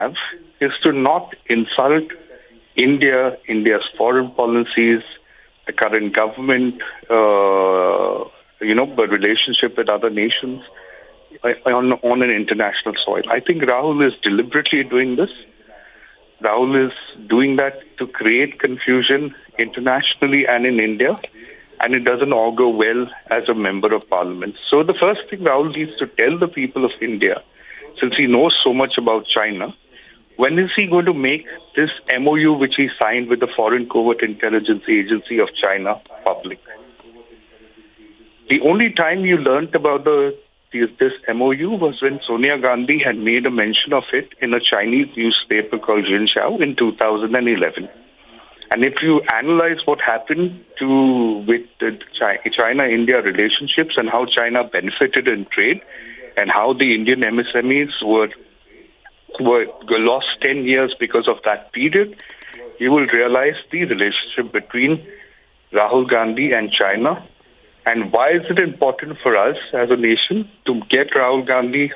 have is to not insult India, India's foreign policies, the current government, the relationship with other nations on an international soil. I think Rahul is deliberately doing this. Rahul is doing that to create confusion internationally and in India, and it doesn't augur well as a member of parliament. So the first thing Rahul needs to tell the people of India, since he knows so much about China, when is he going to make this MOU which he signed with the Foreign Covert Intelligence Agency of China public? The only time you learnt about this MOU was when Sonia Gandhi had made a mention of it in a Chinese newspaper called Jinxiao in 2011. And if you analyze what happened with the China-India relationships and how China benefited in trade and how the Indian MSMEs were lost 10 years because of that period, you will realize the relationship between Rahul Gandhi and China. And why is it important for us as a nation to get Rahul Gandhi,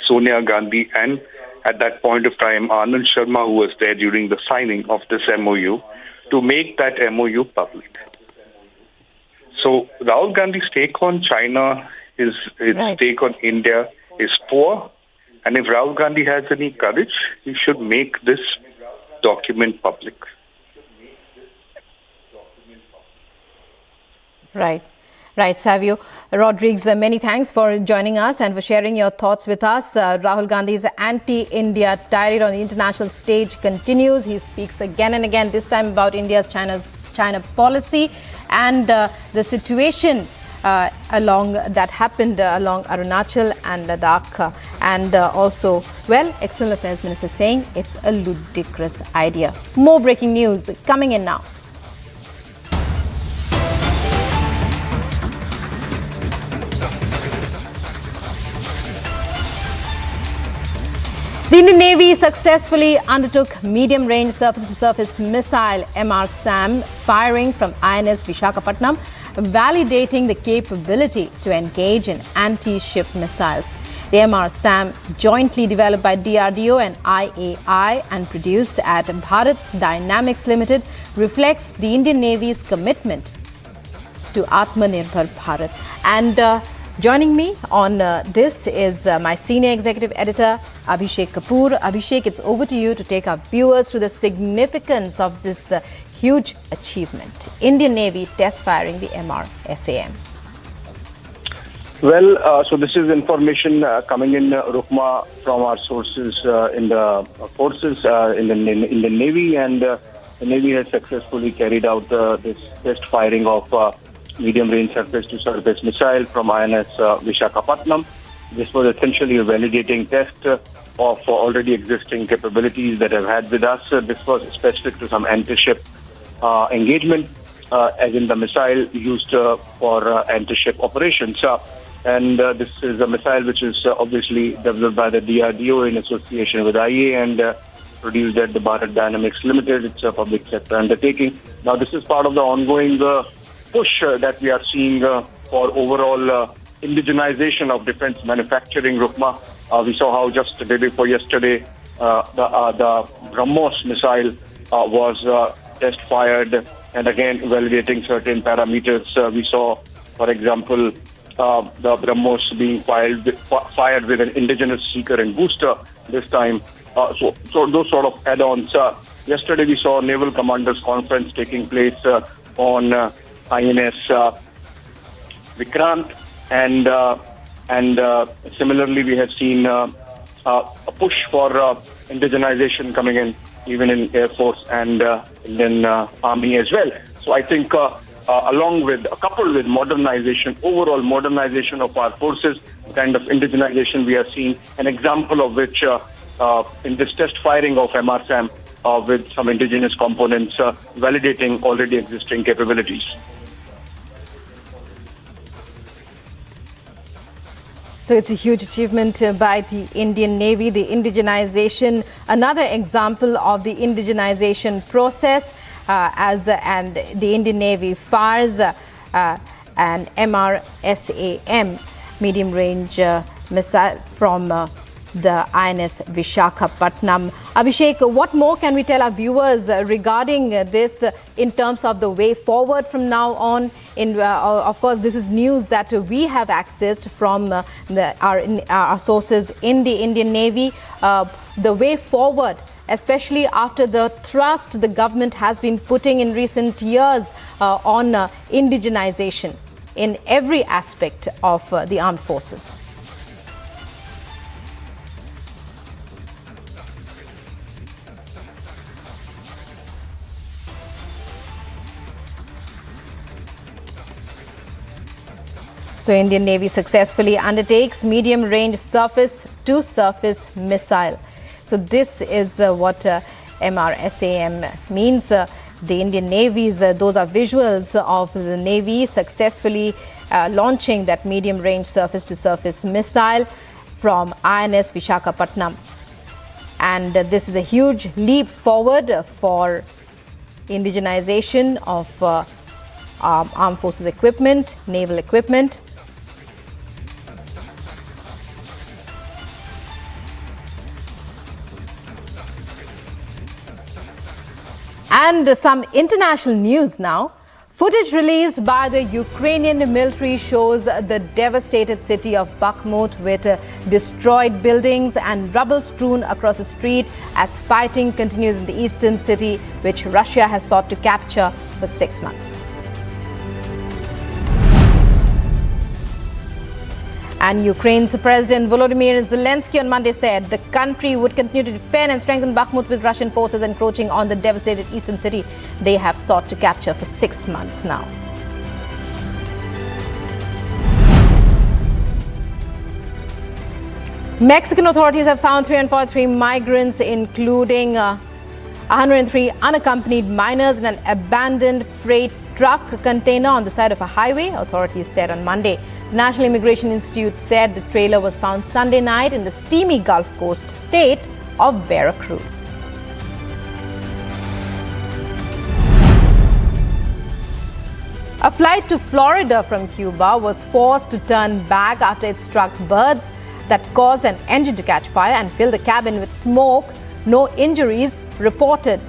Sonia Gandhi, and at that point of time, Anand Sharma, who was there during the signing of this MOU, to make that MOU public? So Rahul Gandhi's take on China, his take on India is poor. And if Rahul Gandhi has any courage, he should make this document public. Right, Savio. Rodriguez, many thanks for joining us and for sharing your thoughts with us. Rahul Gandhi's anti-India tirade on the international stage continues. He speaks again and again, this time about India's China policy and the situation that happened along Arunachal and Ladakh. And also, External Affairs Minister saying it's a ludicrous idea. More breaking news coming in now. The Indian Navy successfully undertook medium-range surface-to-surface missile MR-SAM firing from INS Visakhapatnam, validating the capability to engage in anti-ship missiles. The MR-SAM, jointly developed by DRDO and IAI and produced at Bharat Dynamics Limited, reflects the Indian Navy's commitment to Atmanirbhar Bharat. And joining me on this is my senior executive editor, Abhishek Kapoor. Abhishek, it's over to you to take our viewers through the significance of this huge achievement. Indian Navy test firing the MR-SAM. Well, so this is information coming in, Rukma, from our sources in the forces in the Navy, and the Navy has successfully carried out this test firing of medium-range surface-to-surface missile from INS Visakhapatnam. This was essentially a validating test of already existing capabilities that I've had with us. This was specific to some anti-ship engagement, as in the missile used for anti-ship operations. And this is a missile which is obviously developed by the DRDO in association with IA and produced at the Bharat Dynamics Limited. It's a public sector undertaking. Now, this is part of the ongoing push that we are seeing for overall indigenization of defense manufacturing, Rukma. We saw how just the day before yesterday, the BrahMos missile was test fired, and again validating certain parameters. We saw, for example, the BrahMos being fired with an indigenous seeker and booster this time. So those sort of add-ons. Yesterday we saw Naval Commanders Conference taking place on INS Vikrant, and similarly we have seen a push for indigenization coming in, even in Air Force and Indian Army as well. So I think coupled with modernization, overall modernization of our forces, the kind of indigenization we are seeing, an example of which in this test firing of MR-SAM with some indigenous components, validating already existing capabilities. So it's a huge achievement by the Indian Navy, the indigenization, another example of the indigenization process and the Indian Navy fires an MR-SAM medium-range missile from the INS Vishakhapatnam. Abhishek, what more can we tell our viewers regarding this in terms of the way forward from now on? Of course, this is news that we have accessed from our sources in the Indian Navy. The way forward, especially after the thrust the government has been putting in recent years on indigenization in every aspect of the armed forces. So, Indian Navy successfully undertakes medium-range surface-to-surface missile. So, this is what MRSAM means. The Indian Navy's, those are visuals of the Navy successfully launching that medium-range surface-to-surface missile from INS Vishakhapatnam. And this is a huge leap forward for indigenization of armed forces equipment, naval equipment. And some international news now. Footage released by the Ukrainian military shows the devastated city of Bakhmut with destroyed buildings and rubble strewn across the street as fighting continues in the eastern city, which Russia has sought to capture for 6 months. And Ukraine's President Volodymyr Zelensky on Monday said the country would continue to defend and strengthen Bakhmut with Russian forces encroaching on the devastated eastern city they have sought to capture for 6 months now. Mexican authorities have found 343 migrants, including 103 unaccompanied minors in an abandoned freight truck container on the side of a highway, authorities said on Monday. The National Immigration Institute said the trailer was found Sunday night in the steamy Gulf Coast state of Veracruz. A flight to Florida from Cuba was forced to turn back after it struck birds that caused an engine to catch fire and fill the cabin with smoke. No injuries reported.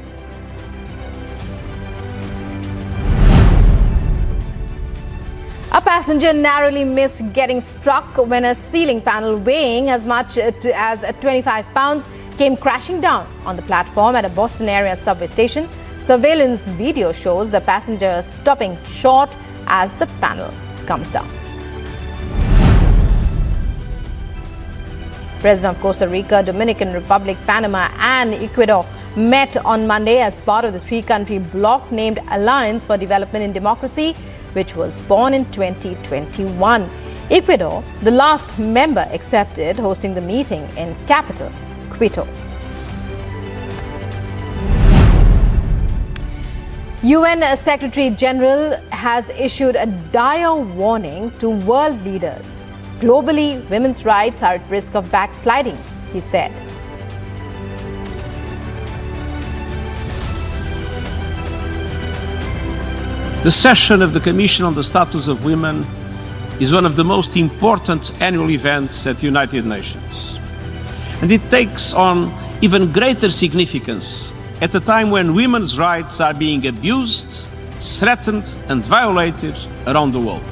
A passenger narrowly missed getting struck when a ceiling panel weighing as much as 25 pounds came crashing down on the platform at a Boston area subway station. Surveillance video shows the passenger stopping short as the panel comes down. President of Costa Rica, Dominican Republic, Panama and Ecuador met on Monday as part of the three-country bloc named Alliance for Development and Democracy, which was born in 2021. Ecuador, the last member, accepted hosting the meeting in capital Quito. UN Secretary General has issued a dire warning to world leaders. Globally, women's rights are at risk of backsliding, he said. The session of the Commission on the Status of Women is one of the most important annual events at the United Nations. And it takes on even greater significance at a time when women's rights are being abused, threatened and violated around the world.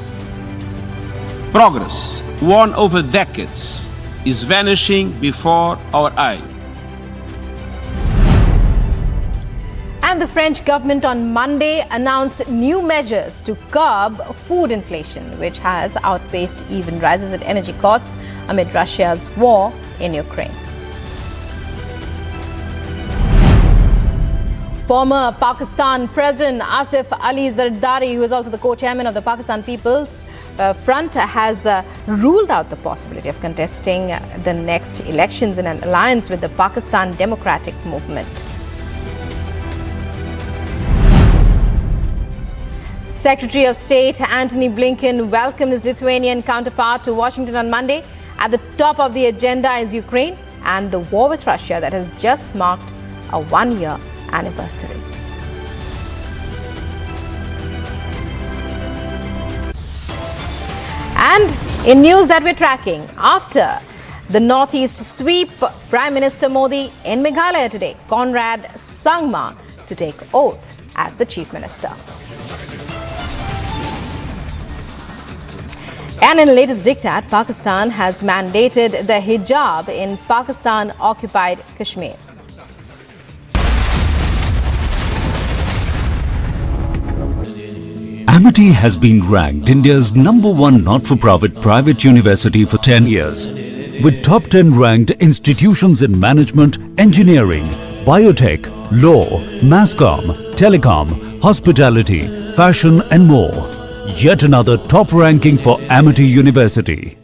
Progress, won over decades, is vanishing before our eyes. And the French government on Monday announced new measures to curb food inflation, which has outpaced even rises in energy costs amid Russia's war in Ukraine. Former Pakistan President Asif Ali Zardari, who is also the co-chairman of the Pakistan People's Front, has ruled out the possibility of contesting the next elections in an alliance with the Pakistan Democratic Movement. Secretary of State Antony Blinken welcomed his Lithuanian counterpart to Washington on Monday. At the top of the agenda is Ukraine and the war with Russia that has just marked a one-year anniversary. And in news that we're tracking, after The Northeast sweep, Prime Minister Modi in Meghalaya today. Conrad Sangma to take oath as the Chief Minister. And in the latest diktat, Pakistan has mandated the hijab in Pakistan-occupied Kashmir. Amity has been ranked India's #1 not-for-profit private university for 10 years, with top 10 ranked institutions in management, engineering, biotech, law, mass comm, telecom, hospitality, fashion and more. Yet another top ranking for Amity University.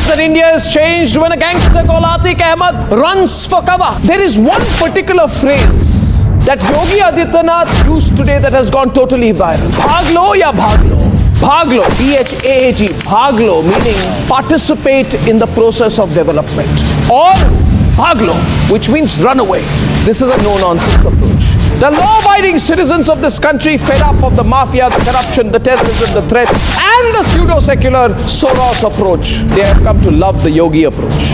That India is changed when a gangster called Atiq Ahmed runs for cover. There is one particular phrase that Yogi Adityanath used today that has gone totally viral. Bhaglo ya bhaglo. Bhaglo, B-H-A-A-G, bhaglo, meaning participate in the process of development. Or bhaglo, which means run away. This is a no-nonsense approach. The law-abiding citizens of this country, fed up of the mafia, the corruption, the terrorism, the threat, and the pseudo-secular Soros approach, they have come to love the Yogi approach.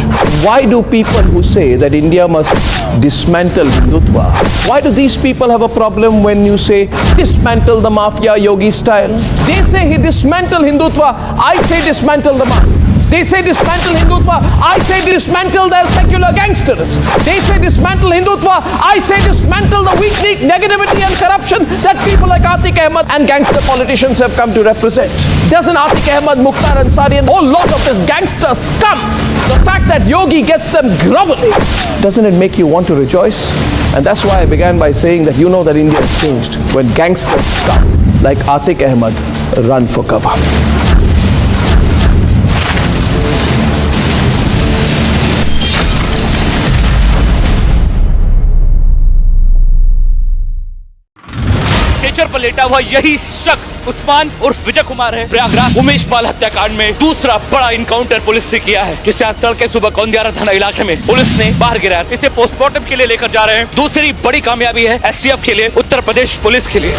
Why do people who say that India must dismantle Hindutva, why do these people have a problem when you say dismantle the mafia Yogi style? They say he dismantle Hindutva, I say dismantle the mafia. They say dismantle Hindutva, I say dismantle their secular gangsters. They say dismantle Hindutva, I say dismantle the weak negativity and corruption that people like Atiq Ahmed and gangster politicians have come to represent. Doesn't Atiq Ahmed, Mukhtar Ansari and a whole lot of this gangster scum, the fact that Yogi gets them groveling, doesn't it make you want to rejoice? And that's why I began by saying that you know that India has changed when gangsters scum like Atiq Ahmed run for cover. Stretcher पर लेटा हुआ यही शख्स उस्मान उर्फ विजय कुमार है। प्रयागराज उमेश पाल हत्याकांड में दूसरा बड़ा इनकाउंटर पुलिस ने किया है, जिसे आज तड़के सुबह कौंदियारा थाना इलाके में पुलिस ने बाहर गिराया। इसे पोस्टमार्टम के लिए लेकर जा रहे हैं। दूसरी बड़ी कामयाबी है एसटीएफ के लिए, उत्तर प्रदेश पुलिस के लिए।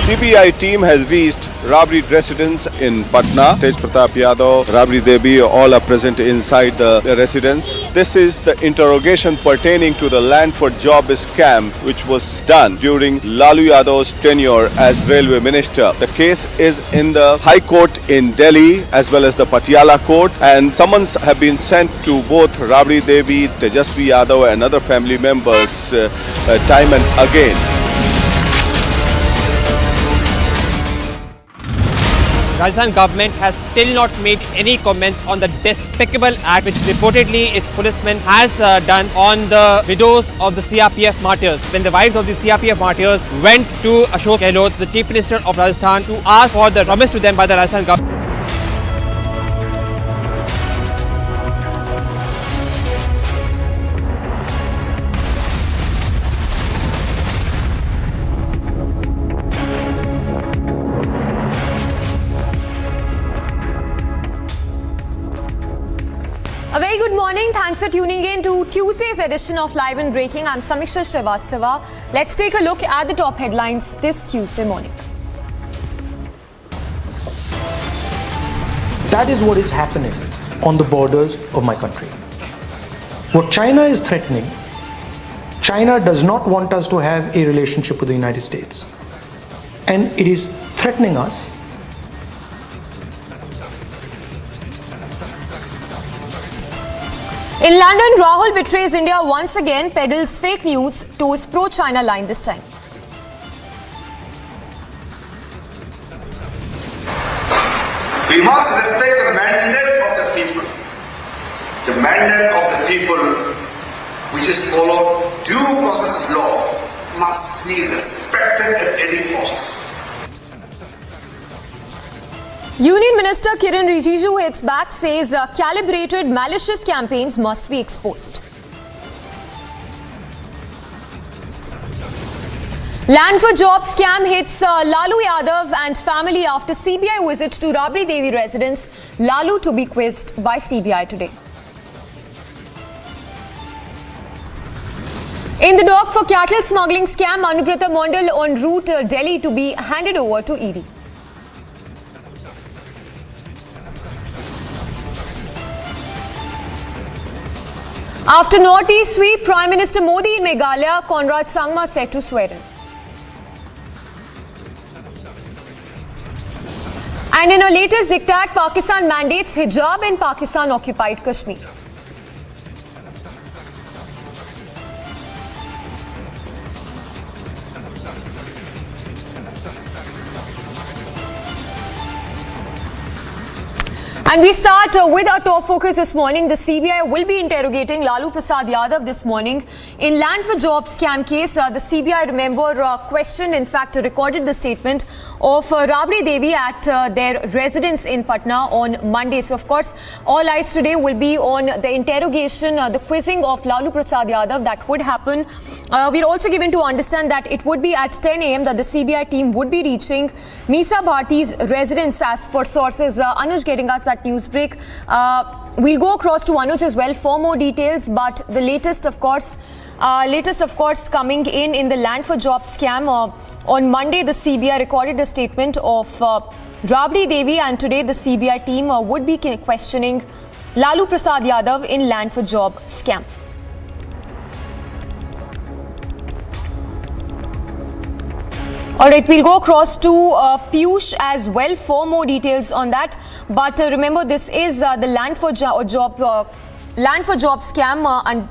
CBI team has reached Rabri residence in Patna. Tej Pratap Yadav, Rabri Devi, all are present inside the residence. This is the interrogation pertaining to the land for job scam which was done during Lalu Yadav's tenure as railway minister. The case is in the High Court in Delhi as well as the Patiala Court, and summons have been sent to both Rabri Devi, Tejasvi Yadav and other family members time and again. Rajasthan government has still not made any comments on the despicable act which reportedly its policemen has done on the widows of the CRPF martyrs. When the wives of the CRPF martyrs went to Ashok Gehlot, the Chief Minister of Rajasthan, to ask for the promise to them by the Rajasthan government. A very good morning. Thanks for tuning in to Tuesday's edition of Live and Breaking. I'm Samiksha Srivastava. Let's take a look at the top headlines this Tuesday morning. That is what is happening on the borders of my country. What China is threatening, China does not want us to have a relationship with the United States. And it is threatening us. In London, Rahul betrays India once again, peddles fake news, toes pro-China line this time. We must respect the mandate of the people. The mandate of the people, which is followed due process of law, must be respected at any cost. Union Minister Kiren Rijiju hits back, says calibrated malicious campaigns must be exposed. Land for job scam hits Lalu Yadav and family after CBI visit to Rabri Devi residence. Lalu to be quizzed by CBI today. In the dock for cattle smuggling scam, Anubrata Mondal on route Delhi to be handed over to ED. After Northeast sweep, Prime Minister Modi in Meghalaya, Conrad Sangma set to swear in. And in a latest diktat, Pakistan mandates hijab in Pakistan-occupied Kashmir. And we start with our top focus this morning. The CBI will be interrogating Lalu Prasad Yadav this morning in land for job scam case. The CBI, remember, questioned, in fact, recorded the statement of Rabri Devi at their residence in Patna on Monday. So, of course, all eyes today will be on the interrogation, the quizzing of Lalu Prasad Yadav that would happen. We're also given to understand that it would be at 10 a.m. that the CBI team would be reaching Misa Bharti's residence as per sources. Anuj getting us that news break. We'll go across to Anuj as well for more details, but the latest of course coming in the land for job scam. On Monday, the CBI recorded a statement of Rabri Devi, and today the CBI team would be questioning Lalu Prasad Yadav in land for job scam. All right, we'll go across to Piyush as well for more details on that. But remember, this is the land for job scam,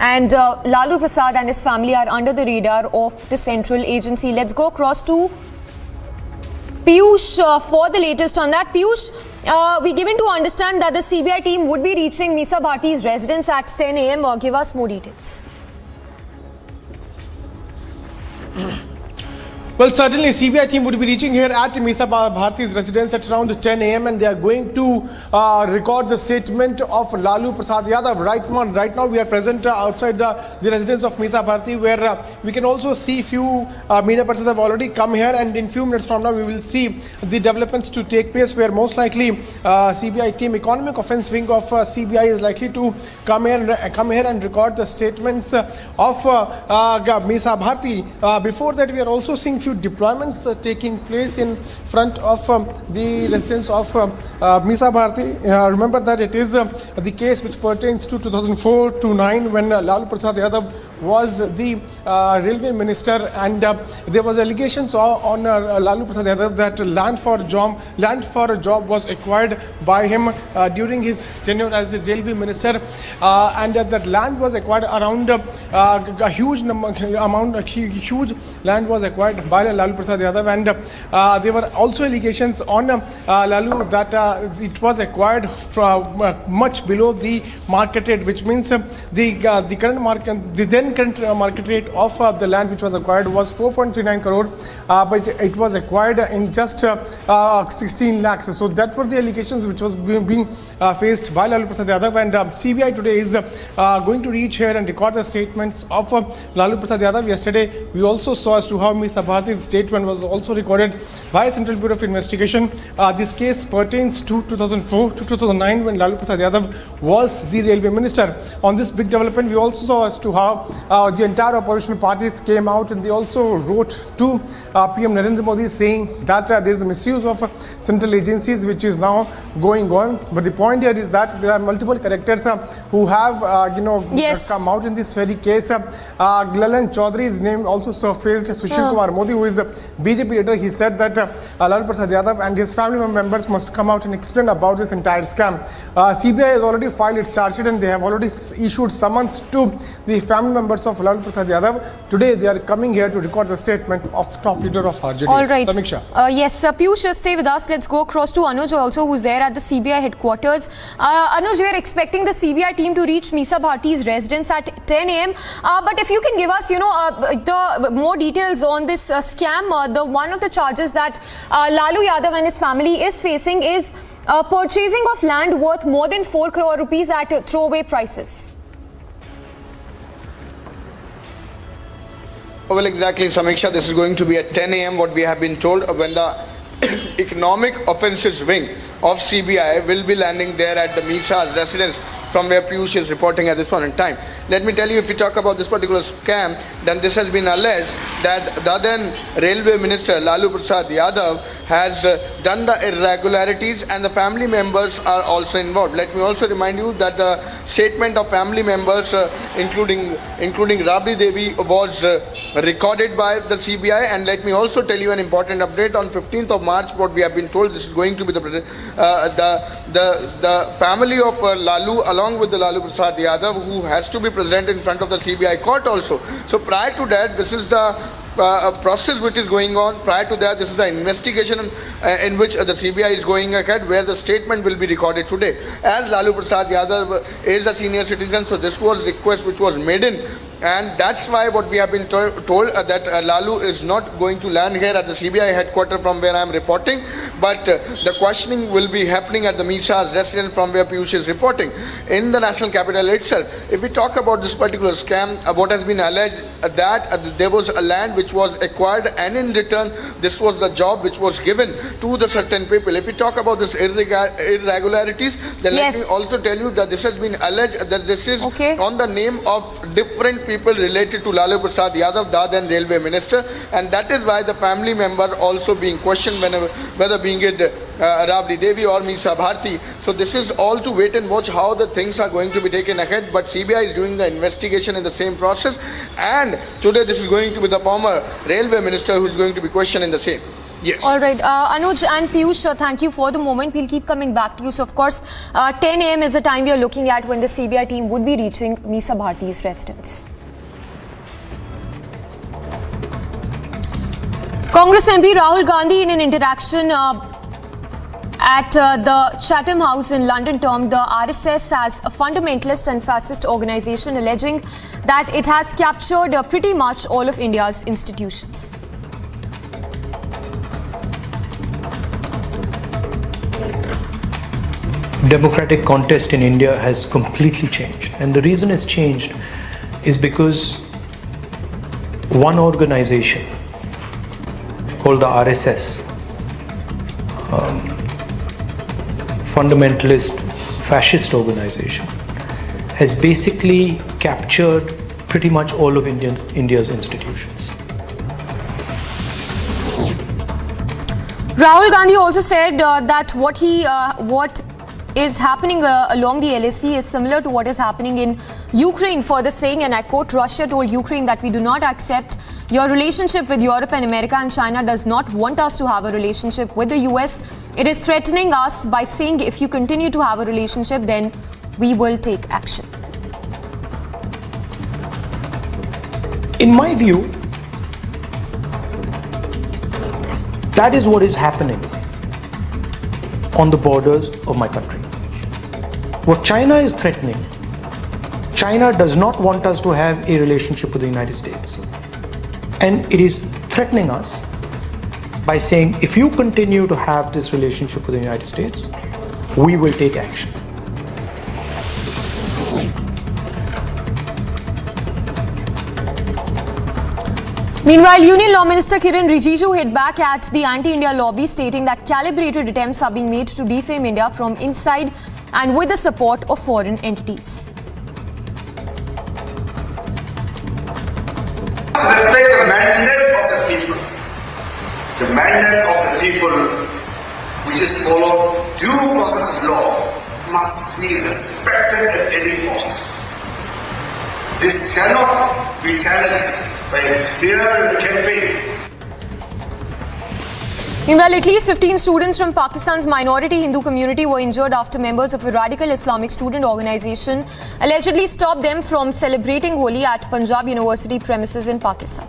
and Lalu Prasad and his family are under the radar of the central agency. Let's go across to Piyush for the latest on that. Piyush, we're given to understand that the CBI team would be reaching Misa Bharti's residence at 10 a.m. Give us more details. Well, certainly CBI team would be reaching here at Misa Bharti's residence at around 10 a.m. and they are going to record the statement of Lalu Prasad Yadav. Right now we are present outside the residence of Misa Bharti, where we can also see few media persons have already come here, and in few minutes from now we will see the developments to take place, where most likely CBI team economic offence wing of CBI is likely to come here and record the statements of Misa Bharti. Before that, we are also seeing few deployments taking place in front of the residence of Misa Bharti. Remember that it is the case which pertains to 2004-9 when Lalu Prasad Yadav was the railway minister, and there was allegations on Lalu Prasad Yadav that land for a job was acquired by him during his tenure as the railway minister, and that land was acquired around a huge land was acquired by Lalu Prasad Yadav, and there were also allegations on Lalu that it was acquired from much below the market rate, which means the current market rate of the land which was acquired was 4.39 crore, but it was acquired in just 16 lakhs. So that were the allegations which was being faced by Lalu Prasad Yadav, and CBI today is going to reach here and record the statements of Lalu Prasad Yadav. Yesterday we also saw as to how Misa Bharti's statement was also recorded by Central Bureau of Investigation. This case pertains to 2004 to 2009 when Lalu Prasad Yadav was the railway minister. On this big development, we also saw as to how the entire opposition parties came out and they also wrote to PM Narendra Modi saying that there is a misuse of central agencies which is now going on. But the point here is that there are multiple characters who have come out in this very case. Lalan Chaudhary's name also surfaced. Sushil Kumar Modi, who is a BJP leader, he said that Lalu Prasad Yadav and his family members must come out and explain about this entire scam. CBI has already filed its charge sheet and they have already issued summons to the family members of Lalu Prasad Yadav. Today they are coming here to record the statement of top leader of RJD. All right. Samiksha. Yes, Piyush, stay with us. Let's go across to Anuj also, who's there at the CBI headquarters. Anuj, we are expecting the CBI team to reach Misa Bharti's residence at 10 a.m. But if you can give us, the more details on this scam, one of the charges that Lalu Yadav and his family is facing is purchasing of land worth more than 4 crore rupees at throwaway prices. Well, exactly, Samiksha. This is going to be at 10 a.m. what we have been told, when the Economic Offences Wing of CBI will be landing there at the Mir Shah's residence, from where Piyush is reporting at this point in time. Let me tell you, if we talk about this particular scam, then this has been alleged that the then Railway Minister Lalu Yadav has done the irregularities, and the family members are also involved. Let me also remind you that the statement of family members, including Rabri Devi, was recorded by the CBI. And let me also tell you an important update. On 15th of March, what we have been told, this is going to be the family of Lalu, along with the Lalu Prasad Yadav, who has to be present in front of the CBI court also. So prior to that, this is the process which is going on. Prior to that, this is the investigation in which the CBI is going ahead, where the statement will be recorded today. As Lalu Prasad Yadav is a senior citizen, so this was request which was made in. And that's why what we have been told that Lalu is not going to land here at the CBI headquarters from where I am reporting, but the questioning will be happening at the Mir Shah's residence, from where Piyush is reporting, in the national capital itself. If we talk about this particular scam, what has been alleged, that there was a land which was acquired, and in return this was the job which was given to the certain people. If we talk about this irregularities, then let me also tell you that this has been alleged that this is on the name of different people related to Lalu Prasad Yadav, the then Railway Minister, and that is why the family member also being questioned, whether being it Rabri Devi or Misa Bharti. So this is all to wait and watch how the things are going to be taken ahead, but CBI is doing the investigation in the same process, and today this is going to be the former Railway Minister who is going to be questioned in the same. Yes. All right. Anuj and Piyush, thank you for the moment. We'll keep coming back to you. So, of course, 10 a.m. is the time we are looking at when the CBI team would be reaching Misa Bharti's residence. Congress MP Rahul Gandhi, in an interaction at the Chatham House in London, termed the RSS as a fundamentalist and fascist organization, alleging that it has captured pretty much all of India's institutions. Democratic contest in India has completely changed, and the reason it's changed is because one organization called the RSS, fundamentalist fascist organization, has basically captured pretty much all of India's institutions. Rahul Gandhi also said that what is happening along the LAC is similar to what is happening in Ukraine, further saying, and I quote, Russia told Ukraine that we do not accept your relationship with Europe and America, and China does not want us to have a relationship with the US. It is threatening us by saying if you continue to have a relationship, then we will take action. In my view, that is what is happening on the borders of my country. What China is threatening, China does not want us to have a relationship with the United States. And it is threatening us by saying, if you continue to have this relationship with the United States, we will take action. Meanwhile, Union Law Minister Kiran Rijiju hit back at the anti-India lobby, stating that calibrated attempts are being made to defame India from inside and with the support of foreign entities. Respect the mandate of the people. The mandate of the people, which is followed due process of law, must be respected at any cost. This cannot be challenged by a fear campaign. Meanwhile, at least 15 students from Pakistan's minority Hindu community were injured after members of a radical Islamic student organization allegedly stopped them from celebrating Holi at Punjab University premises in Pakistan.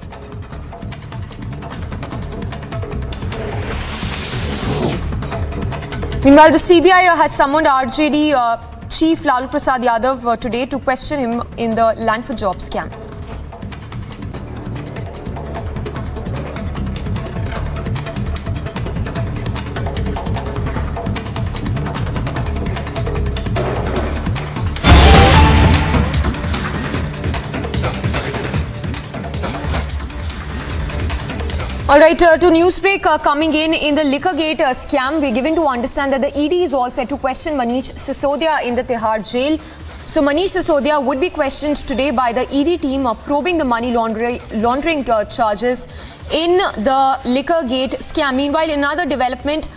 Meanwhile, the CBI has summoned RJD Chief Lalu Prasad Yadav today to question him in the Land for Jobs scam. All right, to Newsbreak coming in the Liquorgate scam, we're given to understand that the ED is all set to question Manish Sisodia in the Tihar jail. So Manish Sisodia would be questioned today by the ED team probing the money laundering charges in the Liquorgate scam. Meanwhile, another development,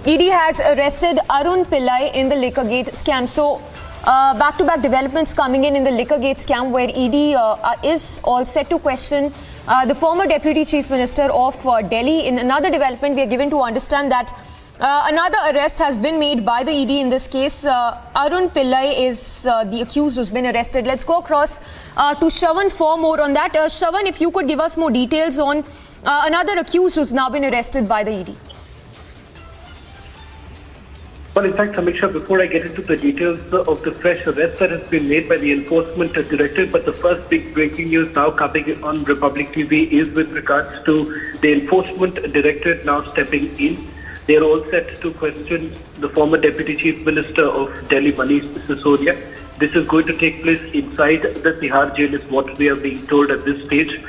ED has arrested Arun Pillai in the Liquorgate scam. So back-to-back developments coming in the Liquorgate scam, where ED is all set to question the former Deputy Chief Minister of Delhi. In another development, we are given to understand that another arrest has been made by the ED in this case. Arun Pillai is the accused who's been arrested. Let's go across to Shravan for more on that. Shravan, if you could give us more details on another accused who's now been arrested by the ED. Well, in fact, Samiksha, before I get into the details of the fresh arrest that has been made by the Enforcement Directorate, but the first big breaking news now coming on Republic TV is with regards to the Enforcement Directorate now stepping in. They are all set to question the former Deputy Chief Minister of Delhi, Manish Sisodia. This is going to take place inside the Tihar jail, is what we are being told at this stage.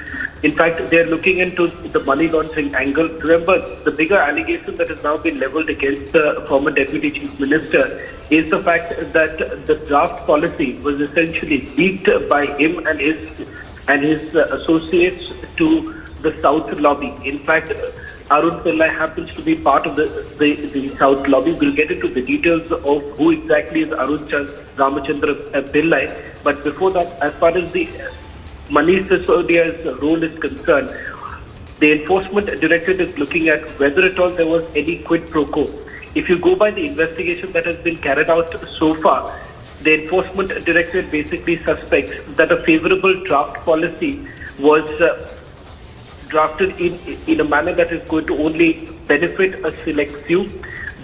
In fact, they are looking into the money laundering angle. Remember, the bigger allegation that has now been leveled against the former Deputy Chief Minister is the fact that the draft policy was essentially leaked by him and his associates to the South lobby. In fact, Arun Pillai happens to be part of the South lobby. We'll get into the details of who exactly is Arun Ramachandra Pillai. But before that, as far as the Manish Sisodia's role is concerned, the Enforcement Directorate is looking at whether at all there was any quid pro quo. If you go by the investigation that has been carried out so far, the Enforcement Directorate basically suspects that a favorable draft policy was drafted in a manner that is going to only benefit a select few,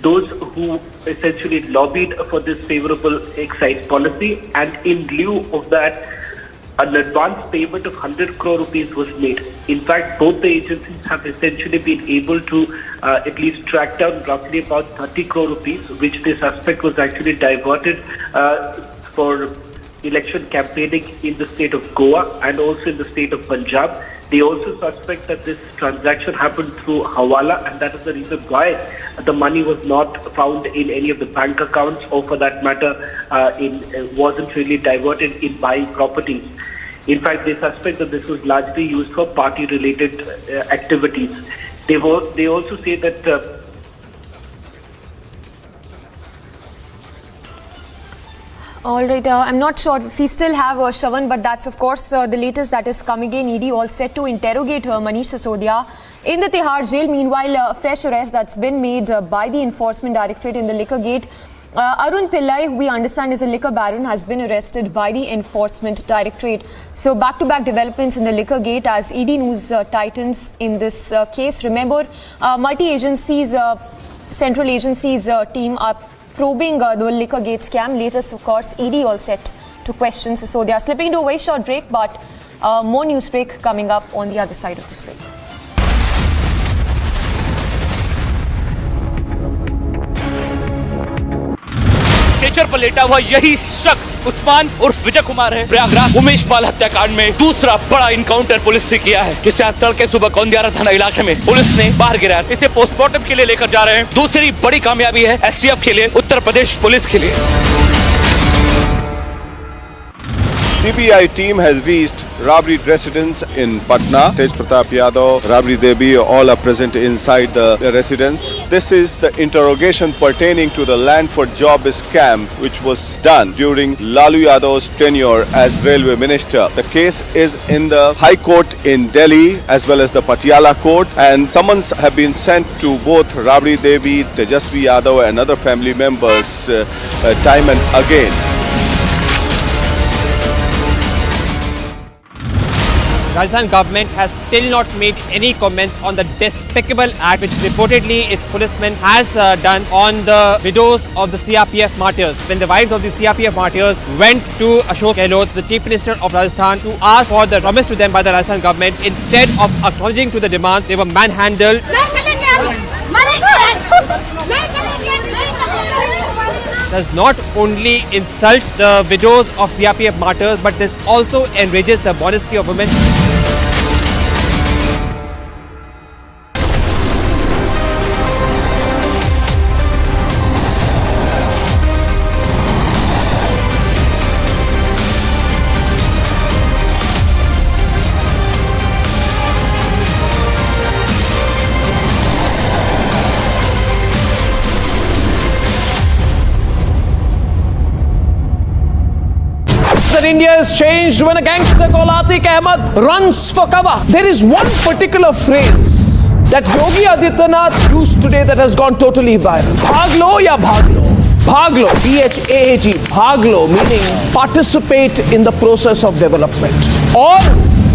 those who essentially lobbied for this favorable excise policy, and in lieu of that, an advance payment of 100 crore rupees was made. In fact, both the agencies have essentially been able to at least track down roughly about 30 crore rupees, which they suspect was actually diverted for election campaigning in the state of Goa and also in the state of Punjab. They also suspect that this transaction happened through Hawala, and that is the reason why the money was not found in any of the bank accounts, or for that matter, wasn't really diverted in buying properties. In fact, they suspect that this was largely used for party-related activities. They also say that All right, I'm not sure if we still have Shravan, but that's of course the latest that is coming in. ED all set to interrogate Manish Sisodia in the Tihar jail. Meanwhile, a fresh arrest that's been made by the Enforcement Directorate in the Liquorgate. Arun Pillai, who we understand is a liquor baron, has been arrested by the Enforcement Directorate. So back-to-back developments in the Liquorgate as ED News tightens in this case. Remember, multi-agencies, central agencies team are probing the Liquorgate scam. Latest, of course, ED all set to question Sisodia. Slipping into a very short break, but more news break coming up on the other side of this break. Stretcher पर लेटा हुआ यही शख्स उस्मान उर्फ विजय कुमार है। प्रयागराज उमेश पाल हत्याकांड में दूसरा बड़ा इनकाउंटर पुलिस ने किया है, जिसे आज तड़के सुबह कौंदियारा थाना इलाके में पुलिस ने बाहर गिराया। इसे पोस्टमार्टम के लिए लेकर जा रहे हैं। दूसरी बड़ी कामयाबी है एसटीएफ के लिए, उत्तर प्रदेश पुलिस के लिए। CBI team has reached robbery residence in Patna. Tej Pratap Yadav, Rabri Devi, all are present inside the residence. This is the interrogation pertaining to the land for job scam which was done during Lalu Yadav's tenure as railway minister. The case is in the High Court in Delhi as well as the Patiala Court, and summons have been sent to both Rabri Devi, Tejasvi Yadav and other family members time and again. Rajasthan government has still not made any comments on the despicable act which reportedly its policemen has done on the widows of the CRPF martyrs. When the wives of the CRPF martyrs went to Ashok Gehlot, the Chief Minister of Rajasthan, to ask for the promise to them by the Rajasthan government, instead of acknowledging to the demands, they were manhandled. Does not only insult the widows of CRPF martyrs, but this also enrages the modesty of women. That India is changed when a gangster called Atiq Ahmed runs for cover. There is one particular phrase that Yogi Adityanath used today that has gone totally viral. Bhaglo ya bhaglo. Bhaglo, B-H-A-G, bhaglo, meaning participate in the process of development. Or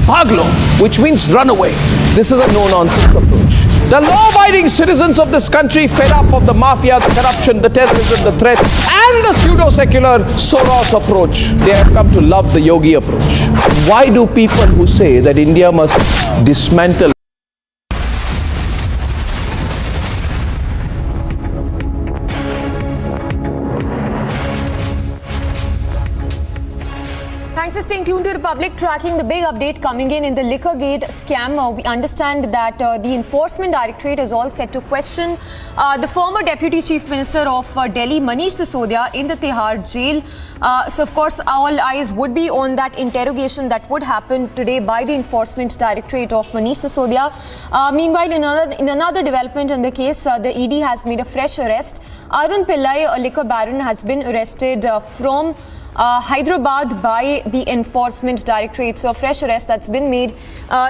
bhaglo, which means run away. This is a no-nonsense approach. The law-abiding citizens of this country, fed up of the mafia, the corruption, the terrorism, the threat, and the pseudo-secular Soros approach, they have come to love the Yogi approach. Why do people who say that India must dismantle Thanks for staying tuned to Republic, tracking the big update coming in the Liquorgate scam. We understand that the Enforcement Directorate is all set to question the former Deputy Chief Minister of Delhi, Manish Sisodia, in the Tihar jail. So, of course, all eyes would be on that interrogation that would happen today by the Enforcement Directorate of Manish Sisodia. Meanwhile, in another development in the case, the ED has made a fresh arrest. Arun Pillai, a liquor baron, has been arrested from Hyderabad by the Enforcement Directorate. So a fresh arrest that's been made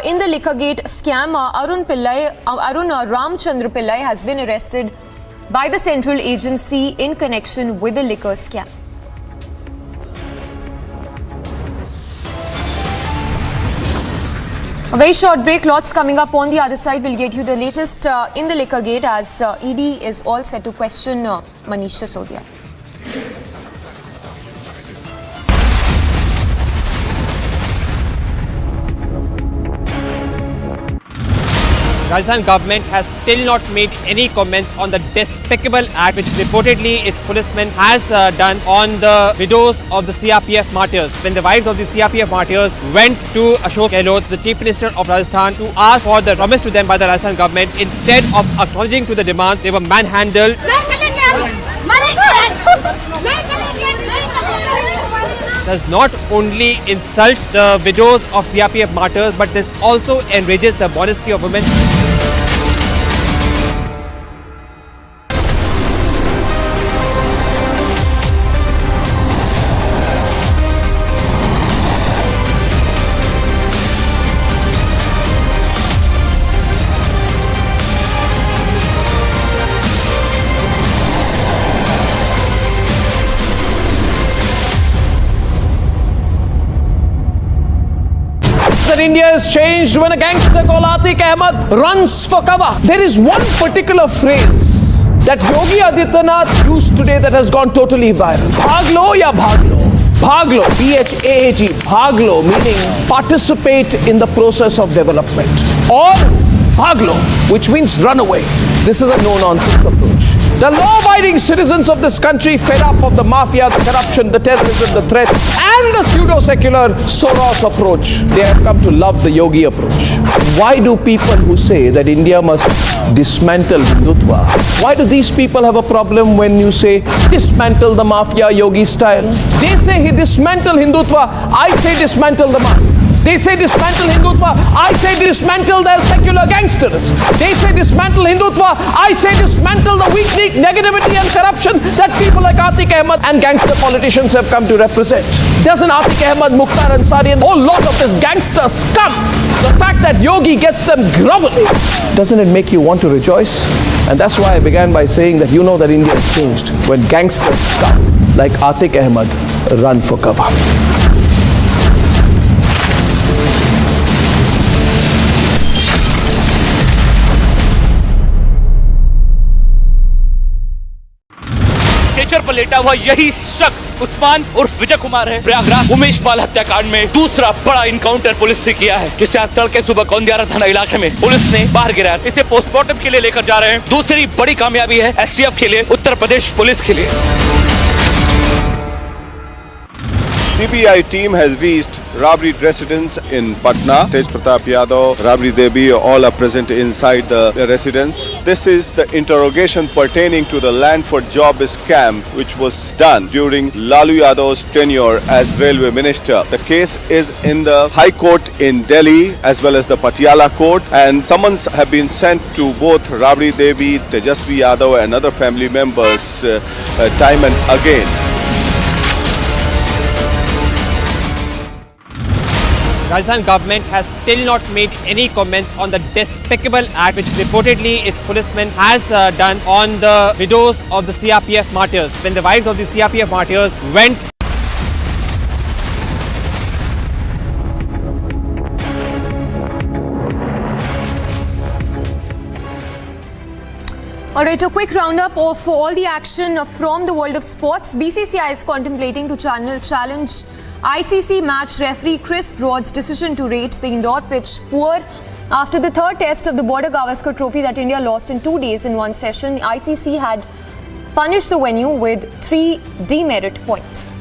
in the Liquorgate scam. Arun Ramchandra Pillai has been arrested by the central agency in connection with the liquor scam. A very short break, lots coming up on the other side. We'll get you the latest in the Liquorgate as ED is all set to question Manish Sisodia. Rajasthan government has still not made any comments on the despicable act which reportedly its policemen has done on the widows of the CRPF martyrs. When the wives of the CRPF martyrs went to Ashok Gehlot, the Chief Minister of Rajasthan, to ask for the promise to them by the Rajasthan government, instead of acknowledging to the demands, they were manhandled. Does not only insult the widows of CRPF martyrs, but this also enrages the modesty of women. That India is changed when a gangster called Atiq Ahmed runs for cover. There is one particular phrase that Yogi Adityanath used today that has gone totally viral. Bhaglo ya bhaglo. Bhaglo, B-H-A-G, bhaglo, meaning participate in the process of development. Or bhaglo, which means run away. This is a no-nonsense approach. The law-abiding citizens of this country, fed up of the mafia, the corruption, the terrorism, the threat, and the pseudo-secular Soros approach, they have come to love the Yogi approach. Why do people who say that India must dismantle Hindutva, why do these people have a problem when you say dismantle the mafia Yogi style? They say he dismantle Hindutva, I say dismantle the mafia. They say dismantle Hindutva, I say dismantle their secular gangsters. They say dismantle Hindutva, I say dismantle the weak negativity and corruption that people like Atiq Ahmed and gangster politicians have come to represent. Doesn't Atiq Ahmed, Mukhtar Ansari and a whole lot of this gangster scum, the fact that Yogi gets them groveling, doesn't it make you want to rejoice? And that's why I began by saying that you know that India has changed when gangsters scum like Atiq Ahmed run for cover. Stretcher पर लेटा हुआ यही शख्स उस्मान उर्फ विजय कुमार है। प्रयागराज उमेश पाल हत्याकांड में दूसरा बड़ा इनकाउंटर पुलिस ने किया है, जिसे आज तड़के सुबह गोंदियारा थाना इलाके में पुलिस ने बाहर गिराया। इसे पोस्टमार्टम के लिए लेकर जा रहे हैं। दूसरी बड़ी कामयाबी है एसटीएफ के लिए, उत्तर प्रदेश पुलिस के लिए। CBI team has reached robbery residence in Patna. Tej Pratap Yadav, Rabri Devi, all are present inside the residence. This is the interrogation pertaining to the land for job scam which was done during Lalu Yadav's tenure as railway minister. The case is in the High Court in Delhi as well as the Patiala Court, and summons have been sent to both Rabri Devi, Tejasvi Yadav and other family members time and again. Rajasthan government has still not made any comments on the despicable act which reportedly its policemen has done on the widows of the CRPF martyrs. When the wives of the CRPF martyrs went Alright, a quick roundup of all the action from the world of sports. BCCI is contemplating to challenge ICC match referee Chris Broad's decision to rate the Indore pitch poor after the third test of the Border Gavaskar Trophy that India lost in 2 days in one session. ICC had punished the venue with 3 demerit points.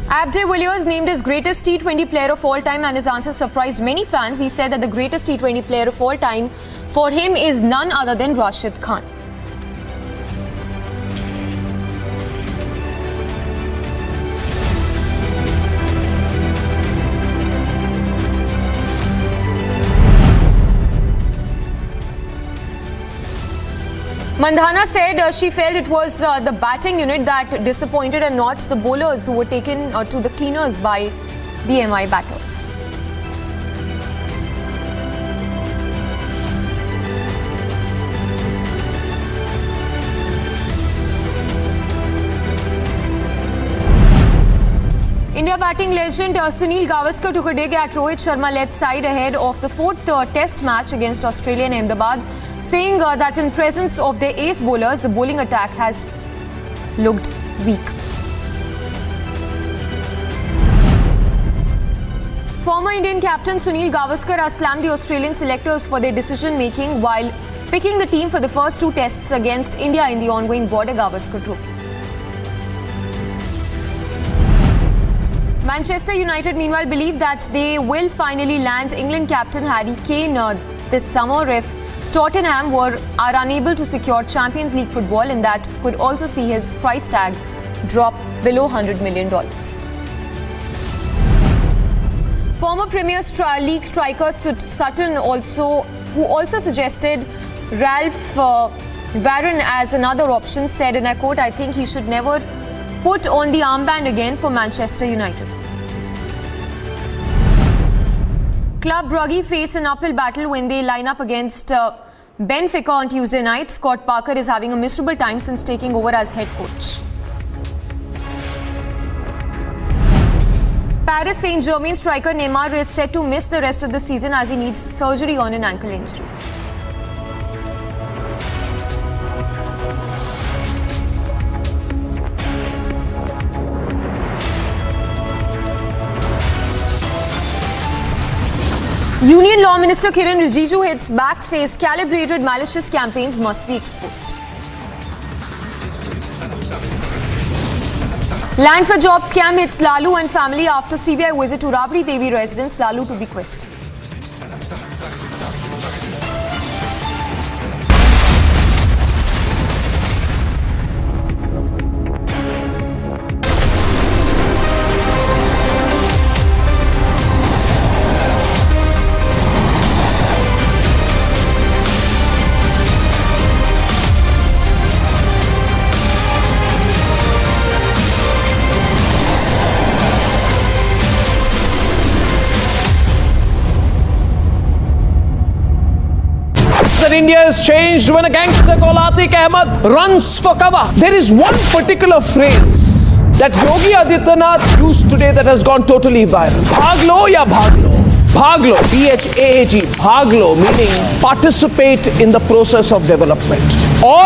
Abde Villiers named his greatest T20 player of all time, and his answer surprised many fans. He said that the greatest T20 player of all time for him is none other than Rashid Khan. Mandhana said she felt it was the batting unit that disappointed and not the bowlers who were taken to the cleaners by the MI batters. India batting legend Sunil Gavaskar took a dig at Rohit Sharma-led side ahead of the 4th test match against Australia in Ahmedabad, saying that in presence of their ace bowlers, the bowling attack has looked weak. Former Indian captain Sunil Gavaskar has slammed the Australian selectors for their decision-making while picking the team for the first 2 tests against India in the ongoing Border Gavaskar Trophy. Manchester United, meanwhile, believe that they will finally land England captain Harry Kane this summer if Tottenham are unable to secure Champions League football, and that could also see his price tag drop below $100 million. Former Premier League striker Sutton who also suggested Ralph Varane as another option, said, and I quote, "I think he should never put on the armband again for Manchester United." Club Brugge face an uphill battle when they line up against Benfica on Tuesday night. Scott Parker is having a miserable time since taking over as head coach. Paris Saint-Germain striker Neymar is set to miss the rest of the season as he needs surgery on an ankle injury. Union Law Minister Kiran Rijiju hits back, says calibrated malicious campaigns must be exposed. Land for job scam hits Lalu and family after CBI visit to Rabri Devi residence. Lalu to be questioned. India is changed when a gangster called Atiq Ahmed runs for cover. There is one particular phrase that Yogi Adityanath used today that has gone totally viral. Bhaglo ya bhaglo. Bhaglo, B-H-A-G, bhaglo, meaning participate in the process of development. Or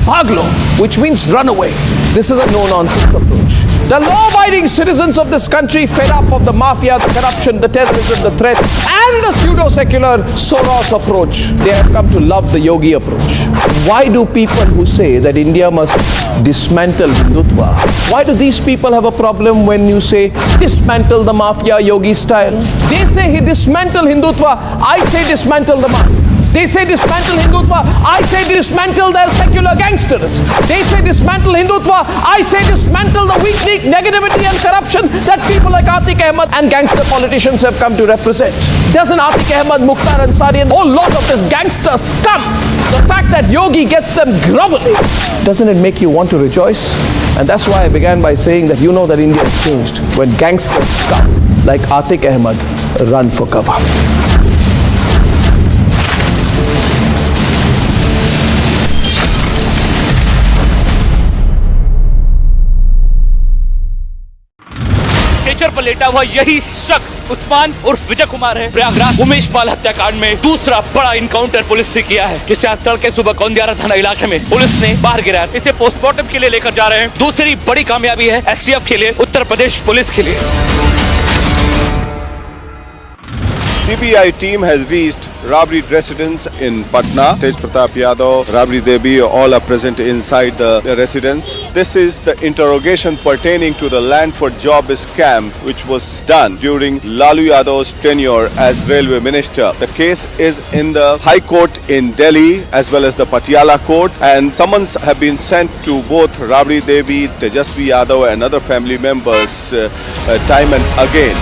bhaglo, which means run away. This is a no-nonsense approach. The law-abiding citizens of this country, fed up of the mafia, the corruption, the terrorism, the threat, and the pseudo-secular Soros approach, they have come to love the Yogi approach. Why do people who say that India must dismantle Hindutva, why do these people have a problem when you say dismantle the mafia Yogi style? They say he dismantle Hindutva, I say dismantle the mafia. They say dismantle Hindutva, I say dismantle their secular gangsters. They say dismantle Hindutva, I say dismantle the weak negativity and corruption that people like Atiq Ahmed and gangster politicians have come to represent. Doesn't Atiq Ahmed, Mukhtar Ansari and a whole lot of this gangster scum, the fact that Yogi gets them groveling, doesn't it make you want to rejoice? And that's why I began by saying that you know that India has changed when gangsters come, like Atiq Ahmed, run for cover. Stretcher पर लेटा हुआ यही शख्स उस्मान उर्फ विजय कुमार है। प्रयागराज उमेश पाल हत्याकांड में दूसरा बड़ा इनकाउंटर पुलिस ने किया है, जिसे आज तड़के सुबह गोंदियारा थाना इलाके में पुलिस ने बाहर गिराया। इसे पोस्टमार्टम के लिए लेकर जा रहे हैं। दूसरी बड़ी कामयाबी है एसटीएफ के लिए, उत्तर प्रदेश पुलिस के लिए। CBI team has reached robbery residence in Patna. Tej Pratap Yadav, Rabri Devi, all are present inside the residence. This is the interrogation pertaining to the land for job scam which was done during Lalu Yadav's tenure as railway minister. The case is in the High Court in Delhi as well as the Patiala Court, and summons have been sent to both Rabri Devi, Tejasvi Yadav and other family members time and again.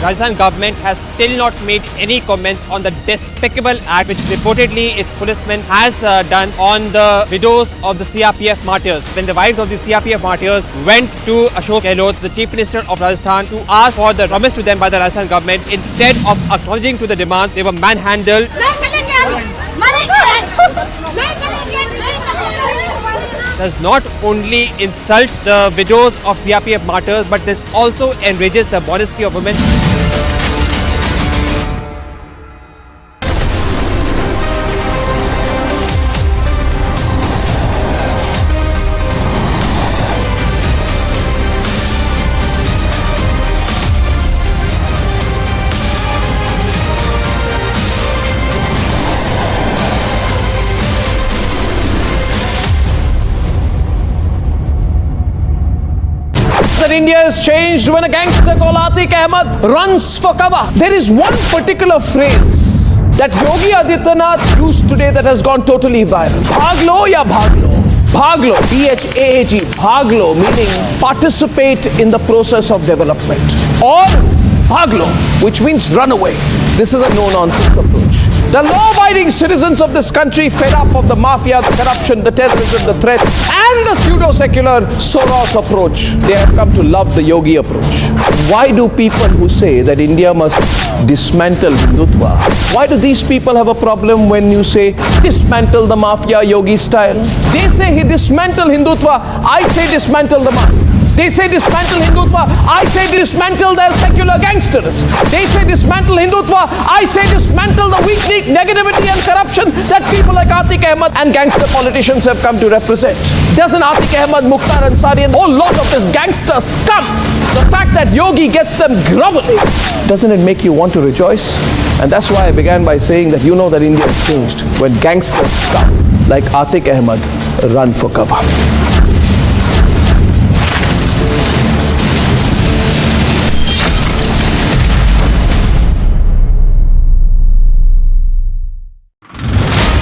Rajasthan government has still not made any comments on the despicable act which reportedly its policemen has done on the widows of the CRPF martyrs. When the wives of the CRPF martyrs went to Ashok Gehlot, the Chief Minister of Rajasthan, to ask for the promise to them by the Rajasthan government, instead of acknowledging to the demands, they were manhandled. Does not only insult the widows of CRPF martyrs, but this also enrages the modesty of women. That India has changed when a gangster called Atiq Ahmed runs for cover. There is one particular phrase that Yogi Adityanath used today that has gone totally viral. Bhaglo ya bhaglo. Bhaglo, B-H-A-G, bhaglo, meaning participate in the process of development. Or bhaglo, which means run away. This is a no-nonsense approach. The law-abiding citizens of this country, fed up of the mafia, the corruption, the terrorism, the threat, and the pseudo-secular Soros approach, they have come to love the Yogi approach. Why do people who say that India must dismantle Hindutva, why do these people have a problem when you say dismantle the mafia Yogi style? They say he dismantle Hindutva, I say dismantle the mafia. They say dismantle Hindutva, I say dismantle their secular gangsters. They say dismantle Hindutva, I say dismantle the weak negativity and corruption that people like Atiq Ahmed and gangster politicians have come to represent. Doesn't Atiq Ahmed, Mukhtar Ansari and a whole lot of this gangster scum, the fact that Yogi gets them groveling, doesn't it make you want to rejoice? And that's why I began by saying that you know that India has changed when gangsters come, like Atiq Ahmed, run for cover.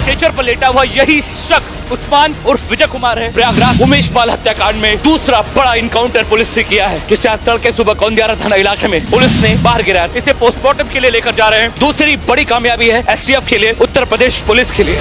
Stretcher पर लेटा हुआ यही शख्स उस्मान उर्फ विजय कुमार है। प्रयागराज उमेश पाल हत्याकांड में दूसरा बड़ा इनकाउंटर पुलिस ने किया है, जिसे आज तड़के सुबह गोंदियारा थाना इलाके में पुलिस ने बाहर गिराया। इसे पोस्टमार्टम के लिए लेकर जा रहे हैं। दूसरी बड़ी कामयाबी है एसटीएफ के लिए, उत्तर प्रदेश पुलिस के लिए।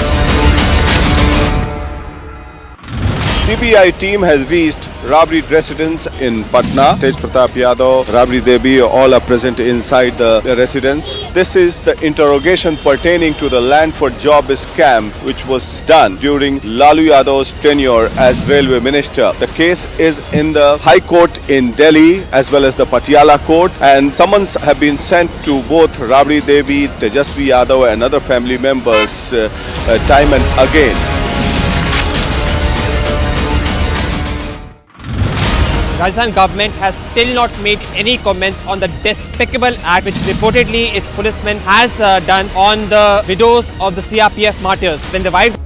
CBI team has reached robbery residence in Patna. Tej Pratap Yadav, Rabri Devi, all are present inside the residence. This is the interrogation pertaining to the land for job scam which was done during Lalu Yadav's tenure as railway minister. The case is in the High Court in Delhi as well as the Patiala Court, and summons have been sent to both Rabri Devi, Tejasvi Yadav and other family members time and again. Rajasthan government has still not made any comments on the despicable act which reportedly its policemen has done on the widows of the CRPF martyrs. When the wives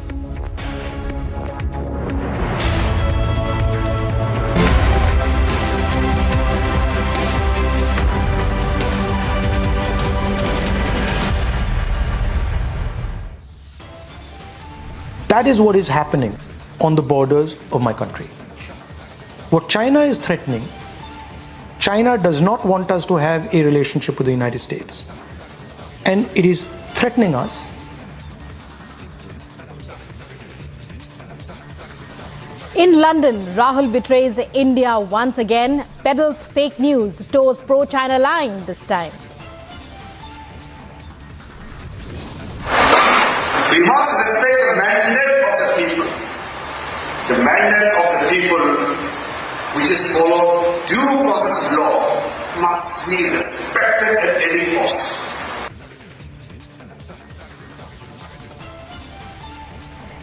That is what is happening on the borders of my country. What China is threatening, China does not want us to have a relationship with the United States. And it is threatening us In London, Rahul betrays India once again, peddles fake news, toes pro-China line this time. We must respect the mandate of the people. The mandate of the people, which is followed due process of law, must be respected at any cost.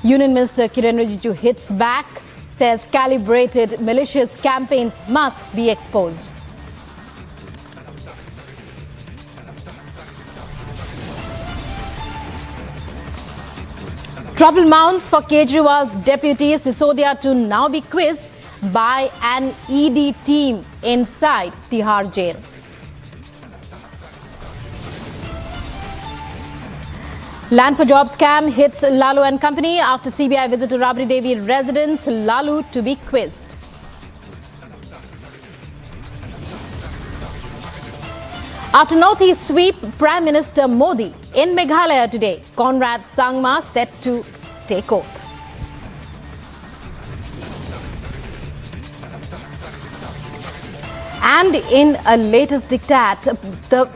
Union Minister Kiren Rijiju hits back, says calibrated malicious campaigns must be exposed. Trouble mounts for Kejriwal's deputy Sisodia to now be quizzed by an ED team inside Tihar jail. Land for job scam hits Lalu and company after CBI visit to Rabri Devi residence. Lalu to be quizzed. After Northeast sweep, Prime Minister Modi in Meghalaya today. Conrad Sangma set to take oath. And in a latest diktat, the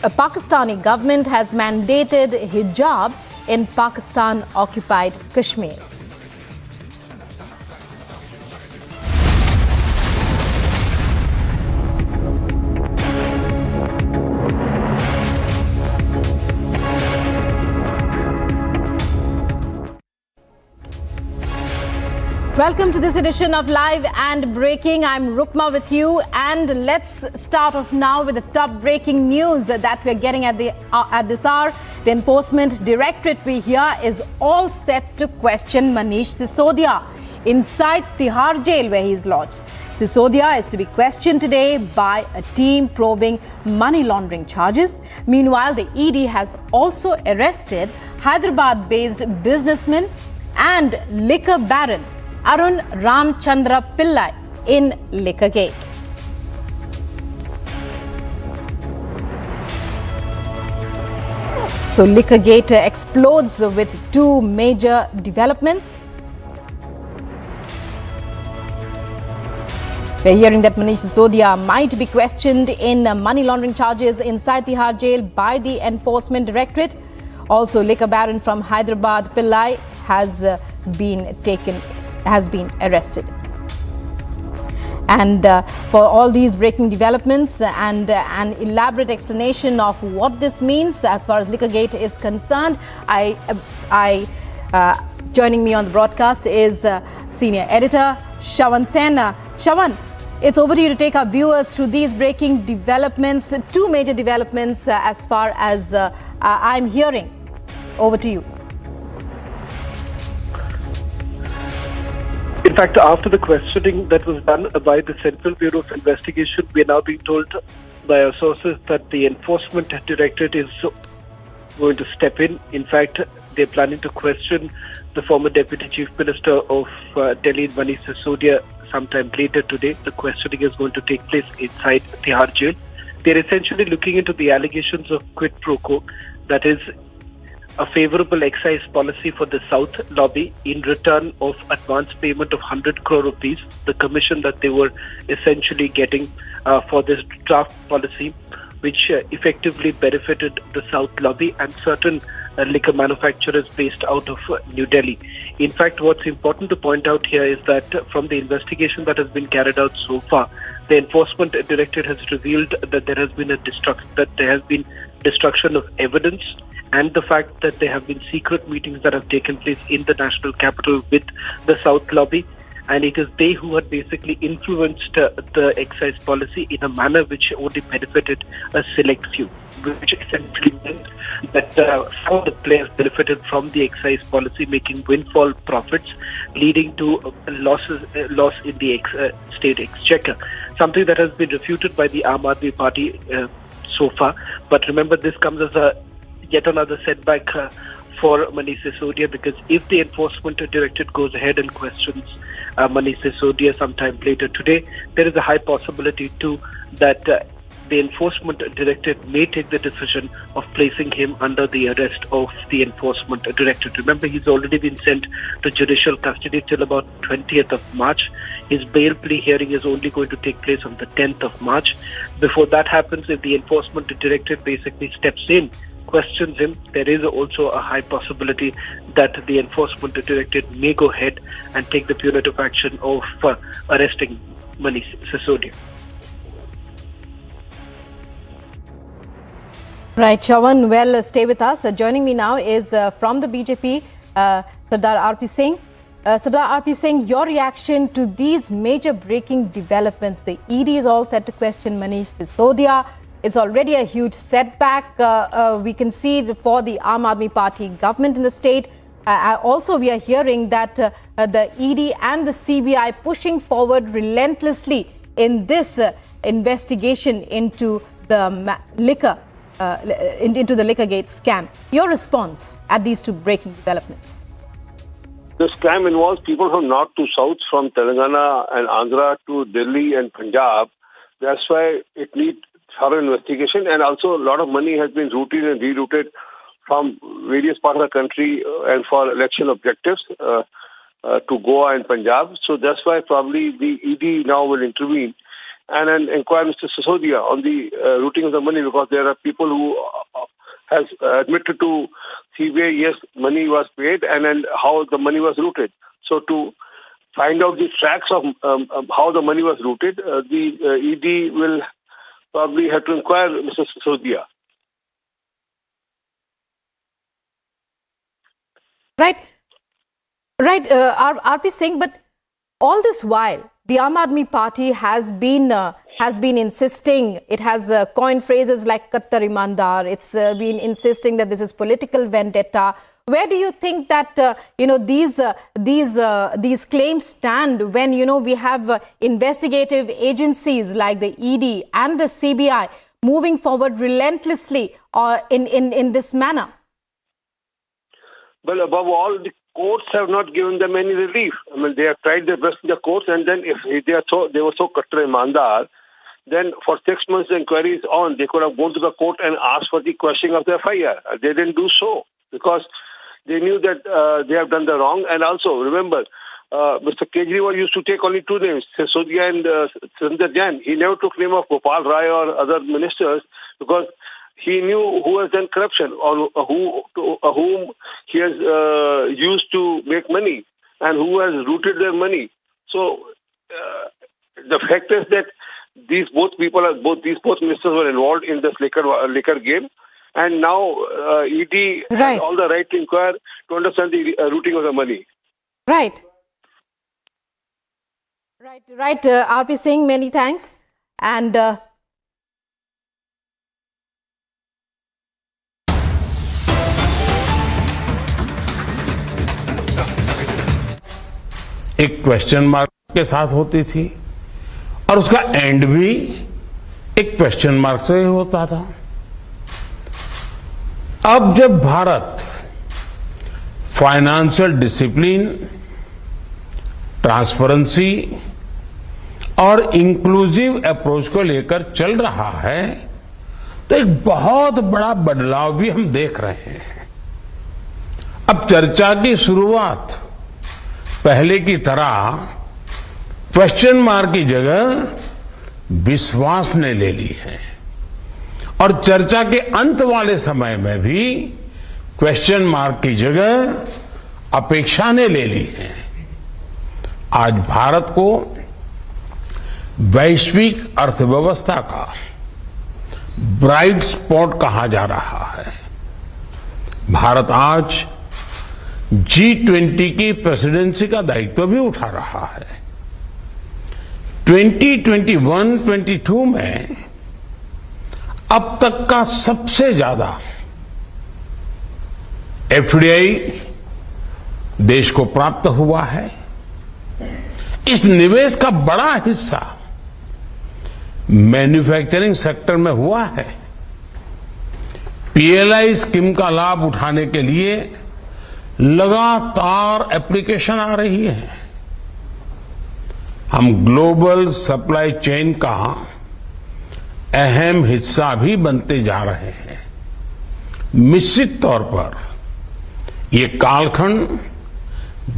Pakistani government has mandated hijab in Pakistan-occupied Kashmir. Welcome to this edition of Live and Breaking. I'm Rukma with you, and let's start off now with the top breaking news that we're getting at this hour. The Enforcement Directorate, we hear, is all set to question Manish Sisodia inside Tihar jail where he's lodged. Sisodia is to be questioned today by a team probing money laundering charges. Meanwhile, the ED has also arrested Hyderabad-based businessman and liquor baron Arun Ramchandra Pillai in Liquorgate. So Liquorgate explodes with two major developments. We're hearing that Manish Sisodia might be questioned in money laundering charges inside Tihar jail by the Enforcement Directorate. Also, liquor baron from Hyderabad Pillai has been arrested. And for all these breaking developments and an elaborate explanation of what this means as far as Liquorgate is concerned, joining me on the broadcast is senior editor Shawan Sen. Shawan, it's over to you to take our viewers through these breaking developments, two major developments as far as I'm hearing. Over to you. In fact, after the questioning that was done by the Central Bureau of Investigation, we are now being told by our sources that the Enforcement Directorate is going to step in. In fact, they're planning to question the former Deputy Chief Minister of Delhi, Manish Sisodia, sometime later today. The questioning is going to take place inside Tihar jail. They're essentially looking into the allegations of quid pro quo, that is, a favorable excise policy for the South lobby in return of advance payment of 100 crore rupees, the commission that they were essentially getting for this draft policy, which effectively benefited the South lobby and certain liquor manufacturers based out of New Delhi. In fact, what's important to point out here is that from the investigation that has been carried out so far, the Enforcement Directorate has revealed that there has been destruction of evidence, and the fact that there have been secret meetings that have taken place in the national capital with the South lobby, and it is they who had basically influenced the excise policy in a manner which only benefited a select few, which essentially meant that some of the players benefited from the excise policy, making windfall profits, leading to loss in the state exchequer, something that has been refuted by the Aam Aadmi Party so far. But remember, this comes as yet another setback for Manish Sisodia, because if the Enforcement Directorate goes ahead and questions Manish Sisodia sometime later today, there is a high possibility too that the enforcement directorate may take the decision of placing him under the arrest of the enforcement directorate. Remember, he's already been sent to judicial custody till about 20th of March. His bail plea hearing is only going to take place on the 10th of March. Before that happens, if the enforcement directorate basically steps in, questions him, there is also a high possibility that the enforcement directorate may go ahead and take the punitive action of arresting Manish Sisodia. Right, Chavan, well, stay with us. Joining me now is from the BJP, Sardar R.P. Singh. Sardar R.P. Singh, your reaction to these major breaking developments. The ED is all set to question Manish Sisodia. It's already a huge setback. We can see for the Aam Aadmi Party government in the state. Also, we are hearing that the ED and the CBI pushing forward relentlessly in this investigation into the liquor gate scam. Your response at these two breaking developments? The scam involves people from north to south, from Telangana and Andhra to Delhi and Punjab. That's why it needs thorough investigation, and also a lot of money has been routed and rerouted from various parts of the country and for election objectives to Goa and Punjab. So that's why probably the ED now will intervene and then inquire Mr. Sisodia on the routing of the money, because there are people who has admitted to CBI, yes, money was paid, and then how the money was routed. So to find out the tracks of how the money was routed, the ED will probably have to inquire Mr. Sisodia. Right, R.P. Singh, but all this while, the Aam Aadmi Party has been insisting, it has coined phrases like Kattar Imandar, it's been insisting that this is political vendetta. Where do you think that these claims stand when we have investigative agencies like the ED and the CBI moving forward relentlessly in this manner? Well, above all, the courts have not given them any relief. I mean, they have tried their best in the courts, and then if they were so Kattar Imandar, then for 6 months the inquiry is on. They could have gone to the court and asked for the questioning of the FIR. They didn't do so because they knew that they have done the wrong. And also, remember, Mr. Kejriwal used to take only two names, Sisodia and Sanjay Jain. He never took name of Gopal Rai or other ministers because he knew who has done corruption or whom he has used to make money and who has routed their money. So the fact is that both ministers were involved in this liquor game, and now ED has all the right to inquire to understand the routing of the money. Right. R.P. Singh, many thanks. And एक question mark के साथ होती थी और उसका and भी एक question mark से होता था। अब जब भारत फाइनेंशियल डिसिप्लिन, ट्रांसपेरेंसी और इंक्लूसिव अप्रोच को लेकर चल रहा है, तो एक बहुत बड़ा बदलाव भी हम देख रहे हैं। अब चर्चा की शुरुआत पहले की तरह क्वेश्चन मार्क की जगह विश्वास ने ले ली है और चर्चा के अंत वाले समय में भी क्वेश्चन मार्क की जगह अपेक्षा ने ले ली है। आज भारत को वैश्विक अर्थव्यवस्था का ब्राइट स्पॉट कहा जा रहा है। भारत आज G20 की प्रेसिडेंसी का दायित्व भी उठा रहा है। 2021-22 में अब तक का सबसे ज्यादा FDI देश को प्राप्त हुआ है। इस निवेश का बड़ा हिस्सा मैन्युफैक्चरिंग सेक्टर में हुआ है। PLI स्कीम का लाभ उठाने के लिए लगातार एप्लीकेशन आ रही है। हम ग्लोबल सप्लाई चेन का अहम हिस्सा भी बनते जा रहे हैं। निश्चित तौर पर ये कालखंड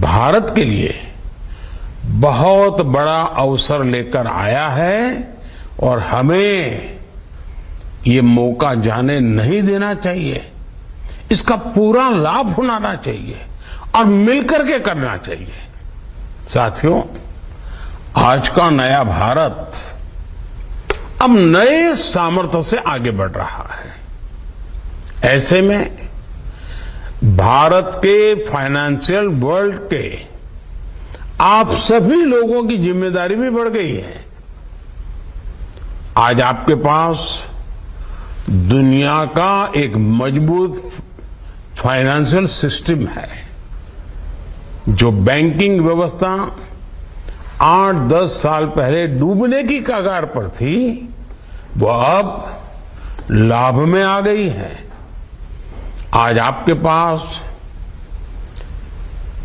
भारत के लिए बहुत बड़ा अवसर लेकर आया है और हमें ये मौका जाने नहीं देना चाहिए। इसका पूरा लाभ उठाना चाहिए और मिलकर के करना चाहिए। साथियों, आज का नया भारत अब नए सामर्थ्य से आगे बढ़ रहा है। ऐसे में भारत के फाइनेंशियल वर्ल्ड के आप सभी लोगों की जिम्मेदारी भी बढ़ गई है। आज आपके पास दुनिया का एक मजबूत फाइनेंशियल सिस्टम है। जो बैंकिंग व्यवस्था 8-10 साल पहले डूबने की कगार पर थी, वो अब लाभ में आ गई है। आज आपके पास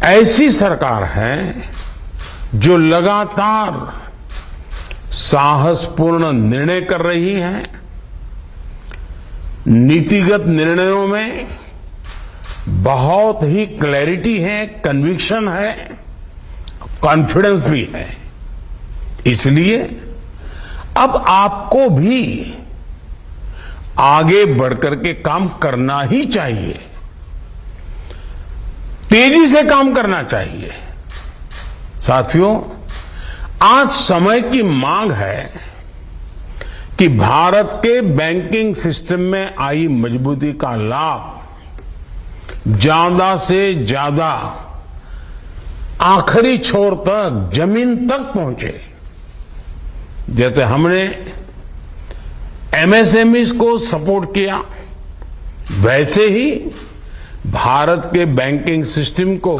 ऐसी सरकार है जो लगातार साहसपूर्ण निर्णय कर रही है। नीतिगत निर्णयों में बहुत ही क्लैरिटी है, कन्विक्शन है, कॉन्फिडेंस भी है। इसलिए अब आपको भी आगे बढ़कर के काम करना ही चाहिए, तेजी से काम करना चाहिए। साथियों, आज समय की मांग है कि भारत के बैंकिंग सिस्टम में आई मजबूती का लाभ ज्यादा से ज्यादा आखिरी छोर तक, जमीन तक पहुंचे। जैसे हमने एमएसएमईज को सपोर्ट किया, वैसे ही भारत के बैंकिंग सिस्टम को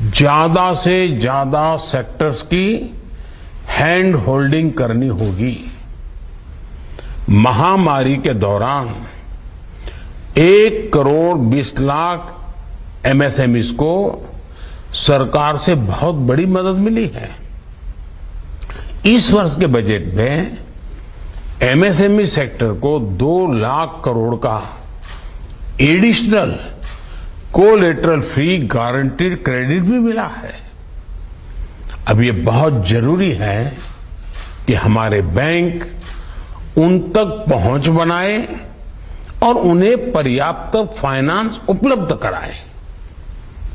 ज्यादा से ज्यादा सेक्टर्स की हैंड होल्डिंग करनी होगी। महामारी के दौरान 1 करोड़ 20 लाख एमएसएमईज को सरकार से बहुत बड़ी मदद मिली है। इस वर्ष के बजट में एमएसएमई सेक्टर को 2 लाख करोड़ का additional collateral free guaranteed credit भी मिला है। अब ये बहुत जरूरी है कि हमारे बैंक उन तक पहुंच बनाए और उन्हें पर्याप्त फाइनेंस उपलब्ध कराए।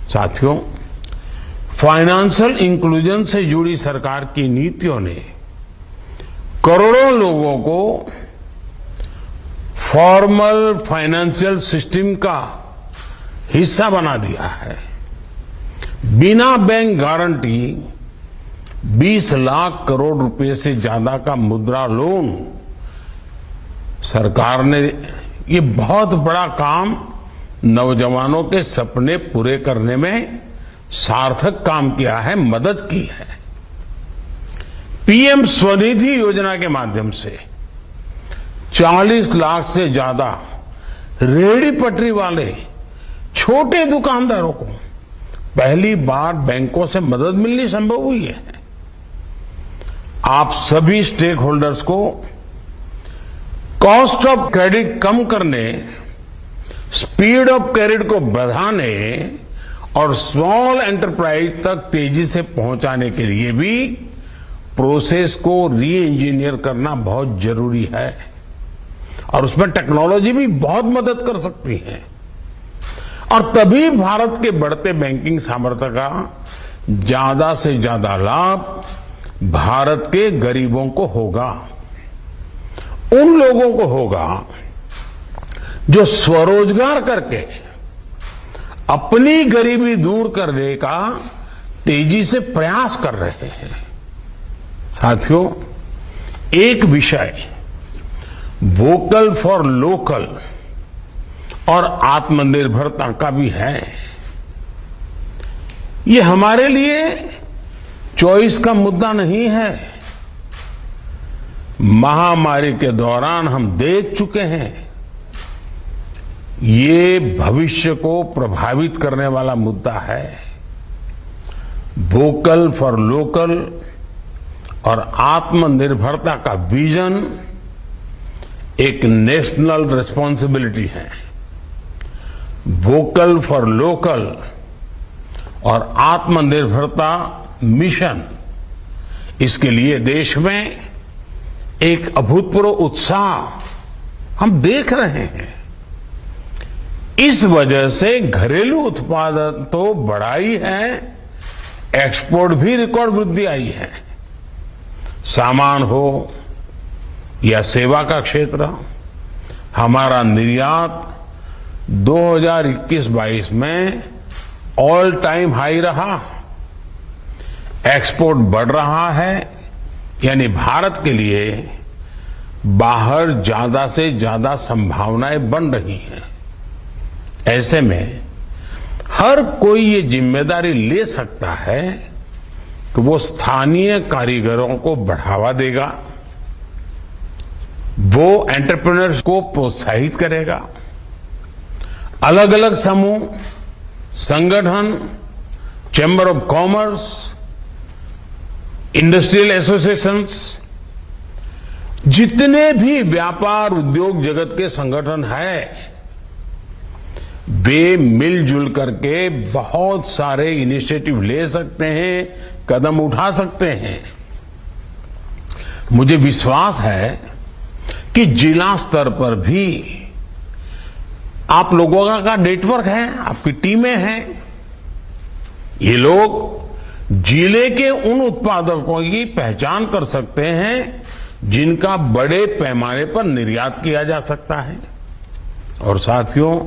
साथियों, फाइनेंशियल इंक्लूजन से जुड़ी सरकार की नीतियों ने करोड़ों लोगों को फॉर्मल फाइनेंशियल सिस्टम का हिस्सा बना दिया है। बिना बैंक गारंटी 20 लाख करोड़ रुपए से ज्यादा का मुद्रा लोन सरकार ने, ये बहुत बड़ा काम नौजवानों के सपने पूरे करने में सार्थक काम किया है, मदद की है। पीएम स्वनिधि योजना के माध्यम से 40 लाख से ज्यादा रेहड़ी पटरी वाले छोटे दुकानदारों को पहली बार बैंकों से मदद मिलनी संभव हुई है। आप सभी स्टेक होल्डर्स को कॉस्ट ऑफ क्रेडिट कम करने, स्पीड ऑफ क्रेडिट को बढ़ाने और स्मॉल एंटरप्राइज तक तेजी से पहुंचाने के लिए भी प्रोसेस को री इंजीनियर करना बहुत जरूरी है और उसमें टेक्नोलॉजी भी बहुत मदद कर सकती है। और तभी भारत के बढ़ते बैंकिंग सामर्थ्य का ज्यादा से ज्यादा लाभ भारत के गरीबों को होगा, उन लोगों को होगा जो स्वरोजगार करके अपनी गरीबी दूर करने का तेजी से प्रयास कर रहे हैं। साथियों, एक विषय वोकल फॉर लोकल और आत्मनिर्भरता का भी है। ये हमारे लिए चॉइस का मुद्दा नहीं है। महामारी के दौरान हम देख चुके हैं, ये भविष्य को प्रभावित करने वाला मुद्दा है। वोकल फॉर लोकल और आत्मनिर्भरता का विजन एक नेशनल रिस्पॉन्सिबिलिटी है। वोकल फॉर लोकल और आत्मनिर्भरता मिशन, इसके लिए देश में एक अभूतपूर्व उत्साह हम देख रहे हैं। इस वजह से घरेलू उत्पादन तो बढ़ा ही है, एक्सपोर्ट भी रिकॉर्ड वृद्धि आई है। सामान हो या सेवा का क्षेत्र, हमारा निर्यात 2021-22 में ऑल टाइम हाई रहा। एक्सपोर्ट बढ़ रहा है, यानी भारत के लिए बाहर ज्यादा से ज्यादा संभावनाएं बन रही हैं। ऐसे में हर कोई ये जिम्मेदारी ले सकता है कि वो स्थानीय कारीगरों को बढ़ावा देगा, वो एंटरप्रेन्योर्स को प्रोत्साहित करेगा। अलग अलग समूह, संगठन, chamber of commerce, industrial associations, जितने भी व्यापार उद्योग जगत के संगठन हैं, वे मिलजुल करके बहुत सारे इनिशिएटिव ले सकते हैं, कदम उठा सकते हैं। मुझे विश्वास है कि जिला स्तर पर भी आप लोगों का नेटवर्क है, आपकी टीमें हैं। ये लोग जिले के उन उत्पादकों की पहचान कर सकते हैं जिनका बड़े पैमाने पर निर्यात किया जा सकता है। और साथियों,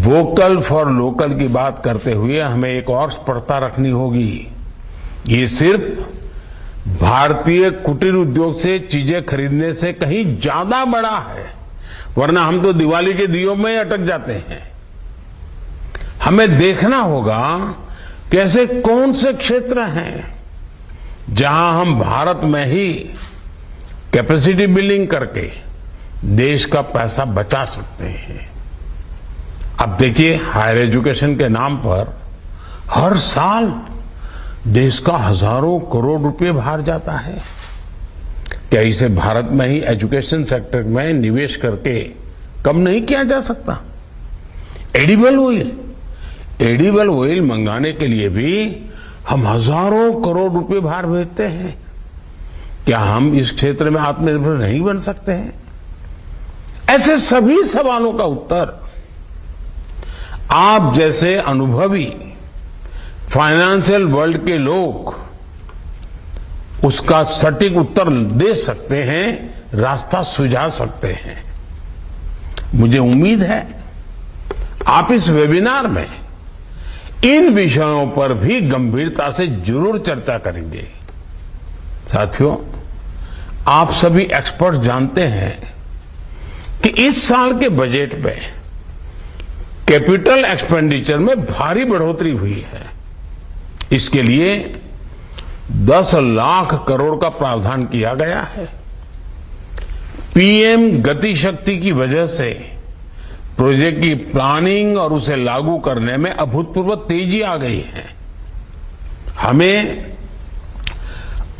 वोकल फॉर लोकल की बात करते हुए हमें एक और स्पष्टता रखनी होगी। ये सिर्फ भारतीय कुटीर उद्योग से चीजें खरीदने से कहीं ज्यादा बड़ा है, वरना हम तो दिवाली के दियों में अटक जाते हैं। हमें देखना होगा कि ऐसे कौन से क्षेत्र हैं जहां हम भारत में ही कैपेसिटी बिल्डिंग करके देश का पैसा बचा सकते हैं। अब देखिए, हायर एजुकेशन के नाम पर हर साल देश का हजारों करोड़ रुपए बाहर जाता है। क्या इसे भारत में ही एजुकेशन सेक्टर में निवेश करके कम नहीं किया जा सकता? एडिबल ऑयल मंगाने के लिए भी हम हजारों करोड़ रुपए बाहर भेजते हैं। क्या हम इस क्षेत्र में आत्मनिर्भर नहीं बन सकते हैं? ऐसे सभी सवालों का उत्तर आप जैसे अनुभवी फाइनेंशियल वर्ल्ड के लोग उसका सटीक उत्तर दे सकते हैं, रास्ता सुझा सकते हैं। मुझे उम्मीद है आप इस वेबिनार में इन विषयों पर भी गंभीरता से जरूर चर्चा करेंगे। साथियों, आप सभी एक्सपर्ट्स जानते हैं कि इस साल के बजट में कैपिटल एक्सपेंडिचर में भारी बढ़ोतरी हुई है। इसके लिए 10 लाख करोड़ का प्रावधान किया गया है। पीएम गति शक्ति की वजह से प्रोजेक्ट की प्लानिंग और उसे लागू करने में अभूतपूर्व तेजी आ गई है। हमें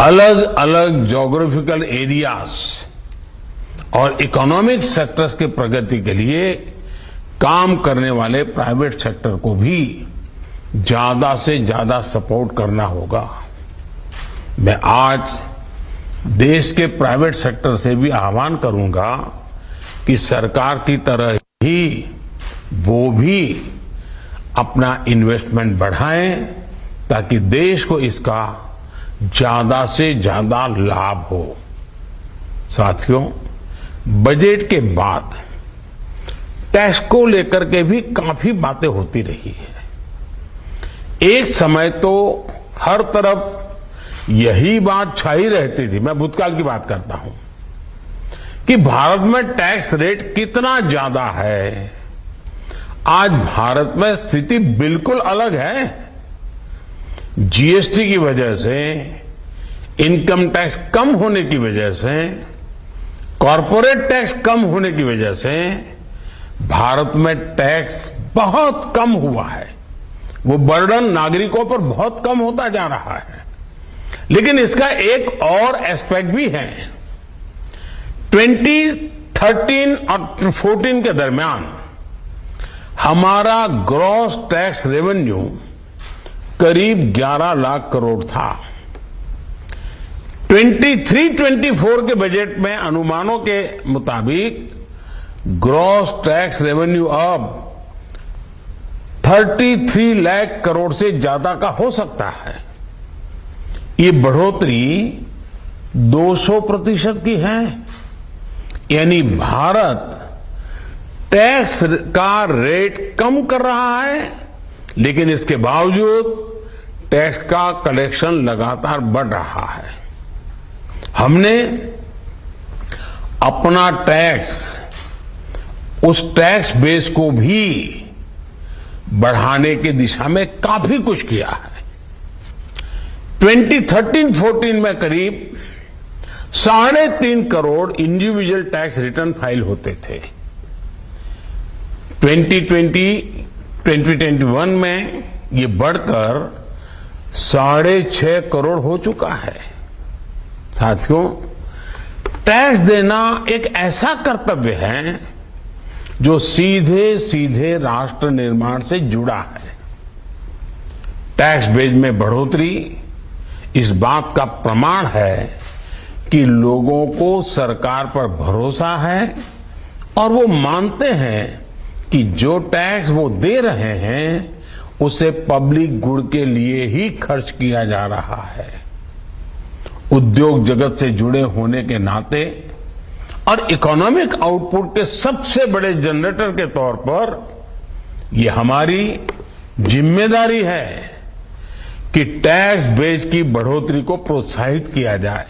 अलग अलग ज्योग्राफिकल एरियाज और इकोनॉमिक सेक्टर्स के प्रगति के लिए काम करने वाले प्राइवेट सेक्टर को भी ज्यादा से ज्यादा सपोर्ट करना होगा। मैं आज देश के प्राइवेट सेक्टर से भी आह्वान करूंगा कि सरकार की तरह ही वो भी अपना इन्वेस्टमेंट बढ़ाएं ताकि देश को इसका ज्यादा से ज्यादा लाभ हो। साथियों, बजट के बाद टैक्स को लेकर के भी काफी बातें होती रही है। एक समय तो हर तरफ यही बात छाई रहती थी, मैं भूतकाल की बात करता हूं, कि भारत में टैक्स रेट कितना ज्यादा है। आज भारत में स्थिति बिल्कुल अलग है। जीएसटी की वजह से, इनकम टैक्स कम होने की वजह से, कॉरपोरेट टैक्स कम होने की वजह से भारत में टैक्स बहुत कम हुआ है। वो बर्डन नागरिकों पर बहुत कम होता जा रहा है। लेकिन इसका एक और एस्पेक्ट भी है। 20 13 और 14 के दरमियान हमारा ग्रॉस टैक्स रेवेन्यू करीब 11 लाख करोड़ था। 23-24 के बजट में अनुमानों के मुताबिक ग्रॉस टैक्स रेवेन्यू अब 33 लाख करोड़ से ज्यादा का हो सकता है। ये बढ़ोतरी 200% की है, यानी भारत टैक्स का रेट कम कर रहा है, लेकिन इसके बावजूद टैक्स का कलेक्शन लगातार बढ़ रहा है। हमने अपना टैक्स, उस टैक्स बेस को भी बढ़ाने की दिशा में काफी कुछ किया है। 2013-14 में करीब 3.5 crore individual tax return file होते थे। 2020-2021 में ये बढ़कर 6.5 करोड़ हो चुका है। साथियों, टैक्स देना एक ऐसा कर्तव्य है जो सीधे सीधे राष्ट्र निर्माण से जुड़ा है। टैक्स बेस में बढ़ोतरी इस बात का प्रमाण है कि लोगों को सरकार पर भरोसा है और वो मानते हैं कि जो टैक्स वो दे रहे हैं उसे पब्लिक गुड के लिए ही खर्च किया जा रहा है। उद्योग जगत से जुड़े होने के नाते और इकोनॉमिक आउटपुट के सबसे बड़े जनरेटर के तौर पर ये हमारी जिम्मेदारी है कि टैक्स बेस की बढ़ोतरी को प्रोत्साहित किया जाए।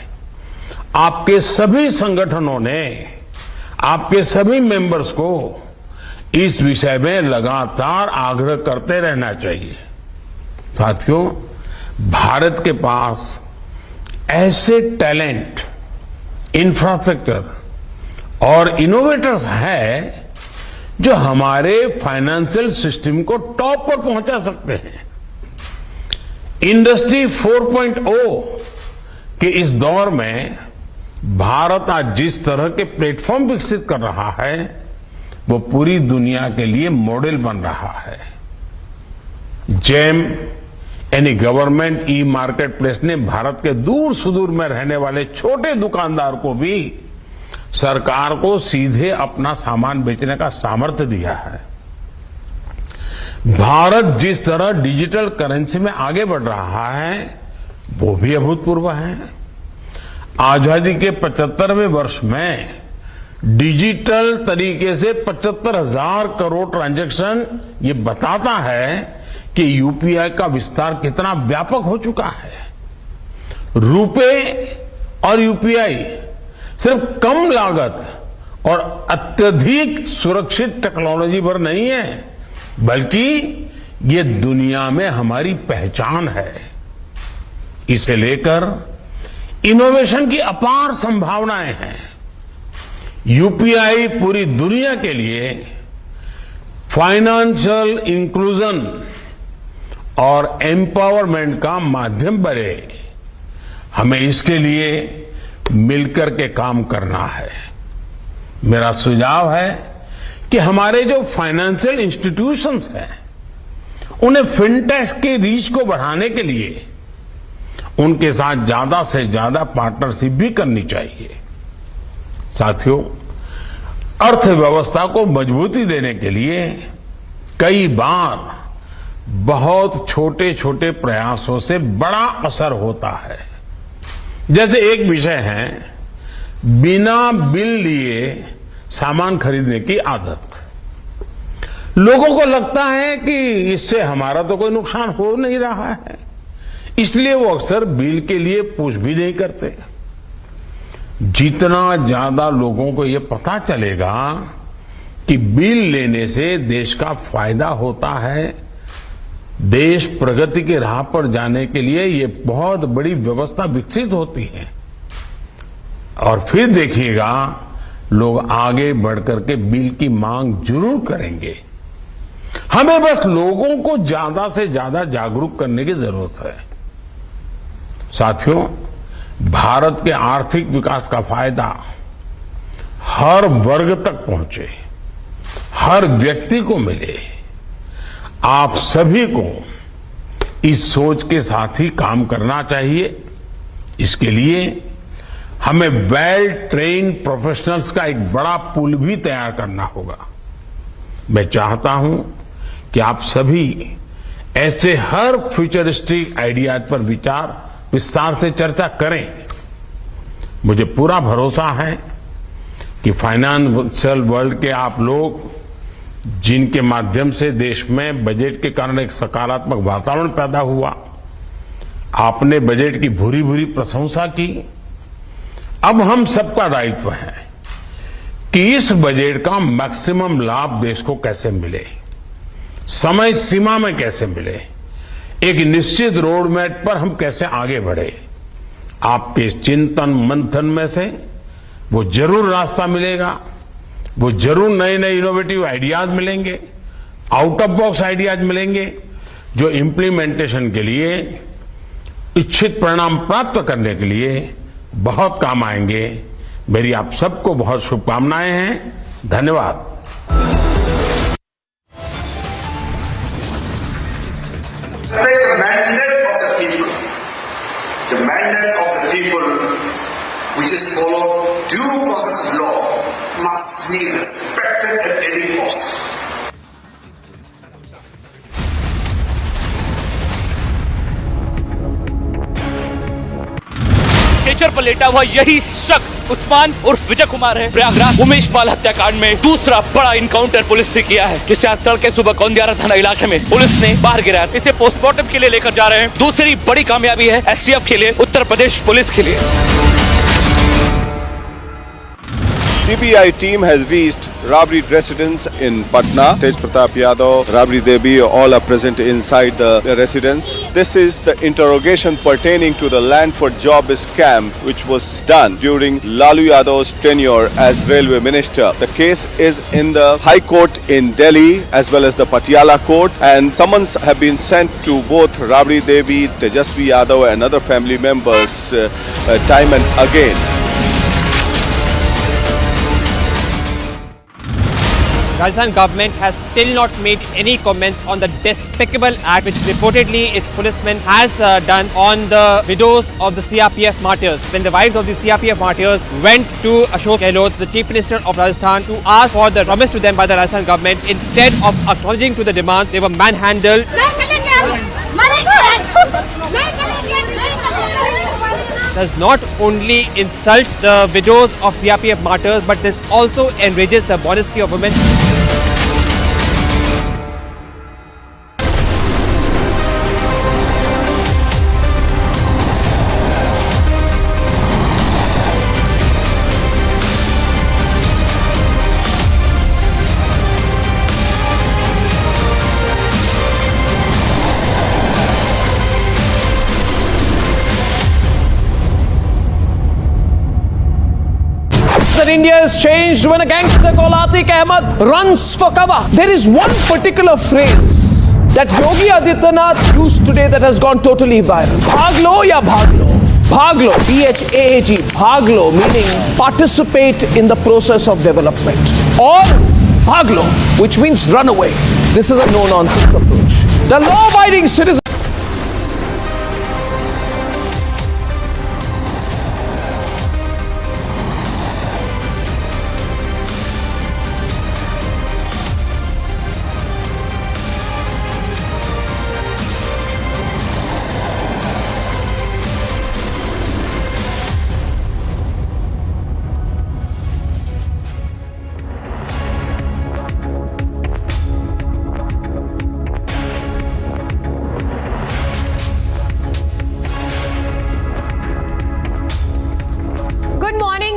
आपके सभी संगठनों ने, आपके सभी मेंबर्स को इस विषय में लगातार आग्रह करते रहना चाहिए। साथियों, भारत के पास ऐसे टैलेंट, इंफ्रास्ट्रक्चर और इनोवेटर्स हैं जो हमारे फाइनेंशियल सिस्टम को टॉप पर पहुंचा सकते हैं। इंडस्ट्री 4.0 के इस दौर में भारत आज जिस तरह के प्लेटफॉर्म विकसित कर रहा है वो पूरी दुनिया के लिए मॉडल बन रहा है। जेम यानी गवर्नमेंट ई मार्केट प्लेस ने भारत के दूर सुदूर में रहने वाले छोटे दुकानदार को भी सरकार को सीधे अपना सामान बेचने का सामर्थ्य दिया है। भारत जिस तरह डिजिटल करेंसी में आगे बढ़ रहा है वो भी अभूतपूर्व है। आजादी के 75वें वर्ष में डिजिटल तरीके से 75,000 करोड़ ट्रांजैक्शन ये बताता है कि यूपीआई का विस्तार कितना व्यापक हो चुका है। रुपे और यूपीआई सिर्फ कम लागत और अत्यधिक सुरक्षित टेक्नोलॉजी पर नहीं है, बल्कि ये दुनिया में हमारी पहचान है। इसे लेकर इनोवेशन की अपार संभावनाएं हैं। यूपीआई पूरी दुनिया के लिए फाइनेंशियल इंक्लूजन और एम्पावरमेंट का माध्यम बने। हमें इसके लिए मिलकर के काम करना है। मेरा सुझाव है कि हमारे जो फाइनेंशियल इंस्टीट्यूशंस हैं उन्हें फिनटेक के रीच को बढ़ाने के लिए उनके साथ ज्यादा से ज्यादा पार्टनरशिप भी करनी चाहिए। साथियों, अर्थव्यवस्था को मजबूती देने के लिए कई बार बहुत छोटे छोटे प्रयासों से बड़ा असर होता है। जैसे एक विषय है बिना बिल लिए सामान खरीदने की आदत। लोगों को लगता है कि इससे हमारा तो कोई नुकसान हो नहीं रहा है, इसलिए वो अक्सर बिल के लिए पूछ भी नहीं करते। जितना ज्यादा लोगों को ये पता चलेगा कि बिल लेने से देश का फायदा होता है, देश प्रगति की राह पर जाने के लिए ये बहुत बड़ी व्यवस्था विकसित होती है। और फिर देखिएगा लोग आगे बढ़कर के बिल की मांग जरूर करेंगे। हमें बस लोगों को ज्यादा से ज्यादा जागरूक करने की जरूरत है। साथियों, भारत के आर्थिक विकास का फायदा हर वर्ग तक पहुंचे, हर व्यक्ति को मिले। आप सभी को इस सोच के साथ ही काम करना चाहिए। इसके लिए हमें वेल ट्रेन्ड प्रोफेशनल्स का एक बड़ा पूल भी तैयार करना होगा। मैं चाहता हूं कि आप सभी ऐसे हर फ्यूचरिस्टिक आइडियाज पर विस्तार से चर्चा करें। मुझे पूरा भरोसा है कि फाइनेंशियल वर्ल्ड के आप लोग, जिनके माध्यम से देश में बजट के कारण एक सकारात्मक वातावरण पैदा हुआ, आपने बजट की भूरी भूरी प्रशंसा की। अब हम सबका दायित्व है कि इस बजट का मैक्सिमम लाभ देश को कैसे मिले, समय सीमा में कैसे मिले, एक निश्चित रोड मैप पर हम कैसे आगे बढ़े। आपके चिंतन मंथन में से वो जरूर रास्ता मिलेगा, वो जरूर नए नए इनोवेटिव आइडियाज मिलेंगे, आउट ऑफ बॉक्स आइडियाज मिलेंगे, जो इम्प्लीमेंटेशन के लिए, इच्छित परिणाम प्राप्त करने के लिए बहुत काम आएंगे। मेरी आप सबको बहुत शुभकामनाएं हैं। धन्यवाद। The mandate of the people, the mandate of the people, which is followed due process of law, must be respected at any cost. Stretcher पर लेटा हुआ यही शख्स उस्मान उर्फ विजय कुमार है। प्रयागराज उमेश पाल हत्याकांड में दूसरा बड़ा इनकाउंटर पुलिस ने किया है, जिसे आज तड़के सुबह कौंदियारा थाना इलाके में पुलिस ने बाहर गिराया। इसे पोस्टमार्टम के लिए लेकर जा रहे हैं। दूसरी बड़ी कामयाबी है एसटीएफ के लिए, उत्तर प्रदेश पुलिस के लिए। CBI team has reached Rabri residence in Patna. Tej Pratap Yadav, Rabri Devi, all are present inside the residence. This is the interrogation pertaining to the land for job scam which was done during Lalu Yadav's tenure as railway minister. The case is in the High Court in Delhi as well as the Patiala Court, and summons have been sent to both Rabri Devi, Tejasvi Yadav and other family members time and again. Rajasthan government has still not made any comments on the despicable act which reportedly its policemen has done on the widows of the CRPF martyrs. When the wives of the CRPF martyrs went to Ashok Gehlot, the Chief Minister of Rajasthan, to ask for the promise to them by the Rajasthan government, instead of acknowledging to the demands, they were manhandled. Does not only insult the widows of CRPF martyrs, but this also enrages the modesty of women. India is changed when a gangster called Atiq Ahmed runs for cover. There is one particular phrase that Yogi Adityanath used today that has gone totally viral. Bhaglo ya bhaglo. Bhaglo, B-H-A-G, bhaglo meaning participate in the process of development. Or bhaglo, which means run away. This is a no-nonsense approach. The law-abiding citizen.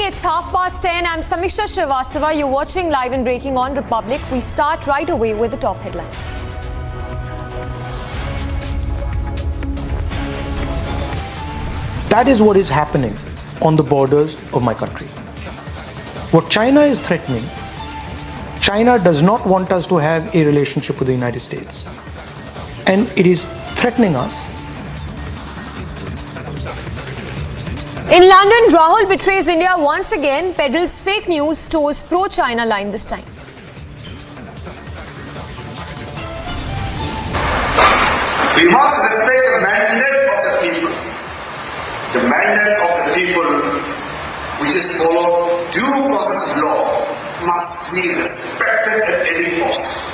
It's 10:30. I'm Samiksha Srivastava. You're watching Live and Breaking on Republic. We start right away with the top headlines. That is what is happening on the borders of my country. What China is threatening, China does not want us to have a relationship with the United States. And it is threatening us. In London, Rahul betrays India once again, peddles fake news, toes pro-China line this time. We must respect the mandate of the people. The mandate of the people, which is followed due process of law, must be respected at any cost.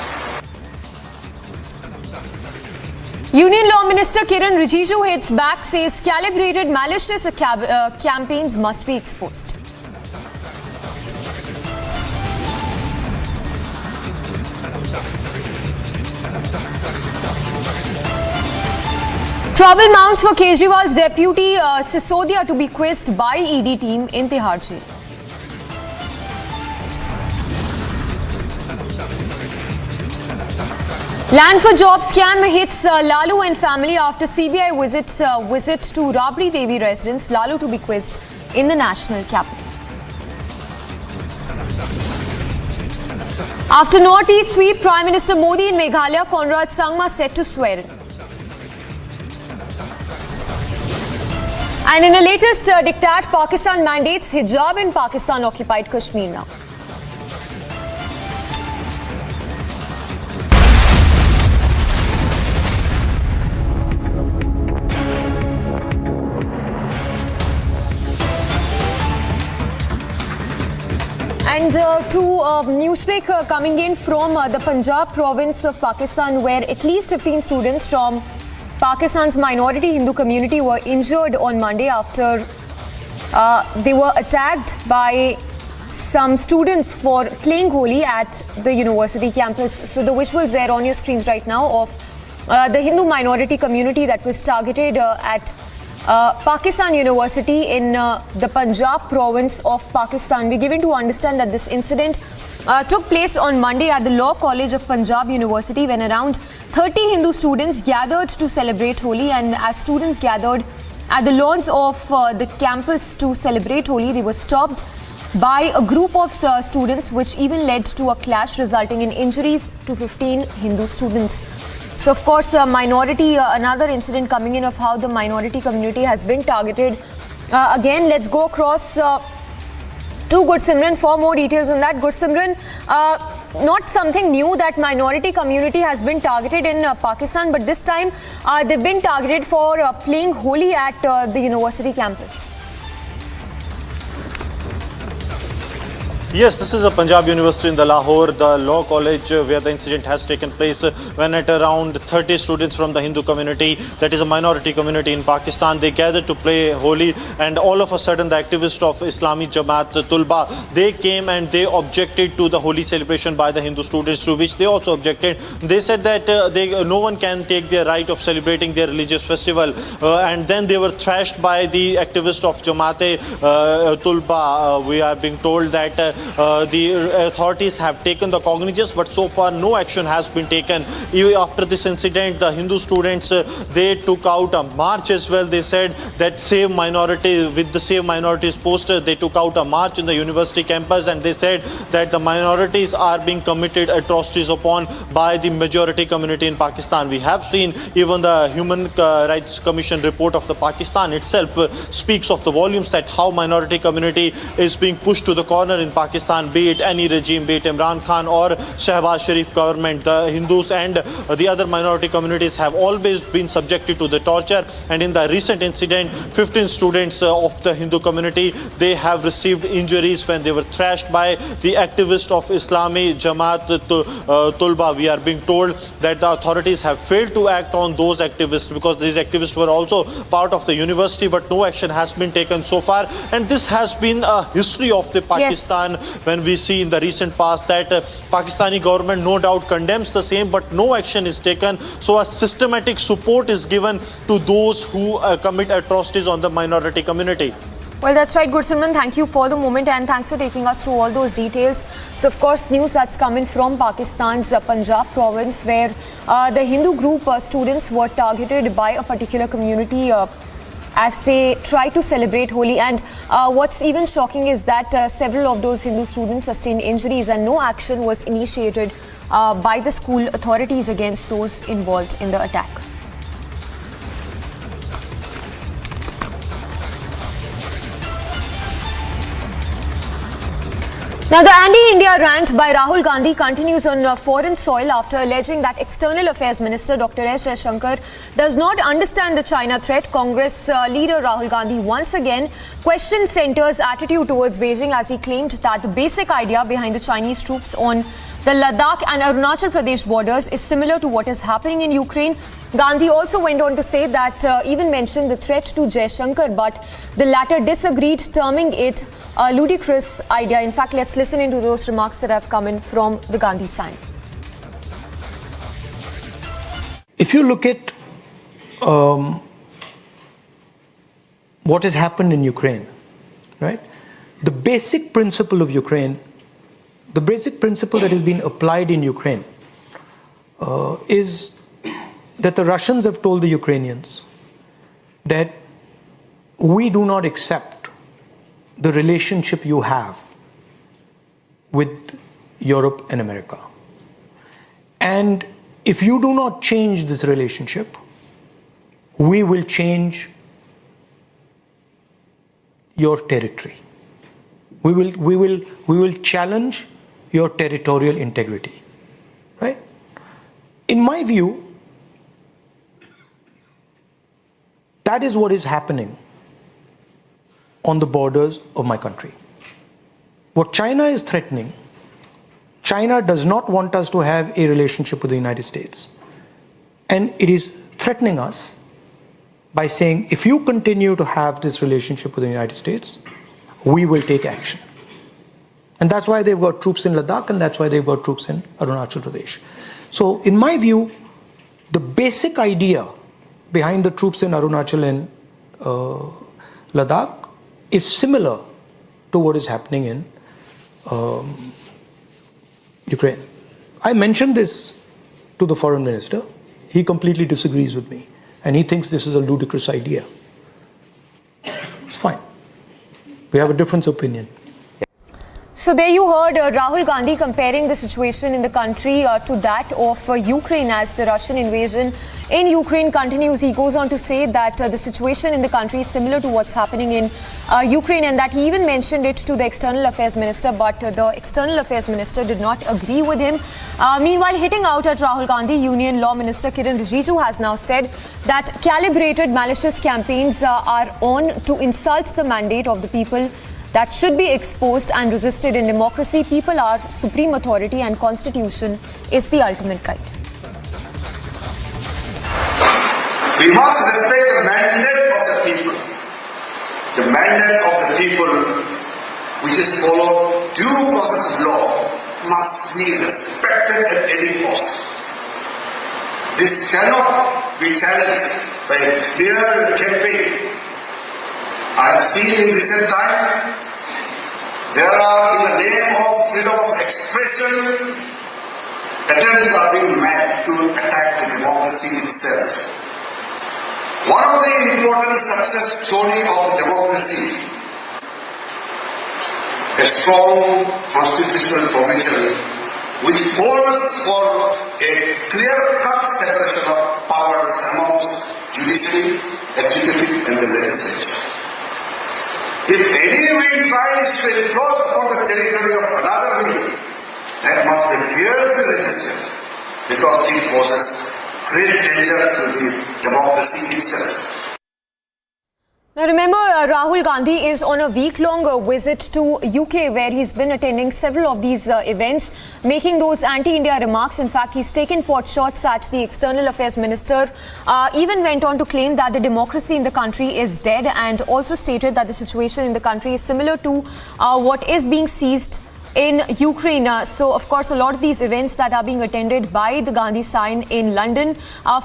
Union Law Minister Kiran Rijiju hits back, says calibrated malicious campaigns must be exposed. Trouble mounts for Kejriwal's deputy Sisodia to be quizzed by ED team in Tihar jail. Land for job scam hits Lalu and family after CBI visit to Rabri Devi residence. Lalu to be quizzed in the national capital. After Northeast sweep, Prime Minister Modi in Meghalaya, Conrad Sangma set to swear in. And in the latest diktat, Pakistan mandates hijab in Pakistan-occupied Kashmir now. And to news break coming in from the Punjab province of Pakistan, where at least 15 students from Pakistan's minority Hindu community were injured on Monday after they were attacked by some students for playing Holi at the university campus. So the visuals there on your screens right now of the Hindu minority community that was targeted at Pakistan University in the Punjab province of Pakistan. We're given to understand that this incident took place on Monday at the Law College of Punjab University when around 30 Hindu students gathered to celebrate Holi, and as students gathered at the lawns of the campus to celebrate Holi, they were stopped by a group of students, which even led to a clash resulting in injuries to 15 Hindu students. So of course, another incident coming in of how the minority community has been targeted. Again, let's go across to Gursimran for more details on that. Gursimran, not something new that minority community has been targeted in Pakistan, but this time they've been targeted for playing Holi at the university campus. Yes, this is a Punjab University in the Lahore, the law college where the incident has taken place when at around 30 students from the Hindu community, that is a minority community in Pakistan, they gathered to play Holi, and all of a sudden the activists of Islami Jamaat Tulba, they came and they objected to the Holi celebration by the Hindu students, to which they also objected. They said that no one can take their right of celebrating their religious festival, and then they were thrashed by the activists of Jamaat Tulba. We are being told that the authorities have taken the cognizance, but so far no action has been taken. Even after this incident, the Hindu students, they took out a march as well. They said that Save Minority, with the Save Minorities poster, they took out a march in the university campus, and they said that the minorities are being committed atrocities upon by the majority community in Pakistan. We have seen even the Human Rights Commission report of the Pakistan itself speaks of the volumes that how minority community is being pushed to the corner in Pakistan, be it any regime, be it Imran Khan or Shehbaz Sharif government. The Hindus and the other minority communities have always been subjected to the torture, and in the recent incident, 15 students of the Hindu community, they have received injuries when they were thrashed by the activists of Islami Jamaat Tulba. We are being told that the authorities have failed to act on those activists because these activists were also part of the university, but no action has been taken so far. And this has been a history of the Pakistan. Yes. When we see in the recent past that Pakistani government no doubt condemns the same, but no action is taken. So a systematic support is given to those who commit atrocities on the minority community. Well, that's right, Gursimran. Thank you for the moment, and thanks for taking us through all those details. So, of course, news that's coming from Pakistan's Punjab province, where the Hindu group students were targeted by a particular community as they try to celebrate Holi. And what's even shocking is that several of those Hindu students sustained injuries, and no action was initiated by the school authorities against those involved in the attack. Now, the anti-India rant by Rahul Gandhi continues on foreign soil after alleging that External Affairs Minister Dr. S. Jaishankar does not understand the China threat. Congress leader Rahul Gandhi once again questioned centre's attitude towards Beijing as he claimed that the basic idea behind the Chinese troops on the Ladakh and Arunachal Pradesh borders is similar to what is happening in Ukraine. Gandhi also went on to say that even mentioned the threat to Jaishankar, but the latter disagreed, terming it a ludicrous idea. In fact, let's listen into those remarks that have come in from the Gandhi side. If you look at what has happened in Ukraine, right? The basic principle of Ukraine, the basic principle that has been applied in Ukraine is that the Russians have told the Ukrainians that we do not accept the relationship you have with Europe and America. And if you do not change this relationship, we will change your territory. We will challenge your territorial integrity, right? In my view, that is what is happening on the borders of my country. What China is threatening, China does not want us to have a relationship with the United States. And it is threatening us by saying, if you continue to have this relationship with the United States, we will take action. And that's why they've got troops in Ladakh, and that's why they've got troops in Arunachal Pradesh. So in my view, the basic idea behind the troops in Arunachal and Ladakh is similar to what is happening in Ukraine. I mentioned this to the foreign minister. He completely disagrees with me, and he thinks this is a ludicrous idea. It's fine. We have a different opinion. So there you heard Rahul Gandhi comparing the situation in the country to that of Ukraine as the Russian invasion in Ukraine continues. He goes on to say that the situation in the country is similar to what's happening in Ukraine, and that he even mentioned it to the External Affairs Minister, but the External Affairs Minister did not agree with him. Meanwhile, hitting out at Rahul Gandhi, Union Law Minister Kiren Rijiju has now said that calibrated malicious campaigns are on to insult the mandate of the people that should be exposed and resisted. In democracy, people are supreme authority and constitution is the ultimate guide. We must respect the mandate of the people. The mandate of the people, which is followed due process of law, must be respected at any cost. This cannot be challenged by a clear campaign. I have seen in recent time, there are, in the name of freedom of expression, attempts are being made to attack the democracy itself. One of the important success stories of the democracy, a strong constitutional provision which calls for a clear-cut separation of powers amongst judiciary, executive and the legislature. If any wing tries to encroach upon the territory of another wing, that must be fiercely resisted because it poses great danger to the democracy itself. Now remember, Rahul Gandhi is on a week-long visit to UK where he's been attending several of these events, making those anti-India remarks. In fact, he's taken pot shots at the External Affairs Minister, even went on to claim that the democracy in the country is dead, and also stated that the situation in the country is similar to what is being seized in Ukraine. So, of course, a lot of these events that are being attended by the Gandhi sign in London.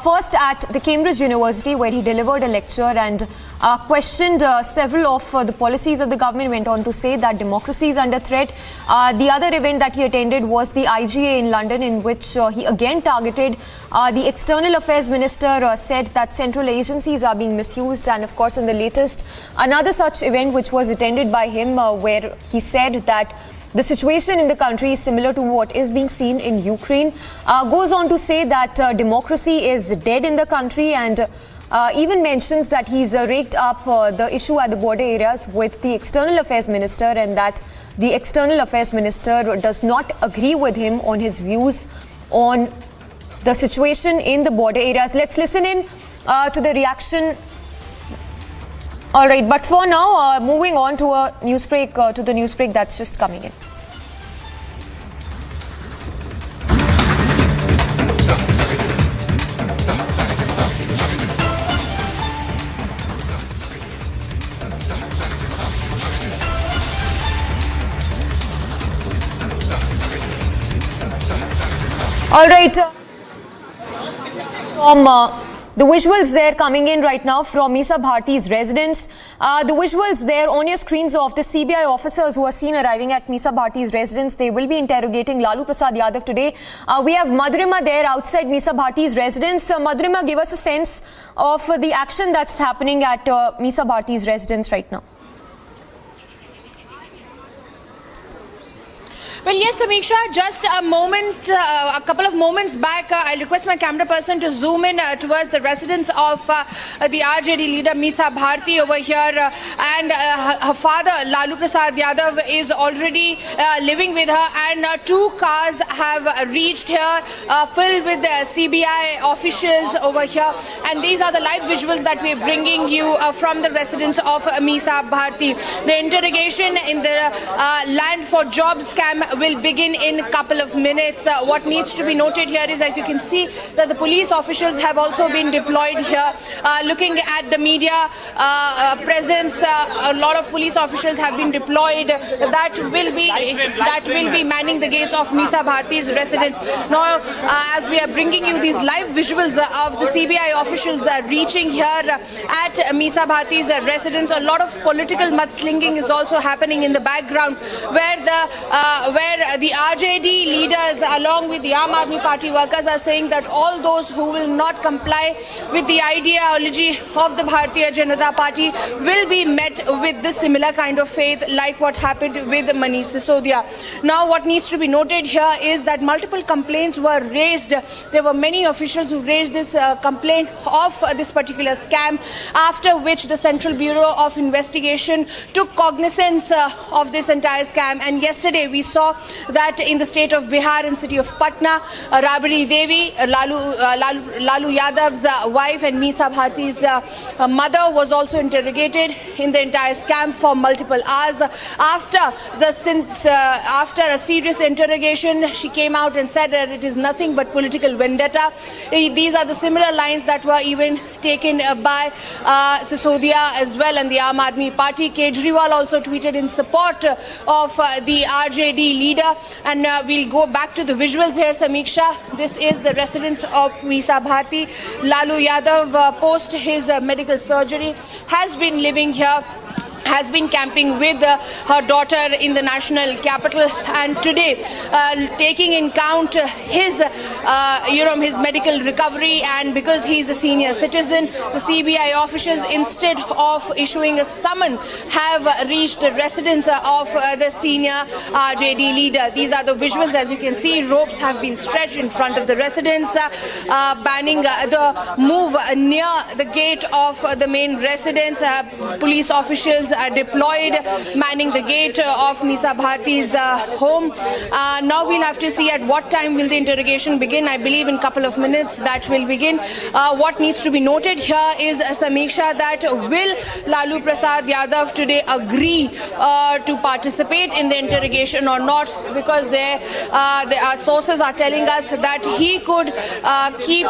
First at the Cambridge University, where he delivered a lecture and questioned several of the policies of the government, went on to say that democracy is under threat. The other event that he attended was the IGA in London, in which he again targeted the External Affairs Minister, said that central agencies are being misused. And, of course, in the latest, another such event which was attended by him, where he said that the situation in the country is similar to what is being seen in Ukraine. Goes on to say that democracy is dead in the country, and even mentions that he's raked up the issue at the border areas with the External Affairs Minister, and that the External Affairs Minister does not agree with him on his views on the situation in the border areas. Let's listen in to the reaction. All right, but for now, moving on to a news break, to the news break that's just coming in. All right, from the visuals there coming in right now from Misa Bharti's residence. The visuals there on your screens of the CBI officers who are seen arriving at Misa Bharti's residence. They will be interrogating Lalu Prasad Yadav today. We have Madhurima there outside Misa Bharti's residence. Madhurima, give us a sense of the action that's happening at Misa Bharti's residence right now. Well, yes, Samiksha, just a moment, a couple of moments back, I'll request my camera person to zoom in towards the residence of the RJD leader Misa Bharti over here, and her father Lalu Prasad Yadav is already living with her, and 2 cars have reached here filled with CBI officials over here, and these are the live visuals that we're bringing you from the residence of Misa Bharti. The interrogation in the land for jobs scam will begin in a couple of minutes. What needs to be noted here is, as you can see, that the police officials have also been deployed here. Looking at the media presence, a lot of police officials have been deployed. That will be manning the gates of Misa Bharti's residence. Now, as we are bringing you these live visuals of the CBI officials reaching here at Misa Bharti's residence, a lot of political mudslinging is also happening in the background, where the RJD leaders along with the Aam Aadmi Party workers are saying that all those who will not comply with the ideology of the Bharatiya Janata Party will be met with the similar kind of fate like what happened with Manish Sisodia. Now, what needs to be noted here is that multiple complaints were raised. There were many officials who raised this complaint of this particular scam, after which the Central Bureau of Investigation took cognizance of this entire scam. And yesterday we saw that in the state of Bihar and city of Patna, Rabri Devi, Lalu Yadav's wife and Misa Bharti's mother was also interrogated in the entire scam for multiple hours. After a serious interrogation, she came out and said that it is nothing but political vendetta. These are the similar lines that were even taken by Sisodia as well and the Aam Aadmi Party. Kejriwal also tweeted in support of the RJD leader, and we'll go back to the visuals here, Samiksha. This is the residence of Misa Bharti. Lalu Yadav, post his medical surgery, has been living here, has been camping with her daughter in the national capital, and today taking in count his his medical recovery, and because he's a senior citizen, the CBI officials, instead of issuing a summon, have reached the residence of the senior RJD leader. These are the visuals. As you can see, ropes have been stretched in front of the residence, banning the move near the gate of the main residence. Police officials are deployed manning the gate of Misa Bharti's home. Now we'll have to see at what time will the interrogation begin. I believe in a couple of minutes that will begin. What needs to be noted here is, Samiksha, that will Lalu Prasad Yadav today agree to participate in the interrogation or not, because our sources are telling us that he could keep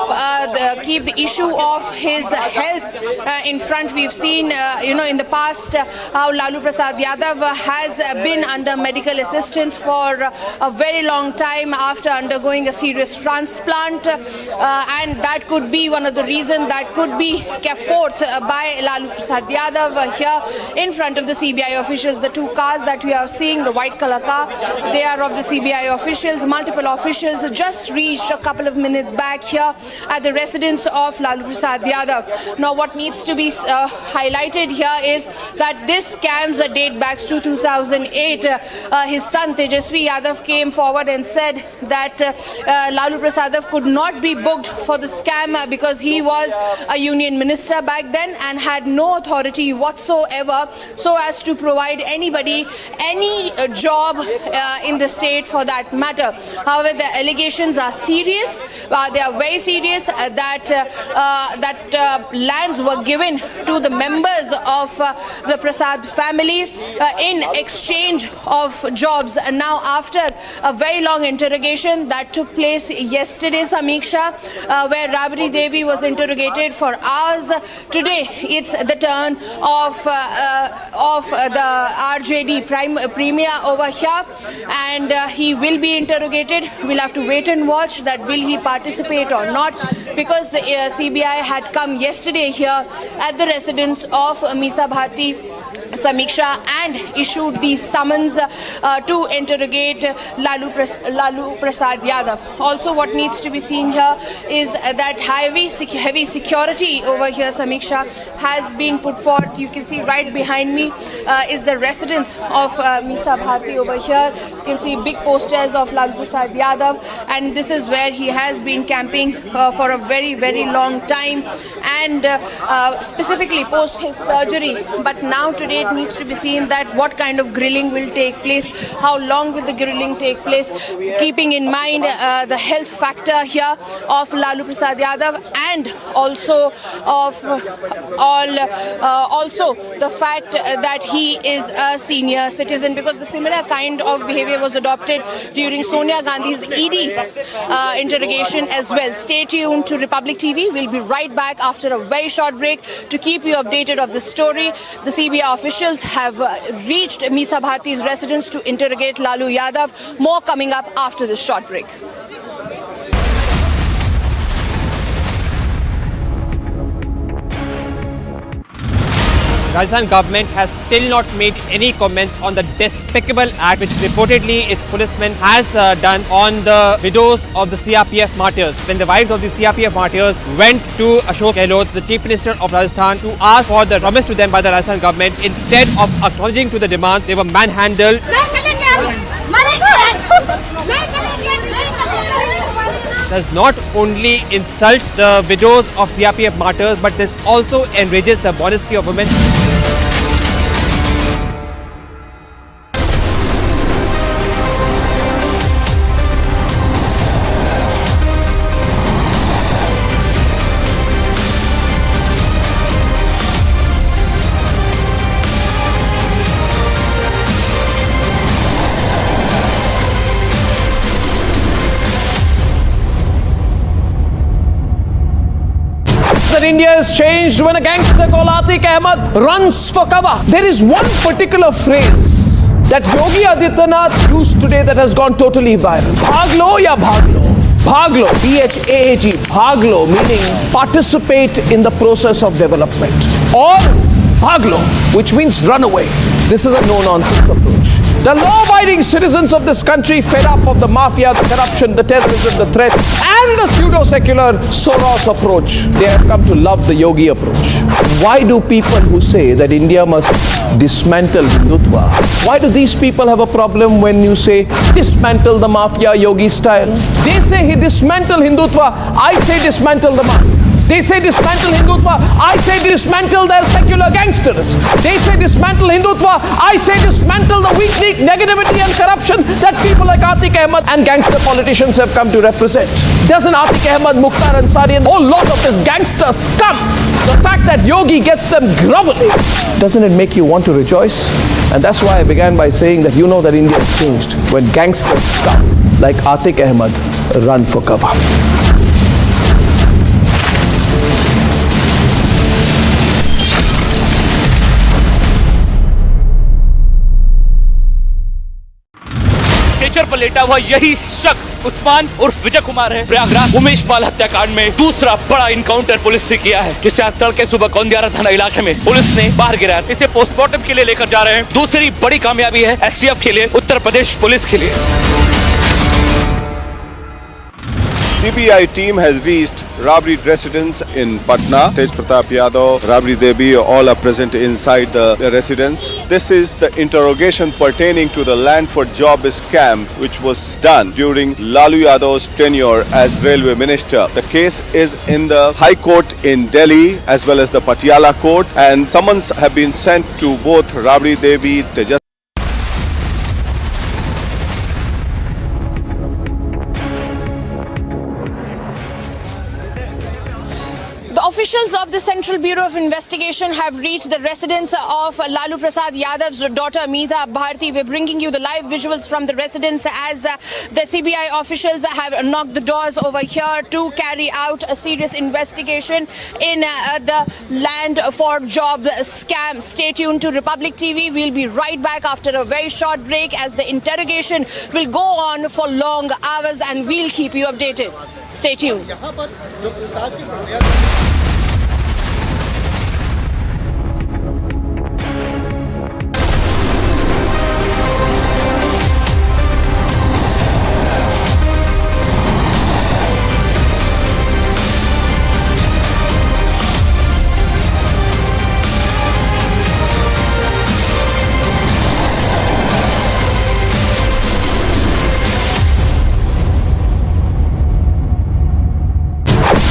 the issue of his health in front. We've seen in the past how Lalu Prasad Yadav has been under medical assistance for a very long time after undergoing a serious transplant, and that could be one of the reasons that could be kept forth by Lalu Prasad Yadav here in front of the CBI officials. The 2 cars that we are seeing, the white color car, they are of the CBI officials. Multiple officials just reached a couple of minutes back here at the residence of Lalu Prasad Yadav. Now, what needs to be highlighted here is that This scams date back to 2008. His son Tejasvi Yadav came forward and said that Lalu Prasad could not be booked for the scam because he was a union minister back then and had no authority whatsoever so as to provide anybody any job in the state for that matter. However, the allegations are serious. They are very serious that lands were given to the members of the Prasad family in exchange of jobs. And now, after a very long interrogation that took place yesterday, Samiksha, where Rabri Devi was interrogated for hours, today it's the turn of the RJD premier over here, and he will be interrogated. We'll have to wait and watch that will he participate or not, because the CBI had come yesterday here at the residence of Misa Bharti Samiksha and issued the summons to interrogate Lalu Prasad Yadav. Also, what needs to be seen here is that heavy security over here, Samiksha, has been put forth. You can see right behind me is the residence of Misa Bharti over here. You can see big posters of Lalu Prasad Yadav, and this is where he has been camping for a very, very long time, and specifically post his surgery. But now today it needs to be seen that what kind of grilling will take place, how long will the grilling take place, keeping in mind the health factor here of Lalu Prasad Yadav, and also of also the fact that he is a senior citizen, because the similar kind of behavior was adopted during Sonia Gandhi's ED interrogation as well. Stay tuned to Republic TV. We'll be right back after a very short break to keep you updated of the story. The CBI officials have reached Misa Bharti's residence to interrogate Lalu Yadav. More coming up after this short break. Rajasthan government has still not made any comments on the despicable act which reportedly its policemen has done on the widows of the CRPF martyrs. When the wives of the CRPF martyrs went to Ashok Gehlot, the Chief Minister of Rajasthan, to ask for the promise to them by the Rajasthan government, instead of acknowledging to the demands, they were manhandled. Does not only insult the widows of CRPF martyrs, but this also enrages the modesty of women. India has changed when a gangster called Atiq Ahmed runs for cover. There is one particular phrase that Yogi Adityanath used today that has gone totally viral. Bhaglo ya bhaglo. Bhaglo, B-H-A-G, bhaglo, meaning participate in the process of development. Or bhaglo, which means run away. This is a no-nonsense approach. The law-abiding citizens of this country, fed up of the mafia, the corruption, the terrorism, the threat, and the pseudo-secular Soros approach, they have come to love the Yogi approach. Why do people who say that India must dismantle Hindutva, why do these people have a problem when you say dismantle the mafia Yogi style? They say he dismantle Hindutva, I say dismantle the mafia. They say dismantle Hindutva, I say dismantle their secular gangsters. They say dismantle Hindutva, I say dismantle the weak negativity and corruption that people like Atiq Ahmed and gangster politicians have come to represent. Doesn't Atiq Ahmed, Mukhtar Ansari and a whole lot of this gangster scum, the fact that Yogi gets them groveling, doesn't it make you want to rejoice? And that's why I began by saying that you know that India has changed when gangsters scum like Atiq Ahmed run for cover. Stretcher पर लेटा हुआ यही शख्स उस्मान उर्फ विजय कुमार है। प्रयागराज उमेश पाल हत्याकांड में दूसरा बड़ा इनकाउंटर पुलिस ने किया है, जिसे आज तड़के सुबह कौंदियारा थाना इलाके में पुलिस ने बाहर गिराया। इसे पोस्टमार्टम के लिए लेकर जा रहे हैं। दूसरी बड़ी कामयाबी है एसटीएफ के लिए, उत्तर प्रदेश पुलिस के लिए। CBI team has reached Rabri residence in Patna. Tej Pratap Yadav, Rabri Devi, all are present inside the residence. This is the interrogation pertaining to the land for job scam which was done during Lalu Yadav's tenure as railway minister. The case is in the High Court in Delhi as well as the Patiala Court, and summons have been sent to both Rabri Devi, Tejas. Officials of the Central Bureau of Investigation have reached the residence of Lalu Prasad Yadav's daughter Meeta Bharti. We're bringing you the live visuals from the residence as the CBI officials have knocked the doors over here to carry out a serious investigation in the land for job scam. Stay tuned to Republic TV. We'll be right back after a very short break as the interrogation will go on for long hours and we'll keep you updated. Stay tuned.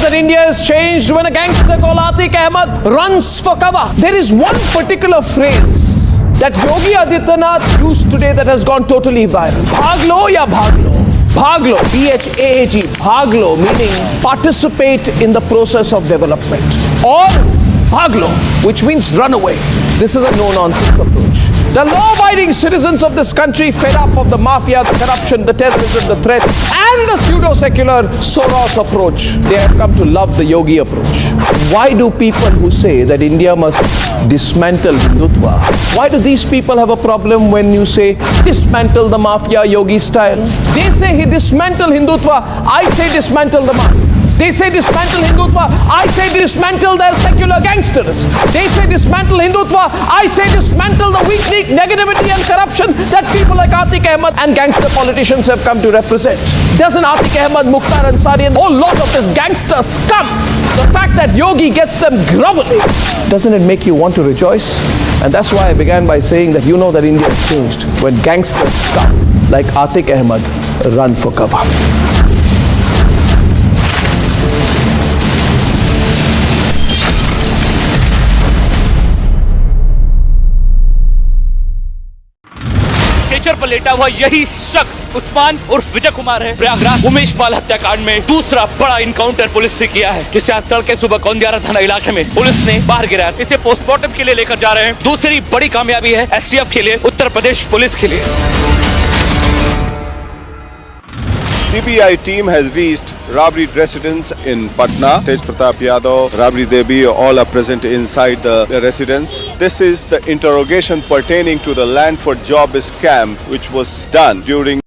That India has changed when a gangster called Atiq Ahmed runs for cover. There is one particular phrase that Yogi Adityanath used today that has gone totally viral. Bhaglo ya bhaglo. Bhaglo, B-H-A-G, bhaglo, meaning participate in the process of development. Or bhaglo, which means run away. This is a no-nonsense approach. The law-abiding citizens of this country, fed up of the mafia, the corruption, the terrorism, the threat, and the pseudo-secular Soros approach, they have come to love the Yogi approach. Why do people who say that India must dismantle Hindutva, why do these people have a problem when you say dismantle the mafia Yogi style? They say he dismantle Hindutva, I say dismantle the mafia. They say dismantle Hindutva, I say dismantle their secular gangsters. They say dismantle Hindutva, I say dismantle the weak negativity and corruption that people like Atiq Ahmed and gangster politicians have come to represent. Doesn't Atiq Ahmed, Mukhtar Ansari and a whole lot of this gangster scum, the fact that Yogi gets them groveling, doesn't it make you want to rejoice? And that's why I began by saying that you know that India has changed when gangsters scum like Atiq Ahmed run for cover. Stretcher पर लेटा हुआ यही शख्स उस्मान उर्फ विजय कुमार है। प्रयागराज उमेश पाल हत्याकांड में दूसरा बड़ा इनकाउंटर पुलिस ने किया है, जिसे आज तड़के सुबह कौंदियारा थाना इलाके में पुलिस ने बाहर गिराया। इसे पोस्टमार्टम के लिए लेकर जा रहे हैं। दूसरी बड़ी कामयाबी है एसटीएफ के लिए, उत्तर प्रदेश पुलिस के लिए। CBI team has reached Rabri residence in Patna. Tej Pratap Yadav, Rabri Devi, all are present inside the residence. This is the interrogation pertaining to the land for job scam which was done during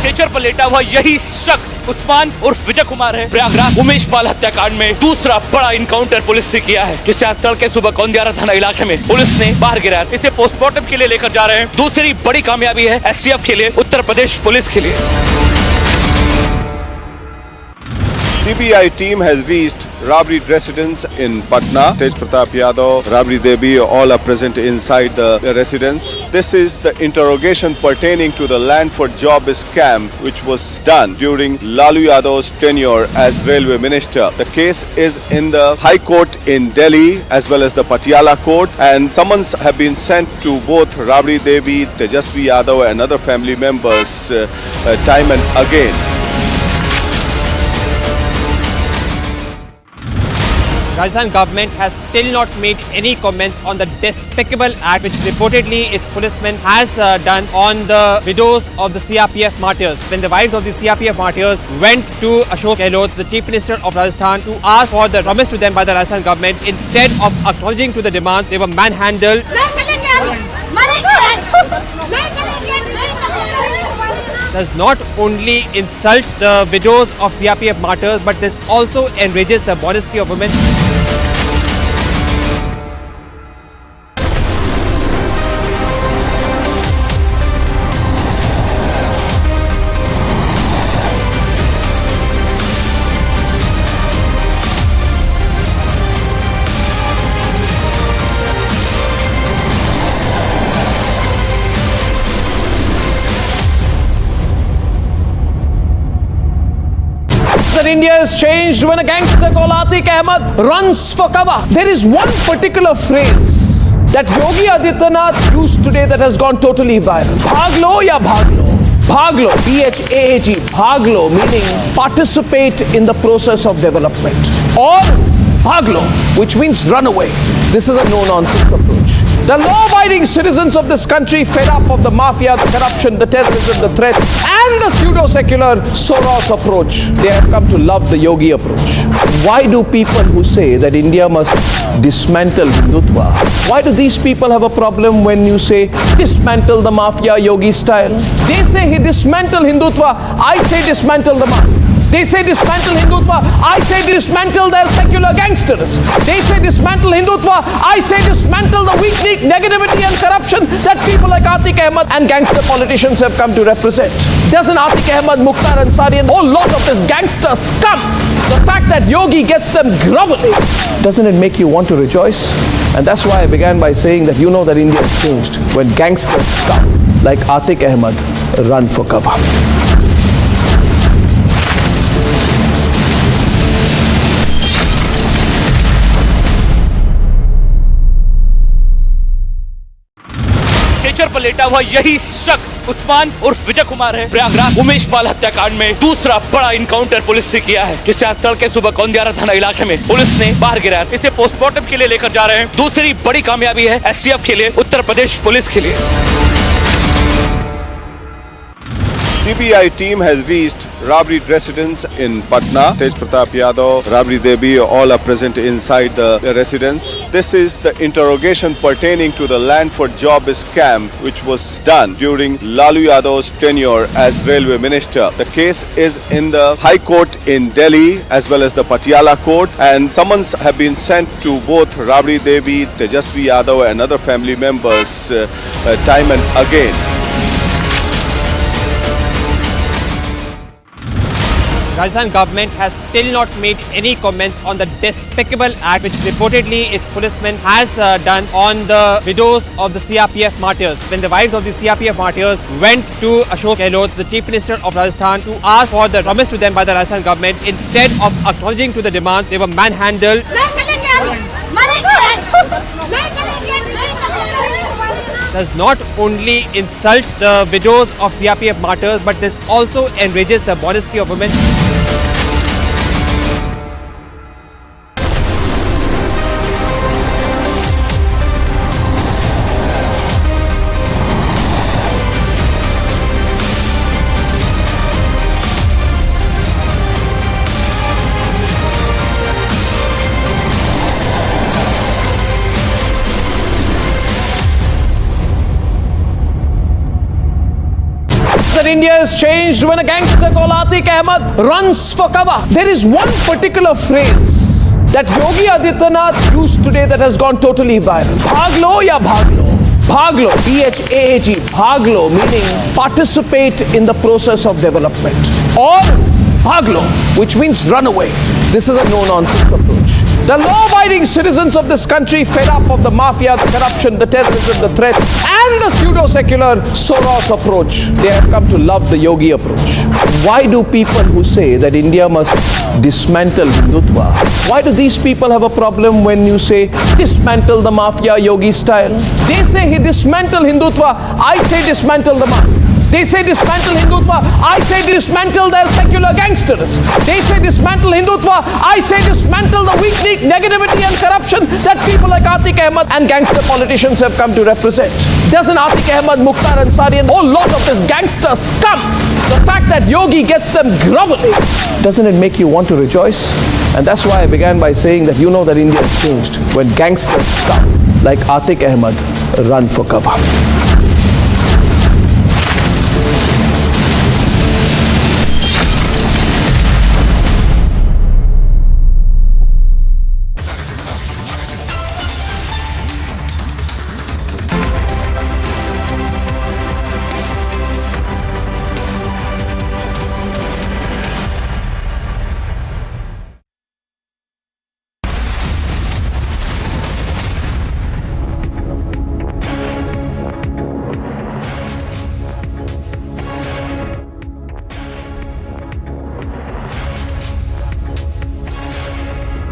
stretcher पर लेटा हुआ यही शख्स उस्मान उर्फ विजय कुमार है। प्रयागराज उमेश पाल हत्याकांड में दूसरा बड़ा इनकाउंटर पुलिस ने किया है, जिसे आज तड़के सुबह कौंदियारा थाना इलाके में पुलिस ने बाहर गिराया। इसे पोस्टमार्टम के लिए लेकर जा रहे हैं। दूसरी बड़ी कामयाबी है एसटीएफ के लिए, उत्तर प्रदेश पुलिस के लिए। CBI team has reached Rabri residence in Patna. Tej Pratap Yadav, Rabri Devi, all are present inside the residence. This is the interrogation pertaining to the land for job scam which was done during Lalu Yadav's tenure as railway minister. The case is in the High Court in Delhi as well as the Patiala Court, and summons have been sent to both Rabri Devi, Tejasvi Yadav and other family members time and again. Rajasthan government has still not made any comments on the despicable act which reportedly its policemen has done on the widows of the CRPF martyrs. When the wives of the CRPF martyrs went to Ashok Gehlot, the Chief Minister of Rajasthan, to ask for the promise to them by the Rajasthan government, instead of acknowledging to the demands, they were manhandled. Does not only insult the widows of CRPF martyrs, but this also enrages the modesty of women. India has changed when a gangster called Atiq Ahmed runs for cover. There is one particular phrase that Yogi Adityanath used today that has gone totally viral. Bhaglo ya bhaglo. Bhaglo, Bhaag, bhaglo, meaning participate in the process of development. Or bhaglo, which means run away. This is a no-nonsense approach. The law-abiding citizens of this country, fed up of the mafia, the corruption, the terrorism, the threat, and the pseudo-secular Soros approach, they have come to love the Yogi approach. Why do people who say that India must dismantle Hindutva, why do these people have a problem when you say dismantle the mafia Yogi style? They say he dismantle Hindutva, I say dismantle the mafia. They say dismantle Hindutva, I say dismantle their secular gangsters. They say dismantle Hindutva, I say dismantle the weak negativity and corruption that people like Atiq Ahmed and gangster politicians have come to represent. Doesn't Atiq Ahmed, Mukhtar Ansari and a whole lot of this gangster scum, the fact that Yogi gets them groveling, doesn't it make you want to rejoice? And that's why I began by saying that you know that India has changed when gangsters scum like Atiq Ahmed run for cover. Stretcher पर लेटा हुआ यही शख्स उस्मान उर्फ विजय कुमार है। प्रयागराज उमेश पाल हत्याकांड में दूसरा बड़ा इनकाउंटर पुलिस ने किया है, जिसे आज तड़के सुबह कौंदियारा थाना इलाके में पुलिस ने बाहर गिराया। इसे पोस्टमार्टम के लिए लेकर जा रहे हैं। दूसरी बड़ी कामयाबी है एसटीएफ के लिए, उत्तर प्रदेश पुलिस के लिए। CBI team has reached Rabri residence in Patna. Tej Pratap Yadav, Rabri Devi, all are present inside the residence. This is the interrogation pertaining to the land for job scam which was done during Lalu Yadav's tenure as railway minister. The case is in the High Court in Delhi as well as the Patiala Court, and summons have been sent to both Rabri Devi, Tejasvi Yadav and other family members time and again. Rajasthan government has still not made any comments on the despicable act which reportedly its policemen has done on the widows of the CRPF martyrs. When the wives of the CRPF martyrs went to Ashok Gehlot, the Chief Minister of Rajasthan, to ask for the promise to them by the Rajasthan government, instead of acknowledging to the demands, they were manhandled. Does not only insult the widows of CRPF martyrs, but this also enrages the modesty of women. India has changed when a gangster called Atiq Ahmed runs for cover. There is one particular phrase that Yogi Adityanath used today that has gone totally viral. Bhaglo ya bhaglo. Bhaglo, Bhaag, bhaglo, meaning participate in the process of development. Or bhaglo, which means run away. This is a no-nonsense approach. The law-abiding citizens of this country, fed up of the mafia, the corruption, the terrorism, the threat, and the pseudo-secular Soros approach, they have come to love the Yogi approach. Why do people who say that India must dismantle Hindutva, why do these people have a problem when you say dismantle the mafia Yogi style? They say he dismantle Hindutva, I say dismantle the mafia. They say dismantle Hindutva. I say dismantle their secular gangsters. They say dismantle Hindutva. I say dismantle the weak negativity and corruption that people like Atiq Ahmed and gangster politicians have come to represent. Doesn't Atiq Ahmed, Mukhtar Ansari and a whole lot of this gangster scum, the fact that Yogi gets them groveling, doesn't it make you want to rejoice? And that's why I began by saying that you know that India has changed when gangsters scum like Atiq Ahmed run for cover.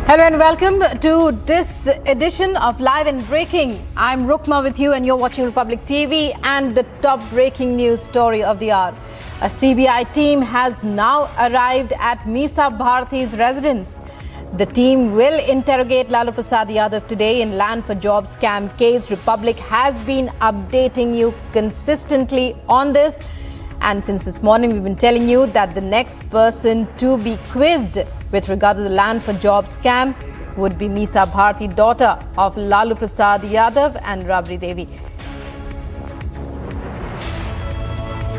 Hello and welcome to this edition of Live and Breaking. I'm Rukma with you and you're watching Republic TV, and the top breaking news story of the hour. A CBI team has now arrived at Misa Bharati's residence. The team will interrogate Lalu Prasad Yadav today in Land for Jobs scam case. Republic has been updating you consistently on this. And since this morning, we've been telling you that the next person to be quizzed with regard to the Land for Jobs scam would be Misa Bharati, daughter of Lalu Prasad Yadav and Rabri Devi.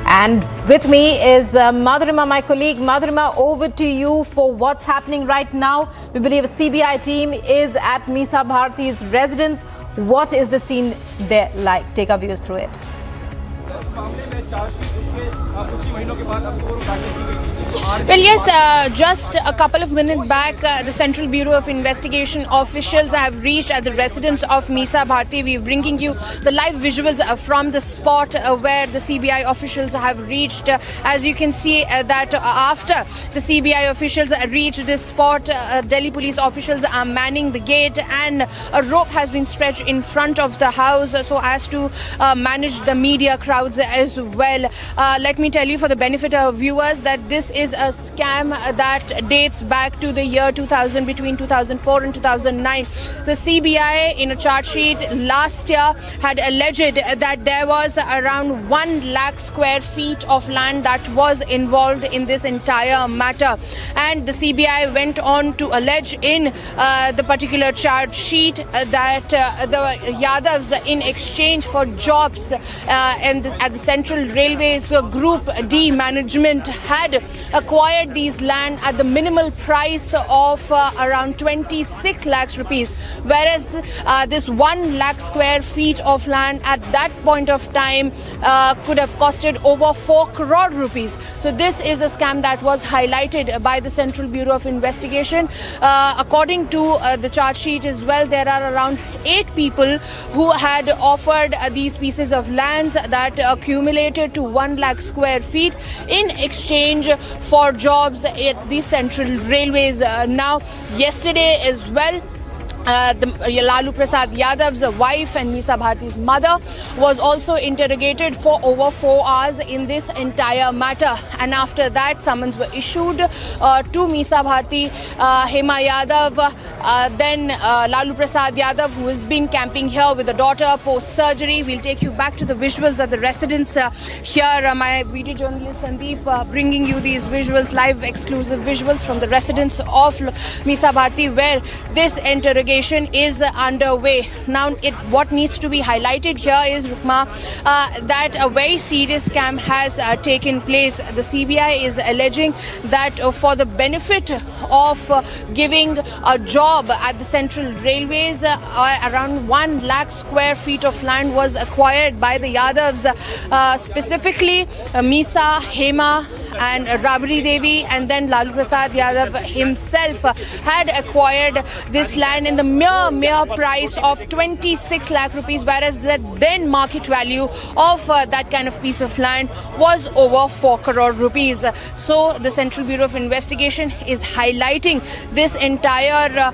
And with me is Madhurima, my colleague. Madhurima, over to you for what's happening right now. We believe a CBI team is at Misa Bharati's residence. What is the scene there like? Take our viewers through it. Well, yes, just a couple of minutes back, the Central Bureau of Investigation officials have reached at the residence of Misa Bharati. We're bringing you the live visuals from the spot where the CBI officials have reached. As you can see that after the CBI officials reached this spot, Delhi police officials are manning the gate and a rope has been stretched in front of the house so as to manage the media crowds as well. Let me tell you for the benefit of viewers that this is a scam that dates back to the year 2000, between 2004 and 2009. The CBI in a charge sheet last year had alleged that there was around 1 lakh square feet of land that was involved in this entire matter. And the CBI went on to allege in the particular charge sheet that the Yadavs, in exchange for jobs and at the Central Railways Group D management, had acquired these land at the minimal price of around 26 lakhs rupees, whereas this 1 lakh square feet of land at that point of time could have costed over 4 crore rupees. So this is a scam that was highlighted by the Central Bureau of Investigation. According to the charge sheet as well, there are around 8 people who had offered these pieces of lands that accumulated to 1 lakh square feet in exchange for jobs at the Central Railways. Now, yesterday as well, Lalu Prasad Yadav's wife and Misa Bharati's mother was also interrogated for over 4 hours in this entire matter. And after that, summons were issued to Misa Bharati, Hema Yadav, then Lalu Prasad Yadav, who has been camping here with the daughter post-surgery. We'll take you back to the visuals at the residence here. My video journalist Sandeep bringing you these visuals, live exclusive visuals from the residence of Misa Bharati, where this interrogation is underway. Now, what needs to be highlighted here is, Rukma, that a very serious scam has taken place. The CBI is alleging that for the benefit of giving a job at the Central Railways, around 1 lakh square feet of land was acquired by the Yadavs, specifically Misa, Hema and Rabri Devi and then Lalu Prasad Yadav himself had acquired this land in the mere price of 26 lakh rupees, whereas the then market value of that kind of piece of land was over 4 crore rupees. So the Central Bureau of Investigation is highlighting this entire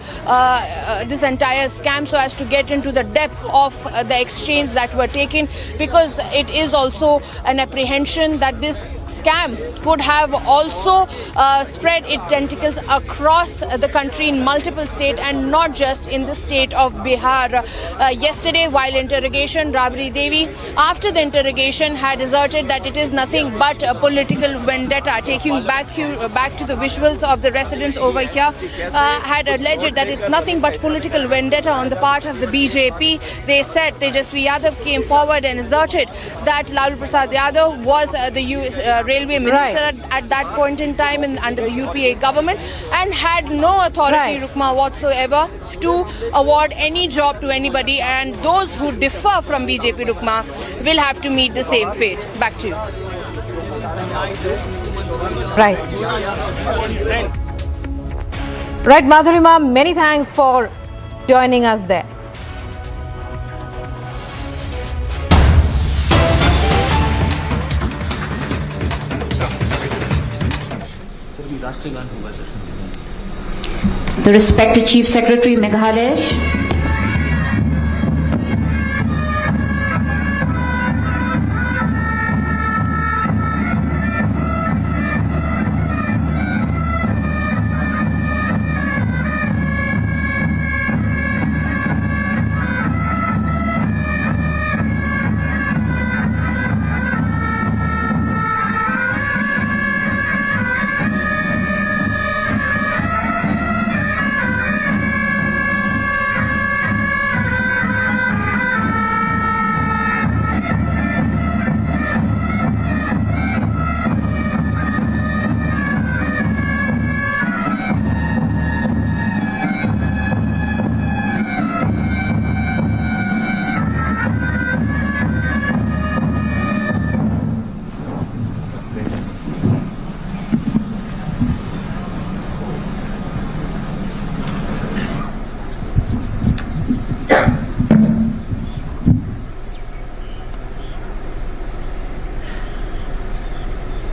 scam so as to get into the depth of the exchange that were taken, because it is also an apprehension that this scam could have also spread its tentacles across the country in multiple states and not just in the state of Bihar. Yesterday, while interrogation, Rabri Devi, after the interrogation, had asserted that it is nothing but a political vendetta. Taking back to the visuals of the residents over here, had alleged that it's nothing but political vendetta on the part of the BJP. They said Tejasvi Yadav came forward and asserted that Lalu Prasad Yadav was the railway minister at that point in time under the UPA government and had no authority, Rukma, whatsoever to award any job to anybody, and those who differ from BJP, Rukma, will have to meet the same fate. Back to you. Right, Madhurima, many thanks for joining us there. The respected Chief Secretary, Meghalaya.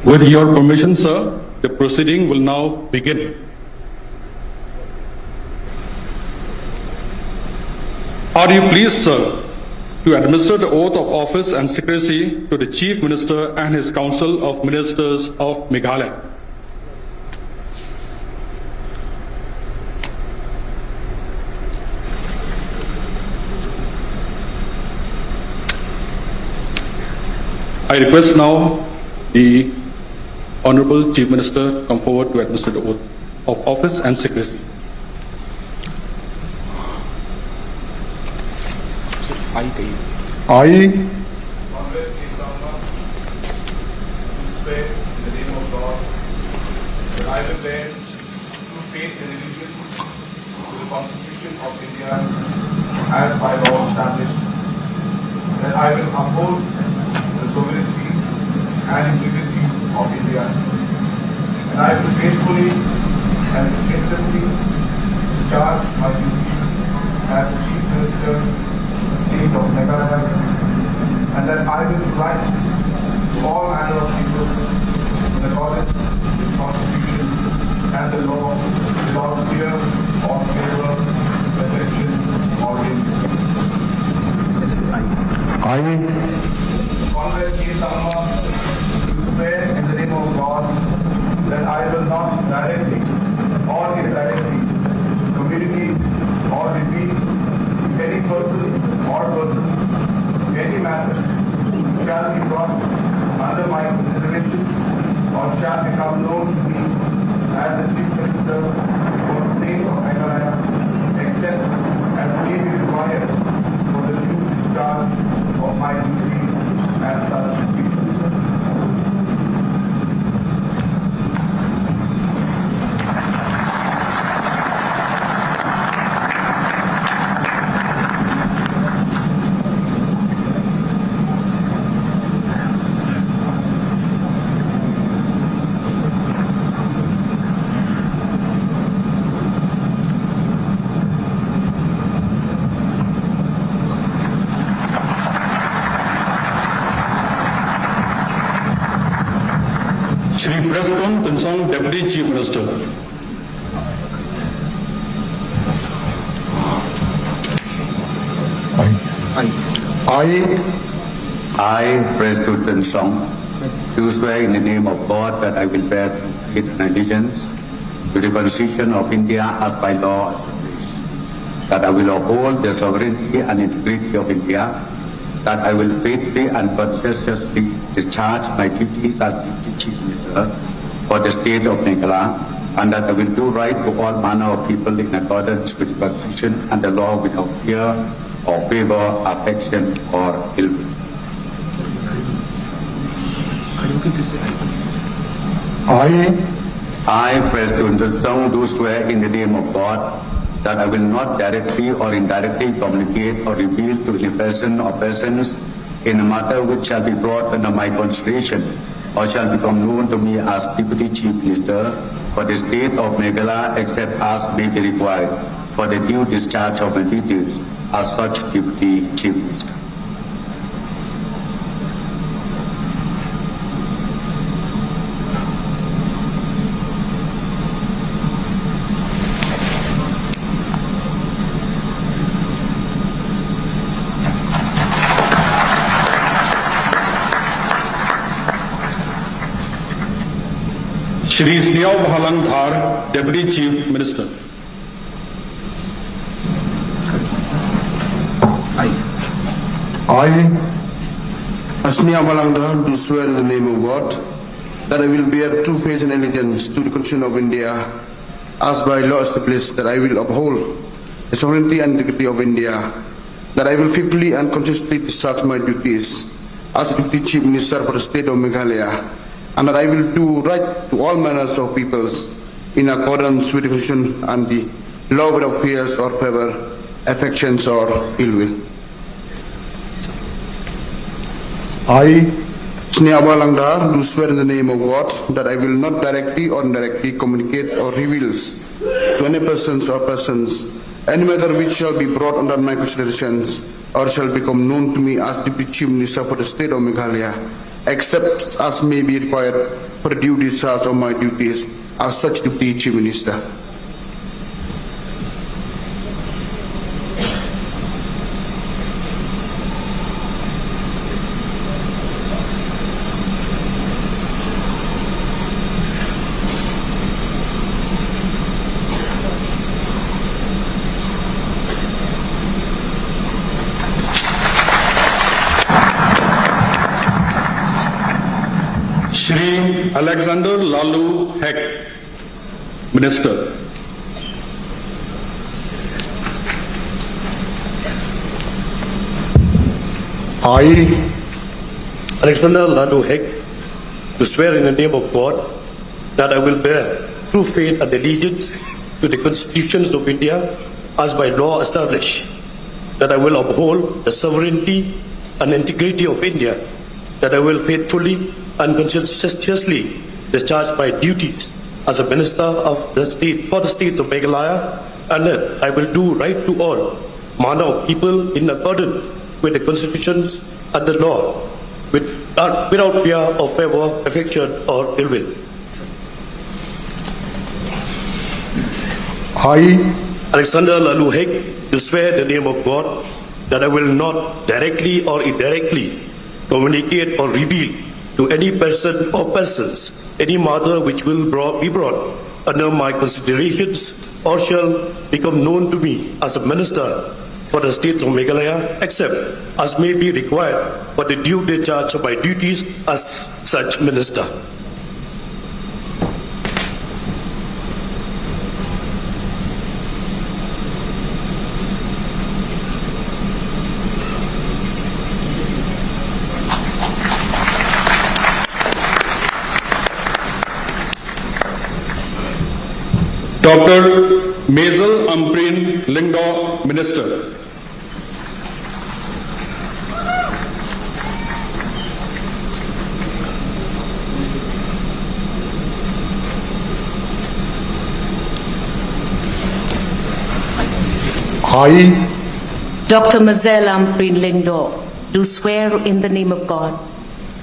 With your permission, sir, the proceeding will now begin. Are you pleased, sir, to administer the oath of office and secrecy to the Chief Minister and his Council of Ministers of Meghalaya? I request now the Honorable Chief Minister come forward to administer the oath of office and secrecy. I swear in the name of God that I will bear true faith and allegiance to the Constitution of India as by law established, that I will uphold the sovereignty and integrity of India, and I will faithfully and diligently discharge my duties as the Chief Minister of the State of Meghalaya, and that I will write to all manner of people in accordance with the Constitution and the law without fear or favor, rejection or danger. Comrade K. Sama, swear in the name of God that I will not directly or indirectly communicate or repeat to any person or persons any matter shall be brought under my consideration or shall become known to me as the Chief Minister for the State of Meghalaya, except as may be required for the due discharge of my duties as such Chief Minister. Shri Preston Tensong, Deputy Chief Minister. I, Preston Tensong, do swear in the name of God that I will bear true faith and allegiance to the Constitution of India as by law established, that I will uphold the sovereignty and integrity of India, that I will faithfully and conscientiously discharge my duties as Deputy Chief Minister for the state of Meghalaya, and that I will do right to all manner of people in accordance with the Constitution and the law without fear or favor, affection or ill will. I, Preston Tensong, do swear in the name of God that I will not directly or indirectly communicate or reveal to any person or persons in a matter which shall be brought under my consideration or shall become known to me as Deputy Chief Minister for the state of Meghalaya except as may be required for the due discharge of my duties as such Deputy Chief Minister. Shri Snehav Bhalang Dhar, Deputy Chief Minister. I, Snehav Bhalang Dhar, do swear in the name of God that I will bear true faith and allegiance to the Constitution of India as by law established, that I will uphold the sovereignty and integrity of India, that I will faithfully and consistently discharge my duties as Deputy Chief Minister for the state of Meghalaya, and that I will do right to all manners of peoples in accordance with the Constitution and the law without fears or favor, affections or ill will. I, Snehav Bhalang Dhar, do swear in the name of God that I will not directly or indirectly communicate or reveal to any persons or persons any matter which shall be brought under my considerations or shall become known to me as Deputy Chief Minister for the state of Meghalaya, except as may be required for the due discharge of my duties as such Deputy Chief Minister. Shri Alexander Lalu Heck, Minister. I, Alexander Lalu Heck, do swear in the name of God that I will bear true faith and allegiance to the constitutions of India as by law established, that I will uphold the sovereignty and integrity of India, that I will faithfully and conscientiously discharge my duties as a minister of the state for the states of Meghalaya, and that I will do right to all manner of people in accordance with the constitutions and the law, without fear or favor, affection or ill will. I, Alexander Lalu Heck, do swear in the name of God that I will not directly or indirectly communicate or reveal to any person or persons any matter which will be brought under my considerations or shall become known to me as a minister for the state of Meghalaya, except as may be required for the due discharge of my duties as such minister. Dr. Maisel Amprin Lingdaw, Minister. I, Dr. Maisel Amprin Lingdaw, do swear in the name of God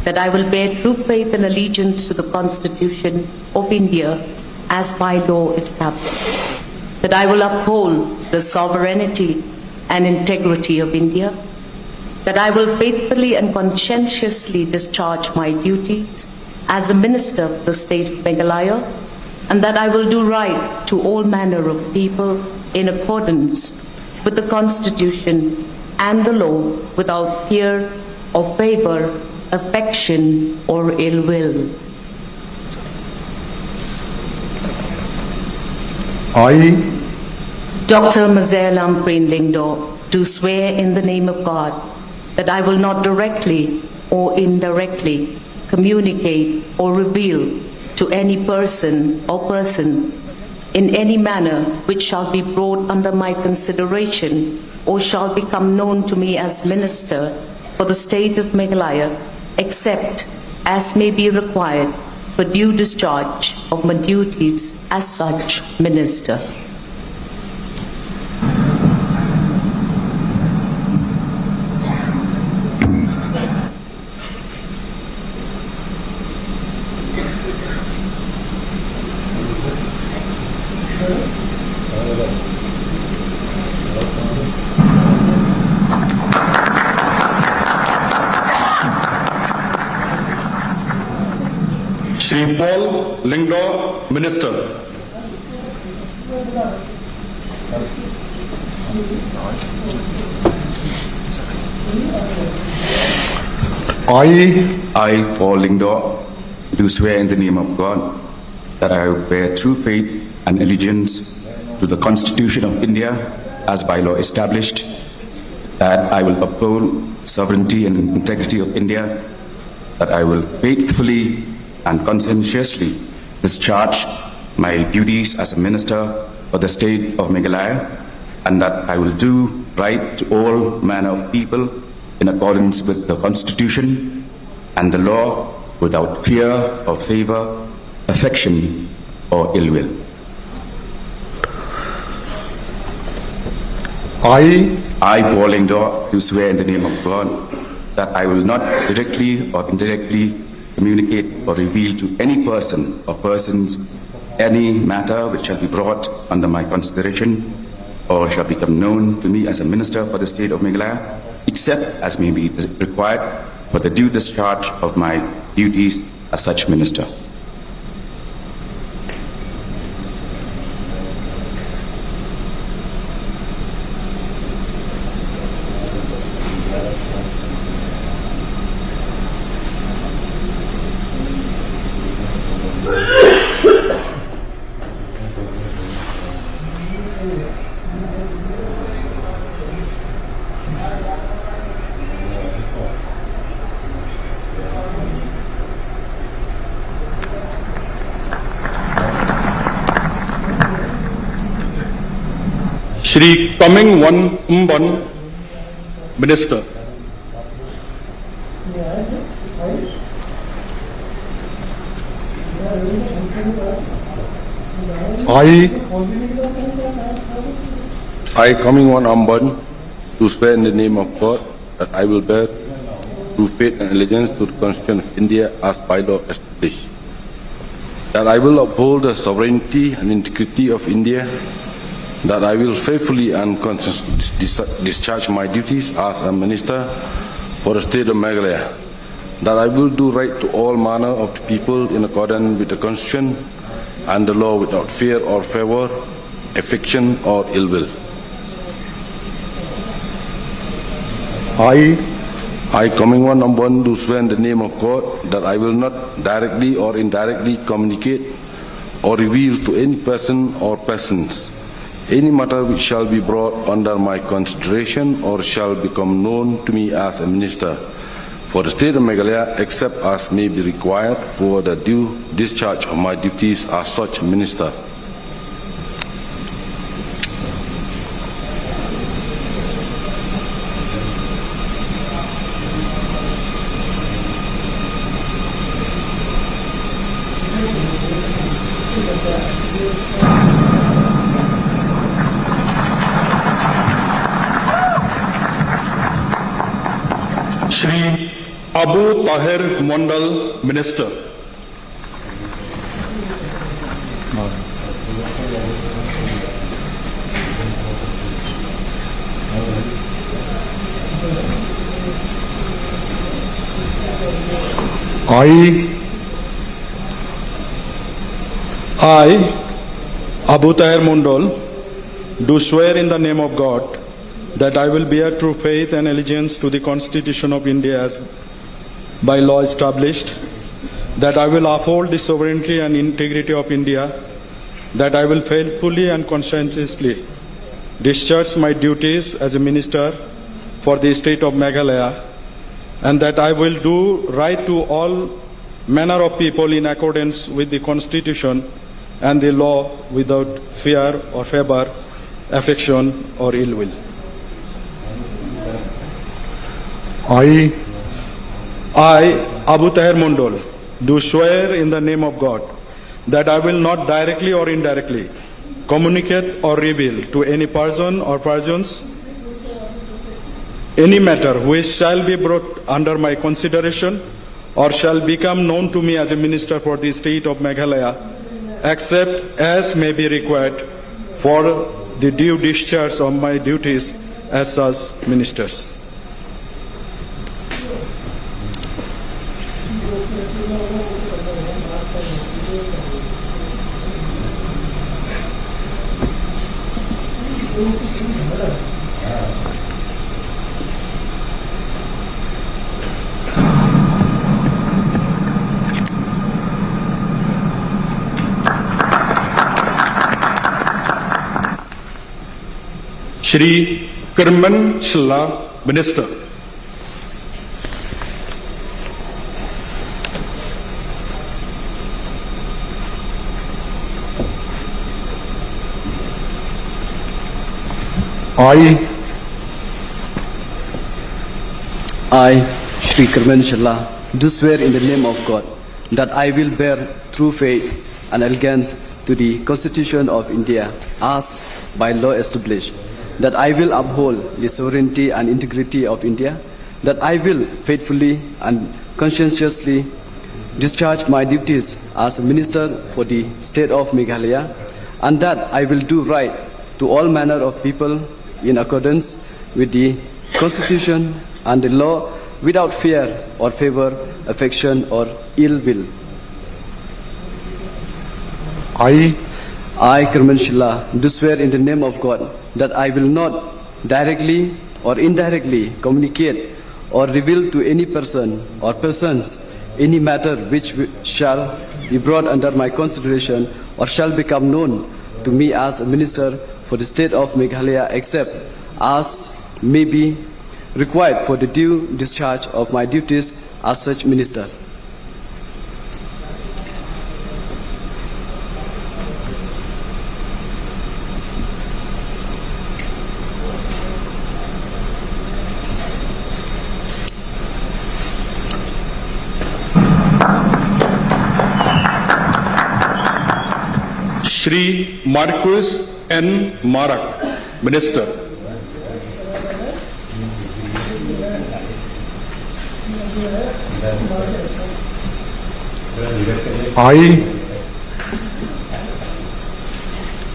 that I will bear true faith and allegiance to the Constitution of India as by law established, that I will uphold the sovereignty and integrity of India, that I will faithfully and conscientiously discharge my duties as a minister of the state of Meghalaya, and that I will do right to all manner of people in accordance with the Constitution and the law without fear or favor, affection or ill will. I, Dr. Mazelam Lingdo, do swear in the name of God that I will not directly or indirectly communicate or reveal to any person or persons in any manner which shall be brought under my consideration or shall become known to me as minister for the state of Meghalaya, except as may be required for due discharge of my duties as such minister. Shri Paul Lingdo, Minister. I, Paul Lingdo, do swear in the name of God that I will bear true faith and allegiance to the Constitution of India as by law established, that I will uphold sovereignty and integrity of India, that I will faithfully and conscientiously discharge my duties as a minister for the state of Meghalaya, and that I will do right to all manner of people in accordance with the Constitution and the law without fear or favor, affection or ill will. I, Paul Lingdo, do swear in the name of God that I will not directly or indirectly communicate or reveal to any person or persons any matter which shall be brought under my consideration or shall become known to me as a minister for the state of Meghalaya, except as may be required for the due discharge of my duties as such minister. Shri Coming One Umban, Minister. I, Coming One Amban, do swear in the name of God that I will bear true faith and allegiance to the Constitution of India as by law established, that I will uphold the sovereignty and integrity of India, that I will faithfully and conscientiously discharge my duties as a minister for the state of Meghalaya, that I will do right to all manner of the people in accordance with the Constitution and the law without fear or favor, affection or ill will. I, Coming One Amban, do swear in the name of God that I will not directly or indirectly communicate or reveal to any person or persons any matter which shall be brought under my consideration or shall become known to me as a minister for the state of Meghalaya, except as may be required for the due discharge of my duties as such minister. Shri Abu Tahir Mondal, Minister. I, Abu Tahir Mondal, do swear in the name of God that I will bear true faith and allegiance to the Constitution of India as by law established, that I will uphold the sovereignty and integrity of India, that I will faithfully and conscientiously discharge my duties as a minister for the state of Meghalaya, and that I will do right to all manner of people in accordance with the Constitution and the law without fear or favor, affection or ill will. I, Abu Tahir Mondal, do swear in the name of God that I will not directly or indirectly communicate or reveal to any person or persons any matter which shall be brought under my consideration or shall become known to me as a minister for the state of Meghalaya, except as may be required for the due discharge of my duties as such ministers. Shri Karman Shalla, Minister. I, Shri Karman Shalla, do swear in the name of God that I will bear true faith and allegiance to the Constitution of India as by law established, that I will uphold the sovereignty and integrity of India, that I will faithfully and conscientiously discharge my duties as a minister for the state of Meghalaya, and that I will do right to all manner of people in accordance with the Constitution and the law without fear or favor, affection or ill will. I, Karman Shalla, do swear in the name of God that I will not directly or indirectly communicate or reveal to any person or persons any matter which shall be brought under my consideration or shall become known to me as a minister for the state of Meghalaya, except as may be required for the due discharge of my duties as such minister. Shri Marcus N. Marak, Minister.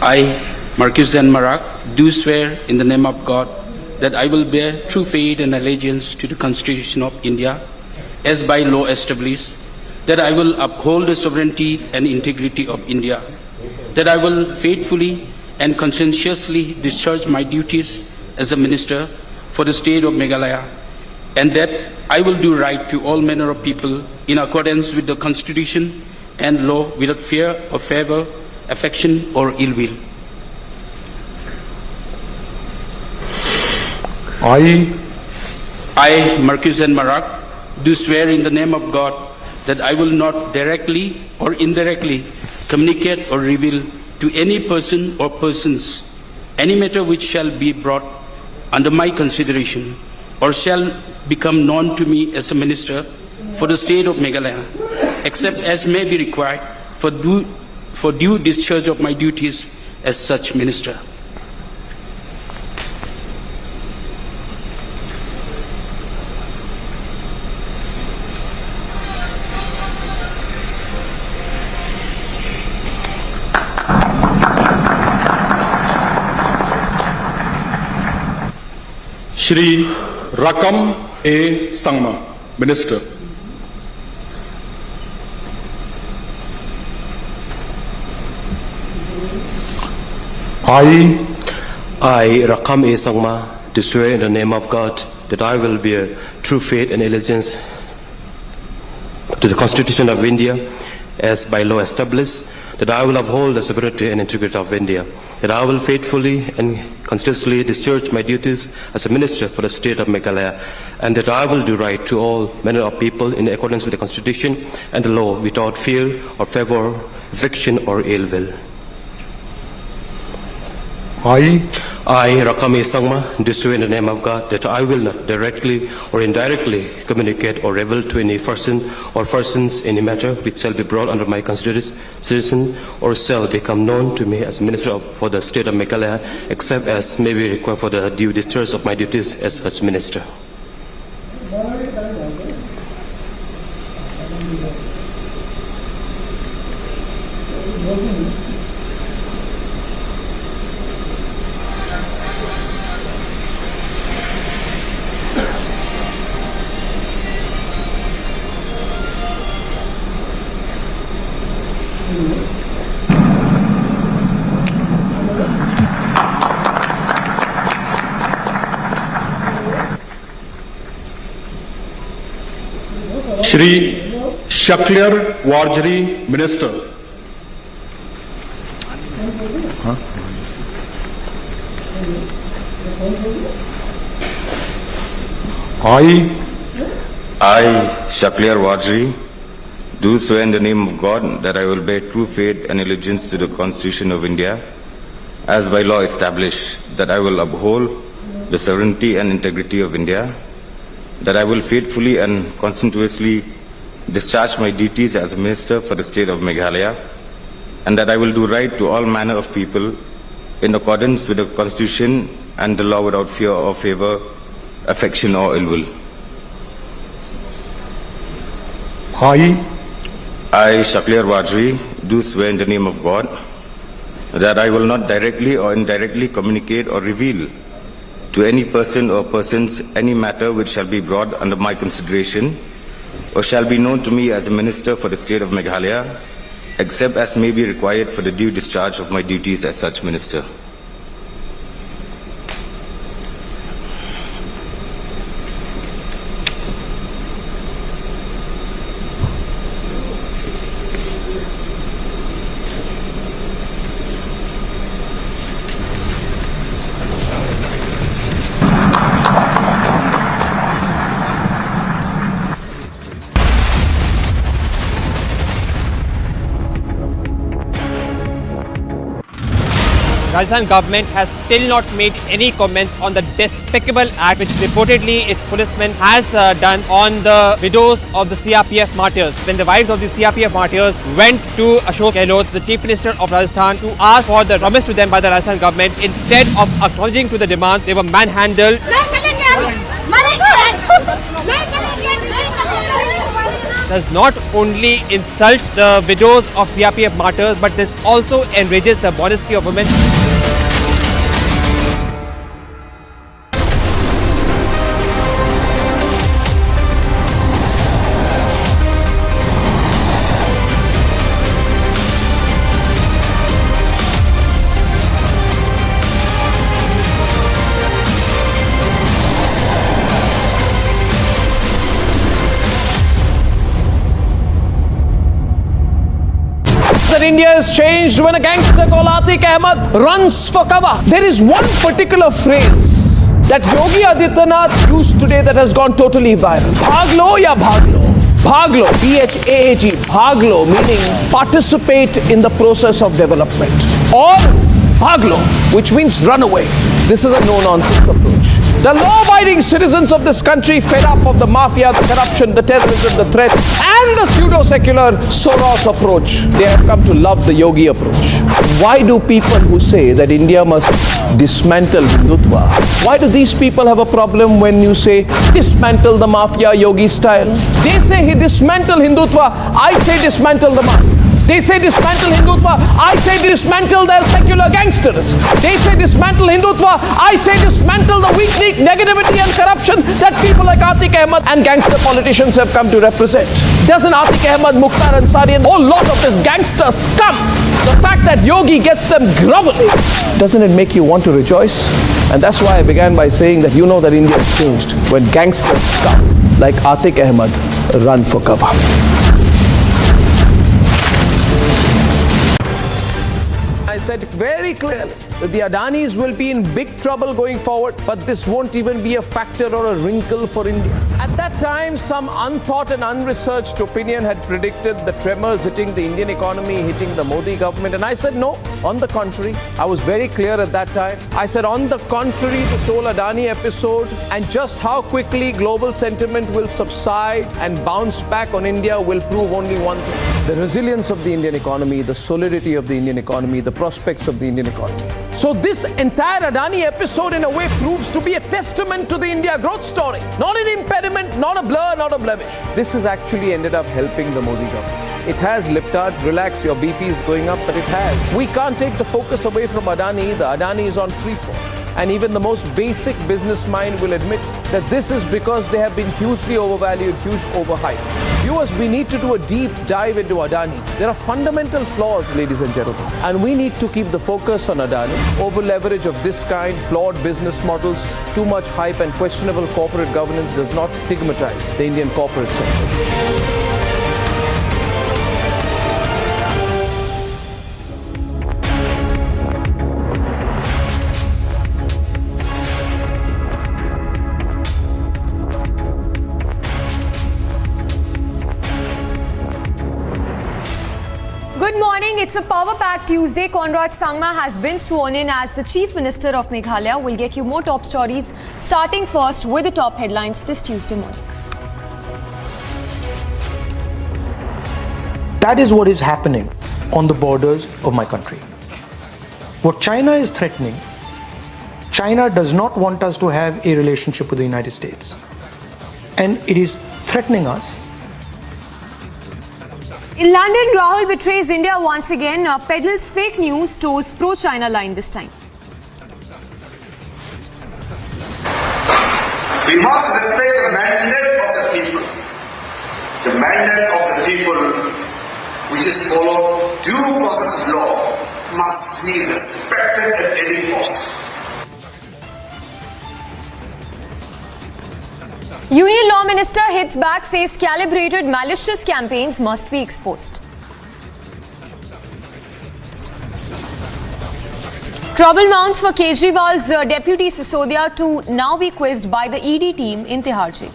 I, Marcus N. Marak, do swear in the name of God that I will bear true faith and allegiance to the Constitution of India as by law established, that I will uphold the sovereignty and integrity of India, that I will faithfully and conscientiously discharge my duties as a minister for the state of Meghalaya, and that I will do right to all manner of people in accordance with the Constitution and law without fear or favor, affection or ill will. I, Marcus N. Marak, do swear in the name of God that I will not directly or indirectly communicate or reveal to any person or persons any matter which shall be brought under my consideration or shall become known to me as a minister for the state of Meghalaya, except as may be required for due discharge of my duties as such minister. Shri Rakam A. Sangma, Minister. I, Rakam A. Sangma, do swear in the name of God that I will bear true faith and allegiance to the Constitution of India as by law established, that I will uphold the sovereignty and integrity of India, that I will faithfully and consistently discharge my duties as a minister for the state of Meghalaya, and that I will do right to all manner of people in accordance with the Constitution and the law without fear or favor, eviction or ill will. I, Rakam A. Sangma, do swear in the name of God that I will not directly or indirectly communicate or reveal to any person or persons any matter which shall be brought under my consideration or shall become known to me as Minister for the State of Meghalaya, except as may be required for the due discharge of my duties as such Minister. Shri Shaklir Warjari, Minister. I, Shaklir Warjari, do swear in the name of God that I will bear true faith and allegiance to the Constitution of India, as by law established, that I will uphold the sovereignty and integrity of India, that I will faithfully and conscientiously discharge my duties as a Minister for the State of Meghalaya, and that I will do right to all manner of people in accordance with the Constitution and the law without fear or favor, affection or ill will. I, Shaklir Warjari, do swear in the name of God that I will not directly or indirectly communicate or reveal to any person or persons any matter which shall be brought under my consideration or shall be known to me as a Minister for the State of Meghalaya, except as may be required for the due discharge of my duties as such Minister. Rajasthan government has still not made any comments on the despicable act which reportedly its policemen has done on the widows of the CRPF martyrs. When the wives of the CRPF martyrs went to Ashok Gehlot, the Chief Minister of Rajasthan, to ask for the promise to them by the Rajasthan government, instead of acknowledging to the demands, they were manhandled. Does not only insult the widows of CRPF martyrs, but this also enrages the modesty of women. India has changed when a gangster called Atiq Ahmed runs for cover. There is one particular phrase that Yogi Adityanath used today that has gone totally viral. Bhaglo ya bhaglo. Bhaglo, B-H-A-G, bhaglo, meaning participate in the process of development. Or bhaglo, which means run away. This is a no-nonsense approach. The law-abiding citizens of this country, fed up of the mafia, the corruption, the terrorism, the threat, and the pseudo-secular Soros approach, they have come to love the Yogi approach. Why do people who say that India must dismantle Hindutva, why do these people have a problem when you say dismantle the mafia Yogi style? They say he dismantle Hindutva, I say dismantle the mafia. They say dismantle Hindutva. I say dismantle their secular gangsters. They say dismantle Hindutva. I say dismantle the weak negativity and corruption that people like Atiq Ahmed and gangster politicians have come to represent. Doesn't Atiq Ahmed, Mukhtar Ansari and a whole lot of this gangster scum, the fact that Yogi gets them groveling, doesn't it make you want to rejoice? And that's why I began by saying that you know that India has changed when gangsters scum like Atiq Ahmed run for cover. I said very clearly that the Adanis will be in big trouble going forward, but this won't even be a factor or a wrinkle for India. At that time, some unthought and unresearched opinion had predicted the tremors hitting the Indian economy, hitting the Modi government. And I said, no, on the contrary. I was very clear at that time. I said, on the contrary, this whole Adani episode and just how quickly global sentiment will subside and bounce back on India will prove only one thing: the resilience of the Indian economy, the solidity of the Indian economy, the prospects of the Indian economy. So this entire Adani episode in a way proves to be a testament to the India growth story. Not an impediment, not a blur, not a blemish. This has actually ended up helping the Modi government. It has, liptards, relax, your BP is going up, but it has. We can't take the focus away from Adani either. Adani is on free fall. And even the most basic business mind will admit that this is because they have been hugely overvalued, huge overhyped. Viewers, we need to do a deep dive into Adani. There are fundamental flaws, ladies and gentlemen. And we need to keep the focus on Adani. Over leverage of this kind, flawed business models, too much hype and questionable corporate governance does not stigmatize the Indian corporate sector. Good morning. It's a power-packed Tuesday. Conrad Sangma has been sworn in as the Chief Minister of Meghalaya. We'll get you more top stories, starting first with the top headlines this Tuesday morning. That is what is happening on the borders of my country. What China is threatening, China does not want us to have a relationship with the United States. And it is threatening us. In London, Rahul betrays India once again, peddles fake news, toes pro-China line this time. We must respect the mandate of the people. The mandate of the people, which is followed due process of law, must be respected at any cost. Union Law Minister hits back, says calibrated malicious campaigns must be exposed. Trouble mounts for Kejriwal's Deputy Sisodia to now be quizzed by the ED team in Tihar jail.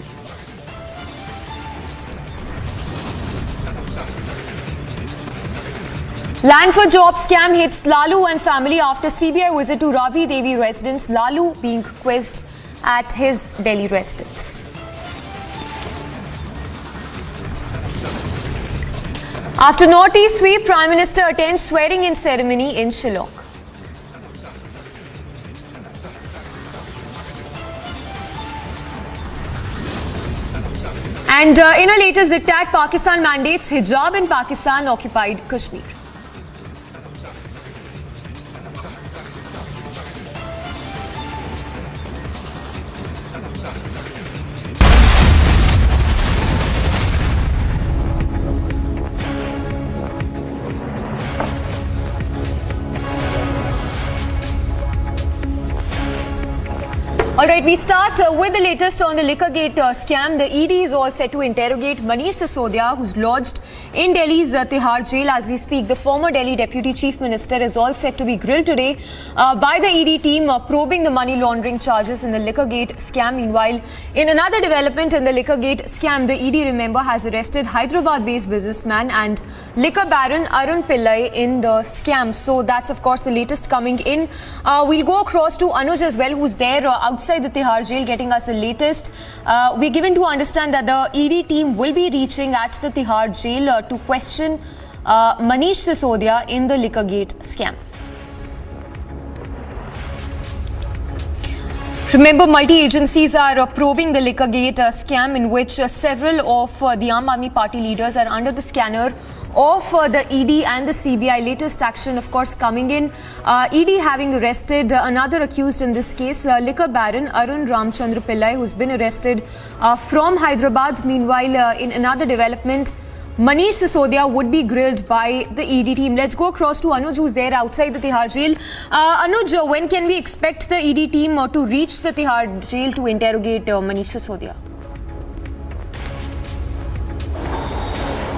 Land for job scam hits Lalu and family after CBI visit to Rabri Devi residence. Lalu being quizzed at his Delhi residence. After Northeast sweep, Prime Minister attends swearing-in ceremony in Shillong. And in a latest diktat, Pakistan mandates hijab in Pakistan-occupied Kashmir. Alright, we start with the latest on the Liquorgate scam. The ED is all set to interrogate Manish Sisodia, who's lodged in Delhi's Tihar jail as we speak. The former Delhi Deputy Chief Minister is all set to be grilled today by the ED team probing the money laundering charges in the Liquorgate scam. Meanwhile, in another development in the Liquorgate scam, the ED, remember, has arrested Hyderabad-based businessman and liquor baron Arun Pillai in the scam. So that's, of course, the latest coming in. We'll go across to Anuj as well, who's there outside the Tihar jail, getting us the latest. We're given to understand that the ED team will be reaching at the Tihar jail to question Manish Sisodia in the Liquorgate scam. Remember, multi-agencies are probing the Liquorgate scam in which several of the Aam Aadmi Party leaders are under the scanner of the ED and the CBI. Latest action, of course, coming in. ED having arrested another accused in this case, liquor baron Arun Ramchandra Pillai, who's been arrested from Hyderabad. Meanwhile, in another development, Manish Sisodia would be grilled by the ED team. Let's go across to Anuj, who's there outside the Tihar jail. Anuj, when can we expect the ED team to reach the Tihar jail to interrogate Manish Sisodia?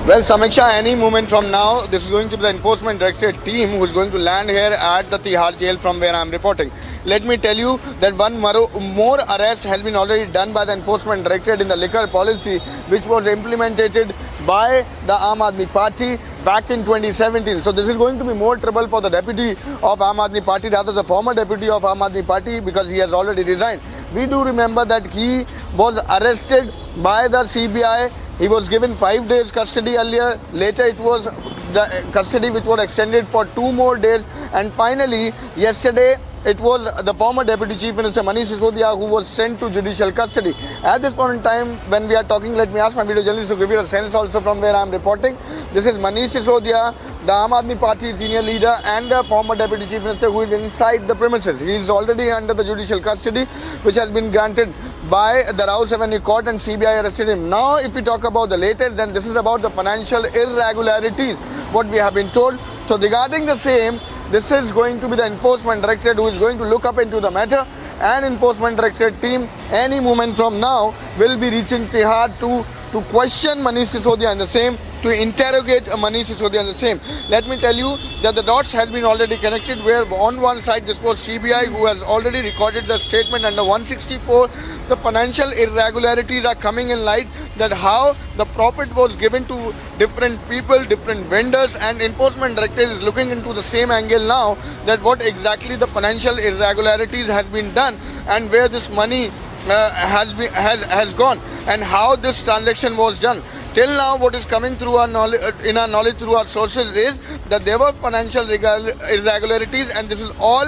Well, Samiksha, any moment from now, this is going to be the Enforcement Directorate team who is going to land here at the Tihar jail from where I am reporting. Let me tell you that one more arrest has been already done by the Enforcement Directorate in the liquor policy, which was implemented by the Aam Aadmi Party back in 2017. So this is going to be more trouble for the deputy of Aam Aadmi Party, rather the former deputy of Aam Aadmi Party, because he has already resigned. We do remember that he was arrested by the CBI. He was given 5 days custody earlier. Later it was the custody which was extended for 2 more days. And finally, yesterday, it was the former Deputy Chief Minister Manish Sisodia who was sent to judicial custody. At this point in time, when we are talking, let me ask my video journalist to give you a sense also from where I am reporting. This is Manish Sisodia, the Aam Aadmi Party senior leader and the former Deputy Chief Minister who is inside the premises. He is already under the judicial custody which has been granted by the Rouse Avenue Court, and CBI arrested him. Now, if we talk about the latest, then this is about the financial irregularities, what we have been told. So regarding the same, this is going to be the Enforcement Directorate who is going to look up into the matter, and Enforcement Directorate team any moment from now will be reaching Tihar to question Manish Sisodia and the same, to interrogate Manish Sisodia and the same. Let me tell you that the dots had been already connected, where on one side this was CBI who has already recorded the statement under 164. The financial irregularities are coming in light, that how the profit was given to different people, different vendors, and Enforcement Directorate is looking into the same angle now, that what exactly the financial irregularities has been done and where this money has gone and how this transaction was done. Till now, what is coming through our knowledge, through our sources, is that there were financial irregularities, and this is all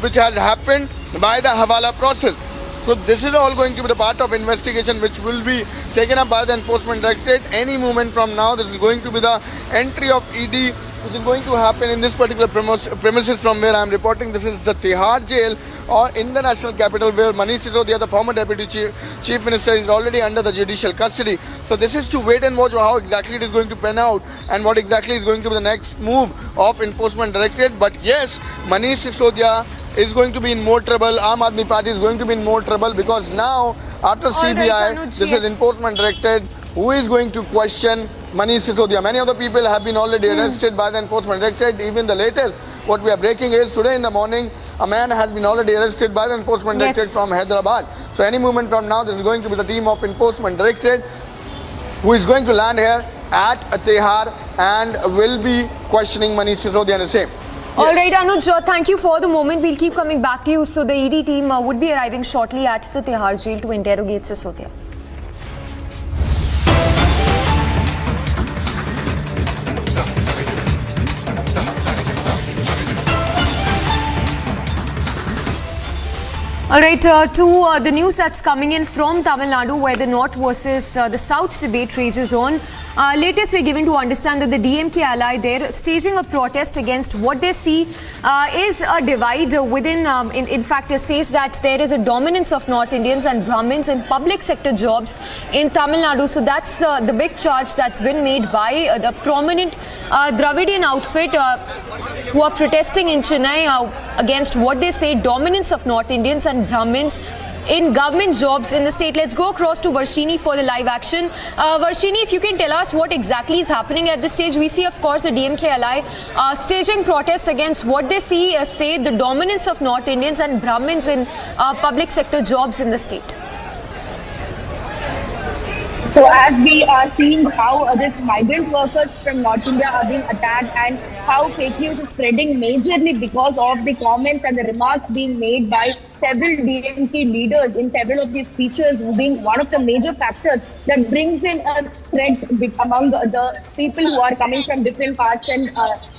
which has happened by the Hawala process. So this is all going to be the part of investigation which will be taken up by the Enforcement Directorate any moment from now. This is going to be the entry of ED, which is going to happen in this particular premises from where I am reporting. This is the Tihar jail, or in the national capital, where Manish Sisodia, the former Deputy Chief Minister, is already under the judicial custody. So this is to wait and watch how exactly it is going to pan out and what exactly is going to be the next move of Enforcement Directorate. But yes, Manish Sisodia is going to be in more trouble. Aam Aadmi Party is going to be in more trouble, because now after CBI, this is Enforcement Directorate who is going to question Manish Sisodia. Many of the people have been already arrested by the Enforcement Directorate. Even the latest, what we are breaking is today in the morning, a man has been already arrested by the Enforcement Directorate from Hyderabad. So any moment from now, this is going to be the team of Enforcement Directorate who is going to land here at Tihar and will be questioning Manish Sisodia and the same. All right, Anuj, thank you for the moment. We'll keep coming back to you. So the ED team would be arriving shortly at the Tihar jail to interrogate Sisodia. All right, to the news that's coming in from Tamil Nadu, where the North versus the South debate rages on. Latest, we're given to understand that the DMK ally there staging a protest against what they see is a divide within, in fact, it says that there is a dominance of North Indians and Brahmins in public sector jobs in Tamil Nadu. So that's the big charge that's been made by the prominent Dravidian outfit who are protesting in Chennai against what they say dominance of North Indians and Brahmins in government jobs in the state. Let's go across to Varshini for the live action. Varshini, if you can tell us what exactly is happening at this stage. We see, of course, the DMK ally staging protest against what they see say the dominance of North Indians and Brahmins in public sector jobs in the state. So as we are seeing how these migrant workers from North India are being attacked and how fake news is spreading majorly because of the comments and the remarks being made by several DMK leaders in several of these speeches being one of the major factors that brings in a threat among the people who are coming from different parts and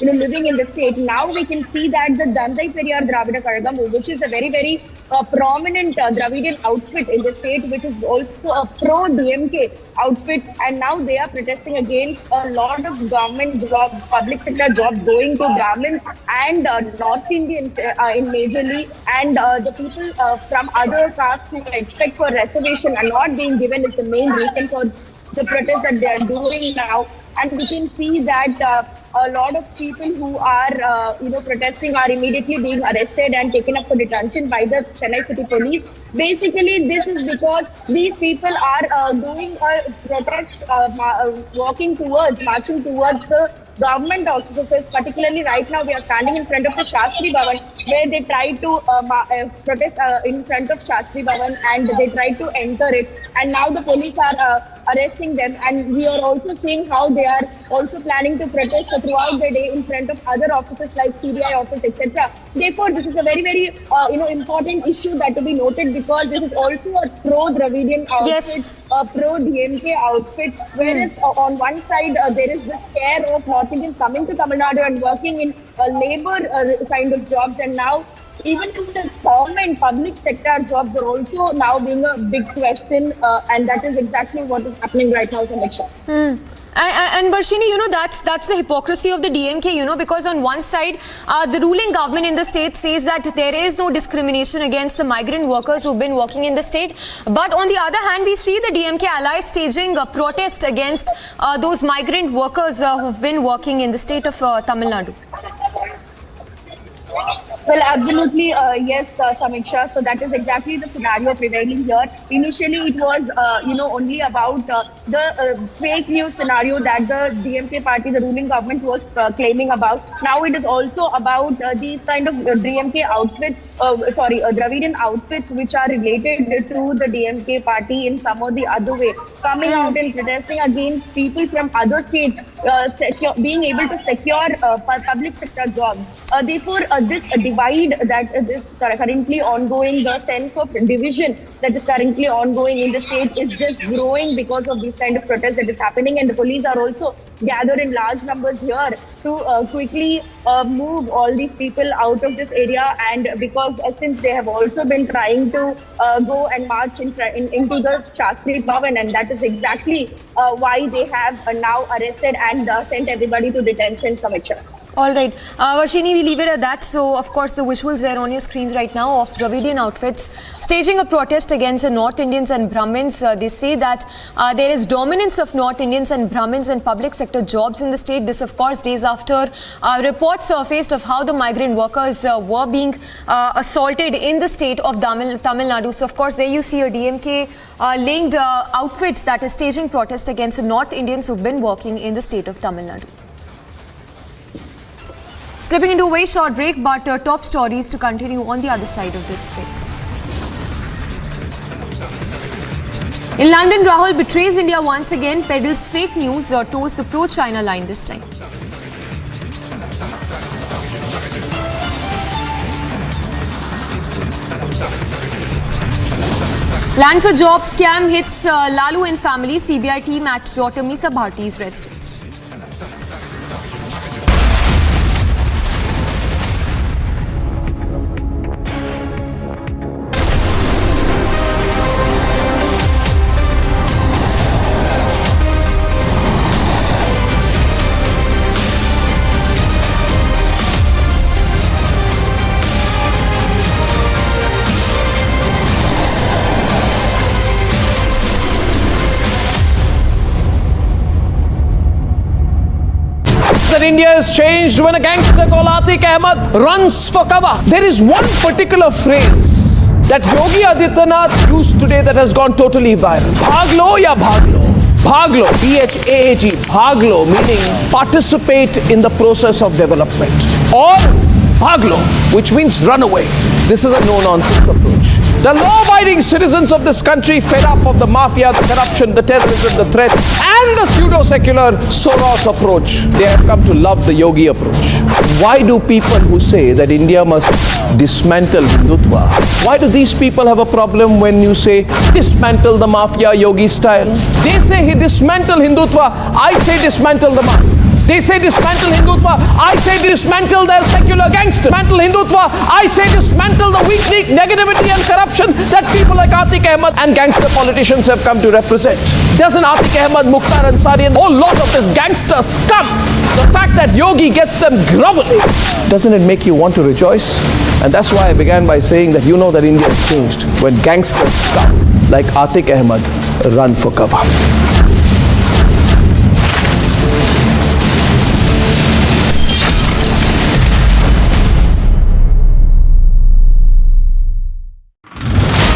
living in the state. Now we can see that the Dandai Periyar Dravida Kazhagam, which is a very, very prominent Dravidian outfit in the state, which is also a pro-DMK outfit, and now they are protesting against a lot of government jobs, public sector jobs going to Brahmins and North Indians in majorly, and the people from other castes who expect for reservation are not being given is the main reason for the protest that they are doing now. And we can see that a lot of people who are, protesting are immediately being arrested and taken up for detention by the Chennai City Police. Basically, this is because these people are doing a protest, marching towards the government offices. Particularly right now, we are standing in front of the Shastri Bhavan, where they try to protest in front of Shastri Bhavan, and they try to enter it. And now the police are arresting them, and we are also seeing how they are also planning to protest throughout the day in front of other offices like CBI office, etc. Therefore, this is a very, very important issue that to be noted, because this is also a pro-Dravidian outfit, a pro-DMK outfit, whereas on one side there is this scare of North Indians coming to Tamil Nadu and working in labor kind of jobs, and now even the government public sector jobs are also now being a big question, and that is exactly what is happening right now, Samiksha. And Barshini, that's the hypocrisy of the DMK, because on one side, the ruling government in the state says that there is no discrimination against the migrant workers who've been working in the state. But on the other hand, we see the DMK allies staging a protest against those migrant workers who've been working in the state of Tamil Nadu. Well, absolutely, yes, Samiksha. So that is exactly the scenario prevailing here. Initially, it was, only about the fake news scenario that the DMK party, the ruling government, was claiming about. Now it is also about these kind of DMK outfits, Dravidian outfits, which are related to the DMK party in some or the other way, coming out and protesting against people from other states being able to secure public sector jobs. Therefore, this divide that is currently ongoing, the sense of division that is currently ongoing in the state is just growing because of this kind of protest that is happening, and the police are also gathered in large numbers here to quickly move all these people out of this area. And because since they have also been trying to go and march into the Shastri Bhavan, and that is exactly why they have now arrested and sent everybody to detention, Samiksha. All right. Varshini, we leave it at that. So, of course, the visuals there on your screens right now of Dravidian outfits staging a protest against the North Indians and Brahmins. They say that there is dominance of North Indians and Brahmins in public sector jobs in the state. This, of course, days after reports surfaced of how the migrant workers were being assaulted in the state of Tamil Nadu. So, of course, there you see a DMK linked outfit that is staging protest against the North Indians who've been working in the state of Tamil Nadu. Slipping into a very short break, but top stories to continue on the other side of this break. In London, Rahul betrays India once again, peddles fake news, toes the pro-China line this time. Land for job scam hits Lalu and family. CBI team at daughter Misa Bharti's residence. India is changed when a gangster called Atiq Ahmed runs for cover. There is one particular phrase that Yogi Adityanath used today that has gone totally viral. Bhaglo ya bhaglo. Bhaglo, B-H-A-G, bhaglo, meaning participate in the process of development. Or bhaglo, which means run away. This is a no-nonsense approach. The law-abiding citizens of this country, fed up of the mafia, the corruption, the terrorism, the threat, and the pseudo-secular Soros approach, they have come to love the Yogi approach. Why do people who say that India must dismantle Hindutva, why do these people have a problem when you say dismantle the mafia Yogi style? They say he dismantle Hindutva, I say dismantle the mafia. They say dismantle Hindutva, I say dismantle their secular gangster. Dismantle Hindutva, I say dismantle the weak negativity and corruption that people like Atiq Ahmed and gangster politicians have come to represent. Doesn't Atiq Ahmed, Mukhtar Ansari and a whole lot of this gangster scum, the fact that Yogi gets them groveling, doesn't it make you want to rejoice? And that's why I began by saying that you know that India has changed when gangsters scum like Atiq Ahmed run for cover.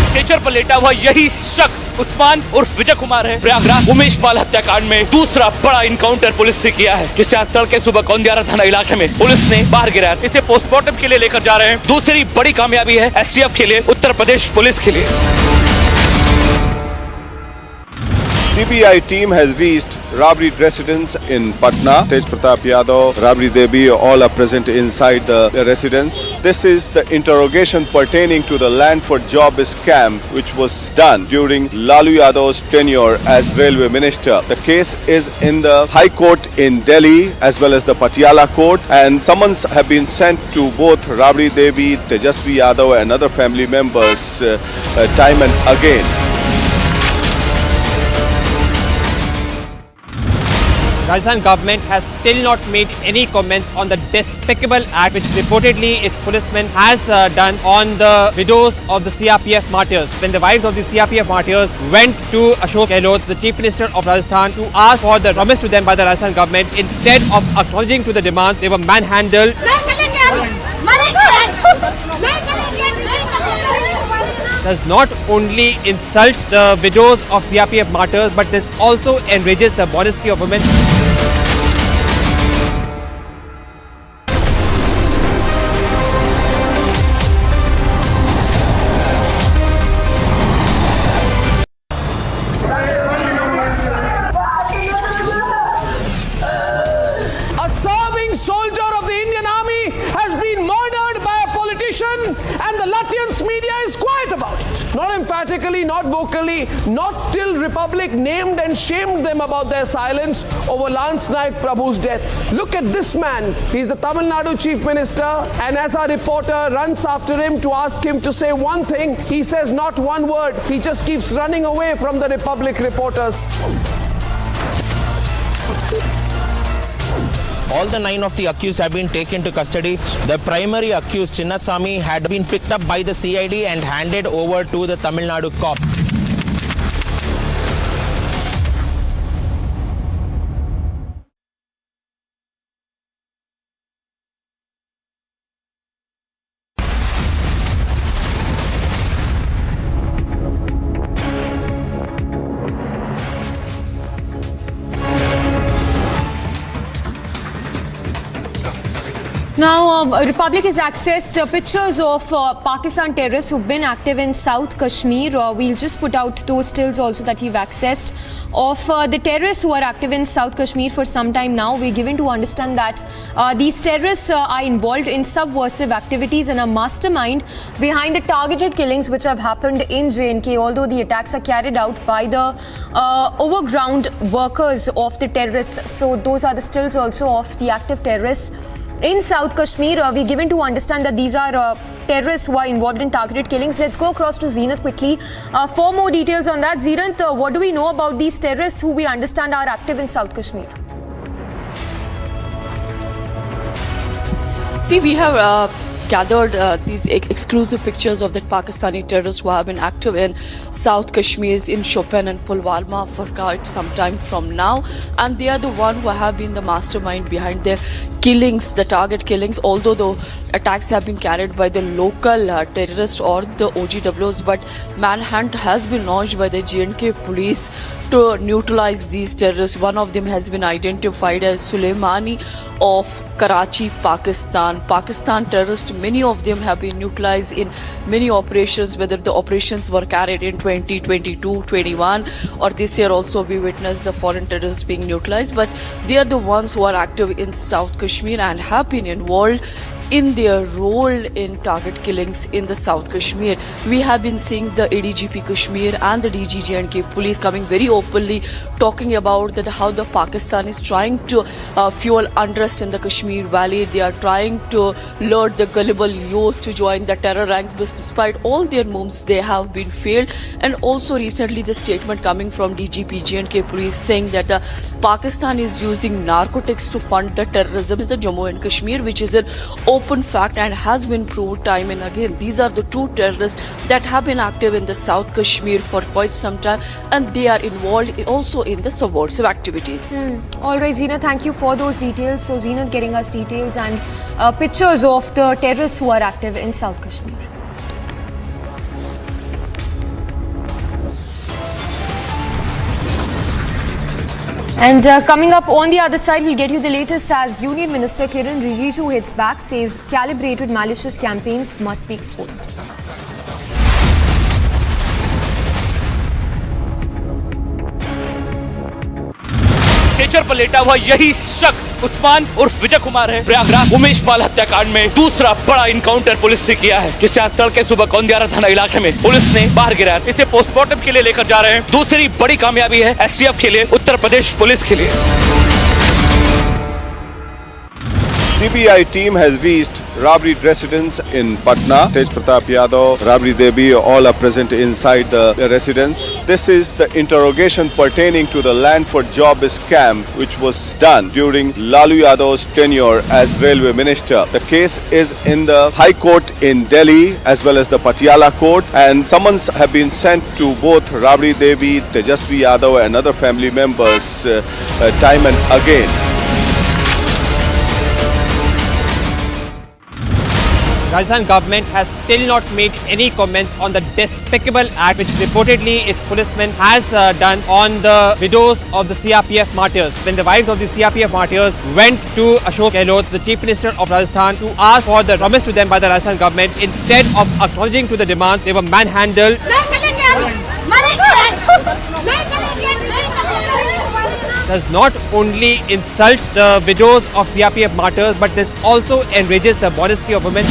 Stretcher पर लेटा हुआ यही शख्स उस्मान उर्फ विजय कुमार है। प्रयागराज उमेश पाल हत्याकांड में दूसरा बड़ा इनकाउंटर पुलिस ने किया है, जिसे आज तड़के सुबह कौंदियारा थाना इलाके में पुलिस ने बाहर गिराया। इसे पोस्टमार्टम के लिए लेकर जा रहे हैं। दूसरी बड़ी कामयाबी है एसटीएफ के लिए, उत्तर प्रदेश पुलिस के लिए। CBI team has reached robbery residence in Patna. Tej Pratap Yadav, Rabri Devi, all are present inside the residence. This is the interrogation pertaining to the land for job scam which was done during Lalu Yadav's tenure as railway minister. The case is in the High Court in Delhi as well as the Patiala Court, and summons have been sent to both Rabri Devi, Tejasvi Yadav and other family members time and again. Rajasthan government has still not made any comments on the despicable act which reportedly its policemen has done on the widows of the CRPF martyrs. When the wives of the CRPF martyrs went to Ashok Gehlot, the Chief Minister of Rajasthan, to ask for the promise to them by the Rajasthan government, instead of acknowledging to the demands, they were manhandled. Does not only insult the widows of CRPF martyrs, but this also enrages the modesty of women. A serving soldier of the Indian Army has been murdered by a politician, and the Latvians media is quiet about it. Not emphatically, not vocally, not till Republic named and shamed them about their silence over Lance Naik Prabhu's death. Look at this man. He's the Tamil Nadu Chief Minister, and as our reporter runs after him to ask him to say one thing, he says not one word. He just keeps running away from the Republic reporters. All the 9 of the accused have been taken to custody. The primary accused, Chinnasamy, had been picked up by the CID and handed over to the Tamil Nadu cops. Now, Republic has accessed pictures of Pakistan terrorists who've been active in South Kashmir. We'll just put out those stills also that we've accessed of the terrorists who are active in South Kashmir for some time now. We're given to understand that these terrorists are involved in subversive activities and a mastermind behind the targeted killings which have happened in J&K, although the attacks are carried out by the overground workers of the terrorists. So those are the stills also of the active terrorists in South Kashmir. We're given to understand that these are terrorists who are involved in targeted killings. Let's go across to Zenith quickly for more details on that. Zenith, what do we know about these terrorists who we understand are active in South Kashmir? See, we have gathered these exclusive pictures of the Pakistani terrorists who have been active in South Kashmir, in Shopian and Pulwama for quite some time from now, and they are the one who have been the mastermind behind the killings, the target killings, although the attacks have been carried by the local terrorists or the OGWs, but manhunt has been launched by the J&K police to neutralize these terrorists. One of them has been identified as Suleimani of Karachi, Pakistan. Pakistan terrorists, many of them have been neutralized in many operations, whether the operations were carried in 2022, 21, or this year also we witnessed the foreign terrorists being neutralized. But they are the ones who are active in South Kashmir and have been involved in their role in target killings in the South Kashmir. We have been seeing the ADGP Kashmir and the DGJ&K police coming very openly talking about that how the Pakistan is trying to fuel unrest in the Kashmir Valley. They are trying to lure the gullible youth to join the terror ranks, but despite all their moves, they have been failed. And also recently the statement coming from DGP J&K police saying that Pakistan is using narcotics to fund the terrorism in the Jammu and Kashmir, which is an open fact and has been proved time and again. These are the two terrorists that have been active in the South Kashmir for quite some time, and they are involved also in the subversive activities. All right, Zeenat, thank you for those details. So Zeenat getting us details and pictures of the terrorists who are active in South Kashmir. And coming up on the other side, we'll get you the latest as Union Minister Kiran Rijiju hits back, says calibrated malicious campaigns must be exposed. Stretcher पर लेटा हुआ यही शख्स उस्मान उर्फ विजय कुमार है। प्रयागराज उमेश पाल हत्याकांड में दूसरा बड़ा इनकाउंटर पुलिस ने किया है, जिसे आज तड़के सुबह कौंदियारा थाना इलाके में पुलिस ने बाहर गिराया। इसे पोस्टमार्टम के लिए लेकर जा रहे हैं। दूसरी बड़ी कामयाबी है एसटीएफ के लिए, उत्तर प्रदेश पुलिस के लिए। CBI team has reached Rabri residence in Patna. Tej Pratap Yadav, Rabri Devi, all are present inside the residence. This is the interrogation pertaining to the land for job scam which was done during Lalu Yadav's tenure as railway minister. The case is in the High Court in Delhi as well as the Patiala Court, and summons have been sent to both Rabri Devi, Tejasvi Yadav and other family members time and again. Rajasthan government has still not made any comments on the despicable act which reportedly its policemen has done on the widows of the CRPF martyrs. When the wives of the CRPF martyrs went to Ashok Gehlot, the Chief Minister of Rajasthan, to ask for the promise to them by the Rajasthan government, instead of acknowledging to the demands, they were manhandled. Does not only insult the widows of CRPF martyrs, but this also enrages the modesty of women.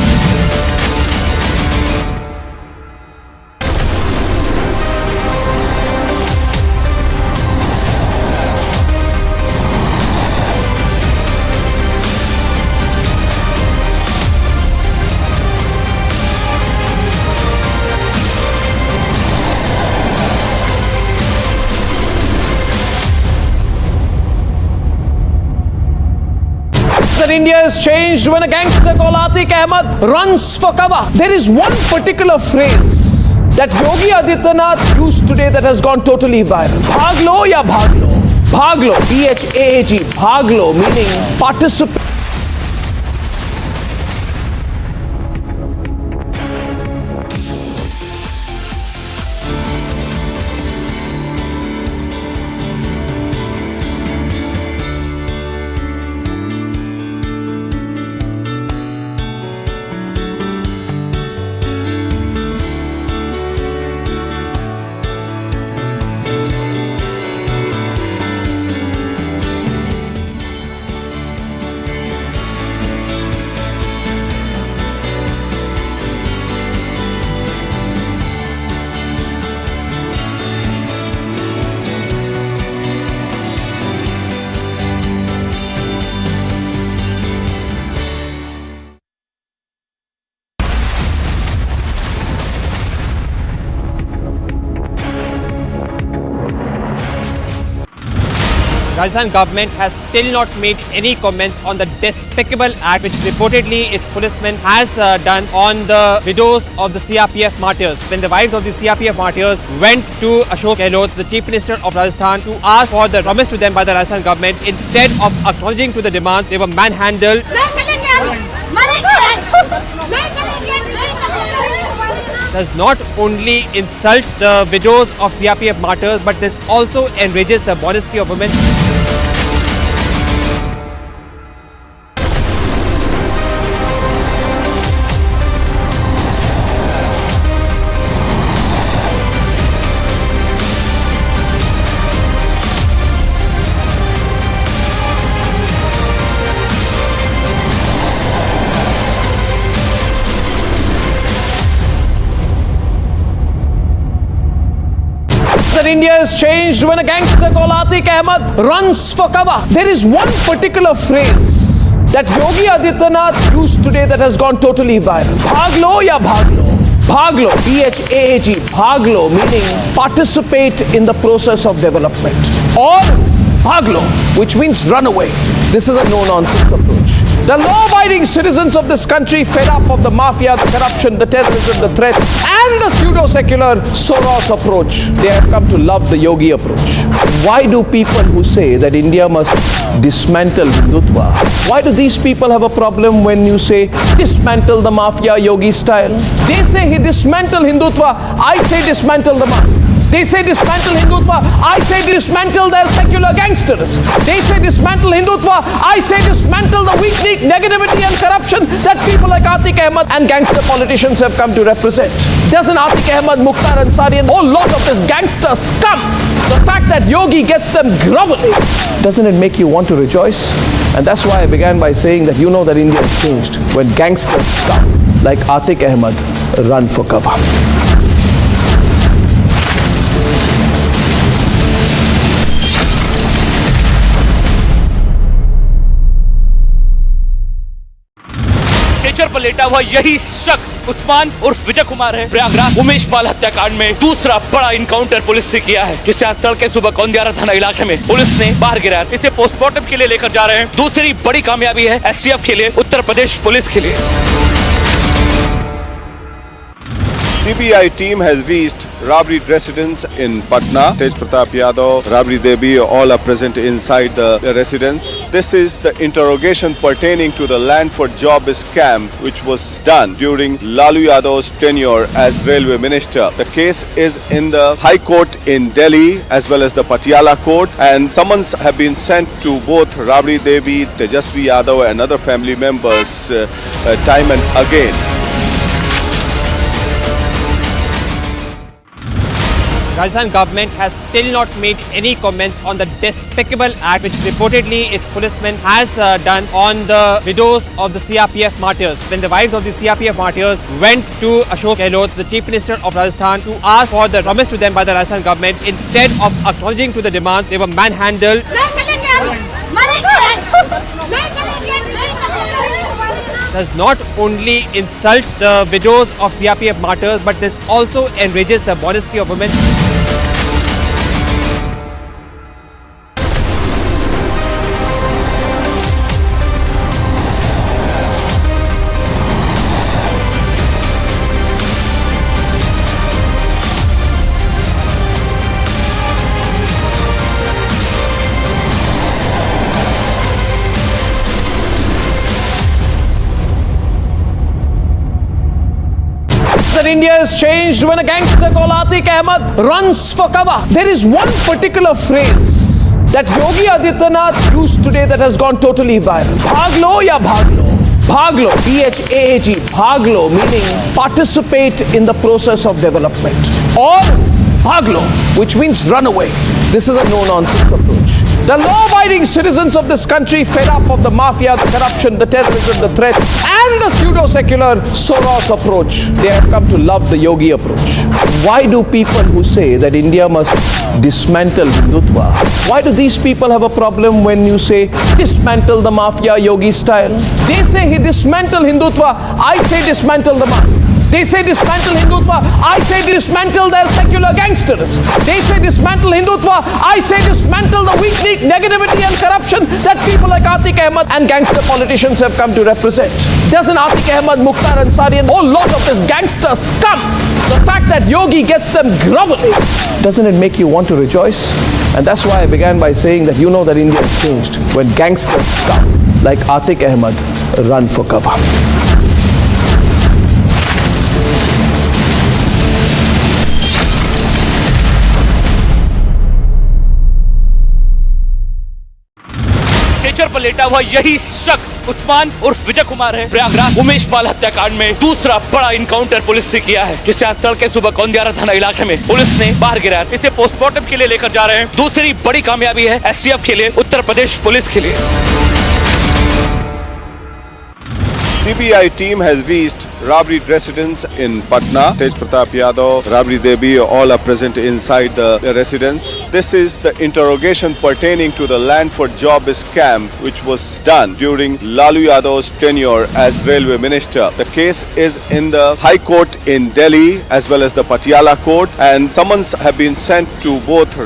India is changed when a gangster called Atiq Ahmed runs for cover. There is one particular phrase that Yogi Adityanath used today that has gone totally viral. Bhaglo ya bhaglo. Bhaglo, B-H-A-A-G, bhaglo, meaning participate. Rajasthan government has still not made any comments on the despicable act which reportedly its policemen has done on the widows of the CRPF martyrs. When the wives of the CRPF martyrs went to Ashok Gehlot, the Chief Minister of Rajasthan, to ask for the promise to them by the Rajasthan government, instead of acknowledging to the demands, they were manhandled. does not only insult the widows of CRPF martyrs, but this also enrages the modesty of women. That India is changed when a gangster called Atiq Ahmed runs for cover. There is one particular phrase that Yogi Adityanath used today that has gone totally viral. Bhaglo ya bhaglo. Bhaglo, B-H-A-G, bhaglo, meaning participate in the process of development. Or bhaglo, which means run away. This is a no-nonsense approach. The law-abiding citizens of this country, fed up of the mafia, the corruption, the terrorism, the threat, and the pseudo-secular Soros approach, they have come to love the Yogi approach. Why do people who say that India must dismantle Hindutva, why do these people have a problem when you say dismantle the mafia Yogi style? They say he dismantle Hindutva, I say dismantle the mafia. They say dismantle Hindutva, I say dismantle their secular gangsters. They say dismantle Hindutva, I say dismantle the weak negativity and corruption that people like Atiq Ahmed and gangster politicians have come to represent. Doesn't Atiq Ahmed, Mukhtar Ansari and a whole lot of this gangster scum, the fact that Yogi gets them groveling, doesn't it make you want to rejoice? And that's why I began by saying that you know that India has changed when gangsters scum like Atiq Ahmed run for cover. Stretcher पर लेटा हुआ यही शख्स उस्मान उर्फ विजय कुमार है। प्रयागराज उमेश पाल हत्याकांड में दूसरा बड़ा इनकाउंटर पुलिस ने किया है, जिसे आज तड़के सुबह कौंदियारा थाना इलाके में पुलिस ने बाहर गिराया। इसे पोस्टमार्टम के लिए लेकर जा रहे हैं। दूसरी बड़ी कामयाबी है एसटीएफ के लिए, उत्तर प्रदेश पुलिस के लिए। CBI team has reached Rabri residence in Patna. Tej Pratap Yadav, Rabri Devi, all are present inside the residence. This is the interrogation pertaining to the land for job scam which was done during Lalu Yadav's tenure as railway minister. The case is in the High Court in Delhi as well as the Patiala Court, and summons have been sent to both Rabri Devi, Tejasvi Yadav and other family members time and again. Rajasthan government has still not made any comments on the despicable act which reportedly its policemen has done on the widows of the CRPF martyrs. When the wives of the CRPF martyrs went to Ashok Gehlot, the Chief Minister of Rajasthan, to ask for the promise to them by the Rajasthan government, instead of acknowledging to the demands, they were manhandled. Does not only insult the widows of CRPF martyrs, but this also enrages the modesty of women. That India is changed when a gangster called Atiq Ahmed runs for cover. There is one particular phrase that Yogi Adityanath used today that has gone totally viral. Bhaglo ya bhaglo. Bhaglo, B-H-A-G, bhaglo, meaning participate in the process of development. Or bhaglo, which means run away. This is a no-nonsense approach. The law-abiding citizens of this country, fed up of the mafia, the corruption, the terrorism, the threat, and the pseudo-secular Soros approach, they have come to love the Yogi approach. Why do people who say that India must dismantle Hindutva, why do these people have a problem when you say dismantle the mafia Yogi style? They say he dismantle Hindutva, I say dismantle the mafia. They say dismantle Hindutva, I say dismantle their secular gangsters. They say dismantle Hindutva, I say dismantle the weak negativity and corruption that people like Atiq Ahmed and gangster politicians have come to represent. Doesn't Atiq Ahmed, Mukhtar Ansari and a whole lot of this gangster scum, the fact that Yogi gets them groveling, doesn't it make you want to rejoice? And that's why I began by saying that you know that India has changed when gangsters scum like Atiq Ahmed run for cover. Stretcher पर लेटा हुआ यही शख्स उस्मान उर्फ विजय कुमार है। प्रयागराज उमेश पाल हत्याकांड में दूसरा बड़ा इनकाउंटर पुलिस ने किया है, जिसे आज तड़के सुबह कौंदियारा थाना इलाके में पुलिस ने बाहर गिराया। इसे पोस्टमार्टम के लिए लेकर जा रहे हैं। दूसरी बड़ी कामयाबी है एसटीएफ के लिए, उत्तर प्रदेश पुलिस के लिए। CBI team has reached Rabri residence in Patna. Tej Pratap Yadav, Rabri Devi, all are present inside the residence. This is the interrogation pertaining to the land for job scam which was done during Lalu Yadav's tenure as railway minister. The case is in the High Court in Delhi as well as the Patiala Court, and summons have been sent to both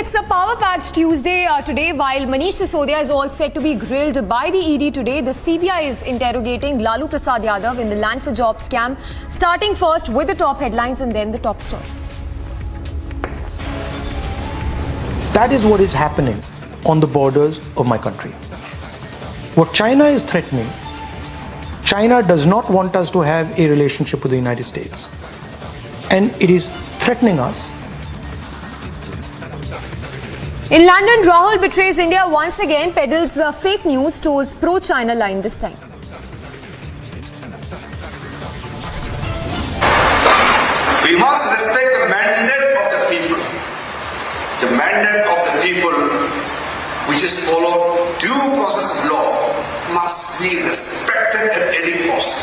It's a power-packed Tuesday today. While Manish Sisodia is all set to be grilled by the ED today, the CBI is interrogating Lalu Prasad Yadav in the land for job scam. Starting first with the top headlines and then the top stories. That is what is happening on the borders of my country. What China is threatening, China does not want us to have a relationship with the United States. And it is threatening us. In London, Rahul betrays India once again, peddles fake news, toes pro-China line this time. We must respect the mandate of the people. The mandate of the people, which is followed due process of law, must be respected at any cost.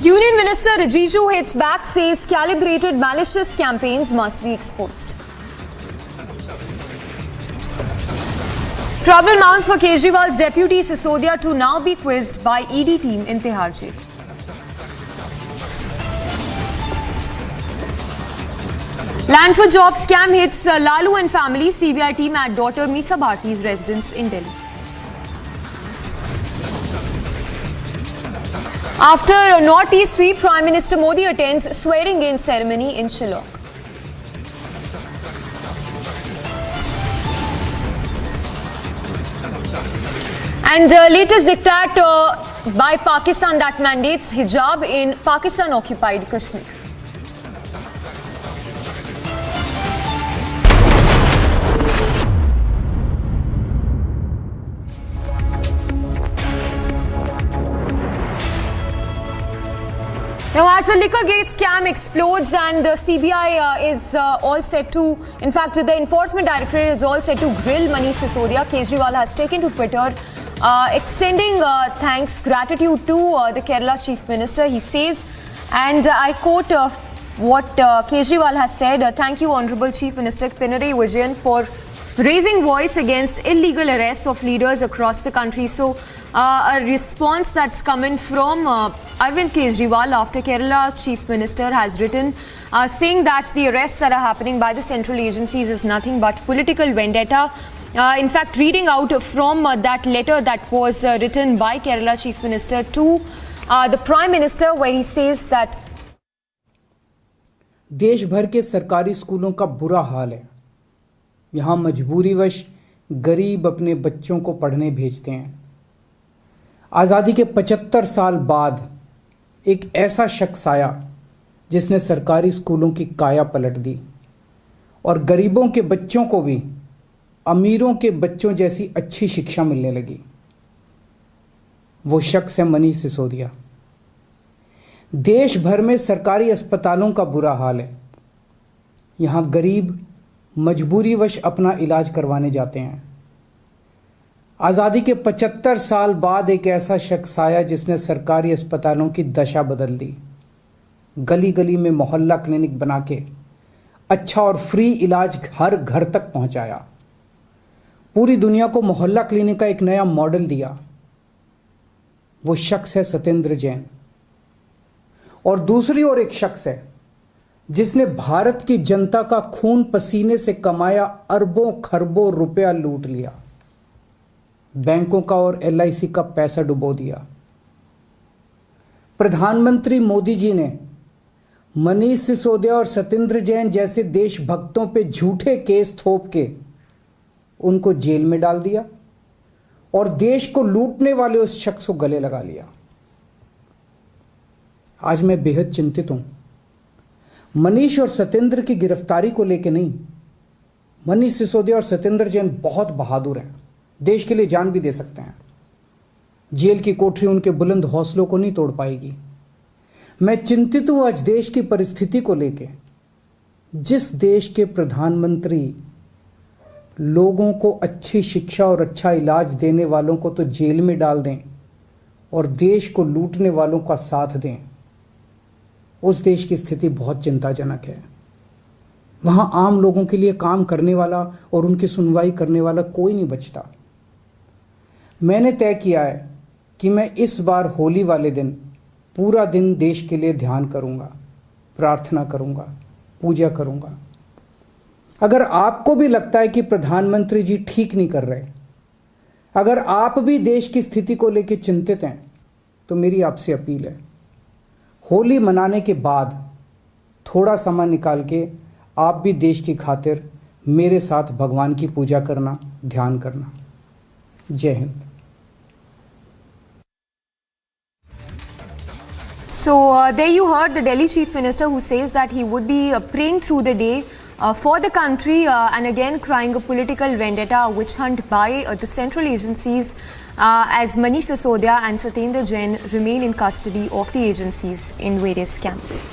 Union Minister Rijiju hits back, says calibrated malicious campaigns must be exposed. Trouble mounts for Kejriwal's deputy Sisodia to now be quizzed by ED team in Tihar jail. Land for job scam hits Lalu and family. CBI team at daughter Misa Bharti's residence in Delhi. After a Northeast sweep, Prime Minister Modi attends swearing-in ceremony in Shillong. And latest diktat by Pakistan that mandates hijab in Pakistan-occupied Kashmir. Now, as the liquor gate scam explodes and the CBI is all set to, in fact, the Enforcement Directorate is all set to grill Manish Sisodia, Kejriwal has taken to Twitter, extending thanks, gratitude to the Kerala Chief Minister. He says, and I quote what Kejriwal has said, thank you, Honorable Chief Minister Pinarayi Vijayan, for raising voice against illegal arrests of leaders across the country. So, a response that's coming from Arvind Kejriwal after Kerala Chief Minister has written saying that the arrests that are happening by the central agencies is nothing but political vendetta. In fact, reading out from that letter that was written by Kerala Chief Minister to the Prime Minister, where he says that देश भर के सरकारी स्कूलों का बुरा हाल है। यहाँ मजबूरीवश गरीब अपने बच्चों को पढ़ने भेजते हैं। आज़ादी के 75 साल बाद एक ऐसा शख्स आया जिसने सरकारी स्कूलों की काया पलट दी और गरीबों के बच्चों को भी अमीरों के बच्चों जैसी अच्छी शिक्षा मिलने लगी। वो शख्स है मनीष सिसोदिया। देश भर में सरकारी अस्पतालों का बुरा हाल है। यहाँ गरीब मजबूरीवश अपना इलाज करवाने जाते हैं। आज़ादी के 75 साल बाद एक ऐसा शख्स आया जिसने सरकारी अस्पतालों की दशा बदल दी। गली गली में मोहल्ला क्लिनिक बना के अच्छा और फ्री इलाज हर घर तक पहुंचाया। पूरी दुनिया को मोहल्ला क्लिनिक का एक नया मॉडल दिया। वो शख्स है सत्येंद्र जैन। और दूसरी ओर एक शख्स है जिसने भारत की जनता का खून पसीने से कमाया अरबों खरबों रुपया लूट लिया। बैंकों का और LIC का पैसा डुबो दिया। प्रधानमंत्री मोदी जी ने मनीष सिसोदिया और सत्येंद्र जैन जैसे देशभक्तों पे झूठे केस थोप के उनको जेल में डाल दिया और देश को लूटने वाले उस शख्स को गले लगा लिया। आज मैं बेहद चिंतित हूं, मनीष और सत्येंद्र की गिरफ्तारी को लेकर नहीं। मनीष सिसोदिया और सत्येंद्र जैन बहुत बहादुर हैं, देश के लिए जान भी दे सकते हैं। जेल की कोठरी उनके बुलंद हौसलों को नहीं तोड़ पाएगी। मैं चिंतित हूं आज देश की परिस्थिति को लेकर। जिस देश के प्रधानमंत्री लोगों को अच्छी शिक्षा और अच्छा इलाज देने वालों को तो जेल में डाल दें और देश को लूटने वालों का साथ दें, उस देश की स्थिति बहुत चिंताजनक है। वहां आम लोगों के लिए काम करने वाला और उनकी सुनवाई करने वाला कोई नहीं बचता। मैंने तय किया है कि मैं इस बार होली वाले दिन पूरा दिन देश के लिए ध्यान करूंगा, प्रार्थना करूंगा, पूजा करूंगा। अगर आपको भी लगता है कि प्रधानमंत्री जी ठीक नहीं कर रहे, अगर आप भी देश की स्थिति को लेकर चिंतित हैं, तो मेरी आपसे अपील है, होली मनाने के बाद थोड़ा समय निकाल के आप भी देश की खातिर मेरे साथ भगवान की पूजा करना, ध्यान करना। जय Hind. So there you heard the Delhi Chief Minister who says that he would be praying through the day for the country and again crying a political vendetta, witch hunt by the central agencies as Manish Sisodia and Satyendra Jain remain in custody of the agencies in various camps.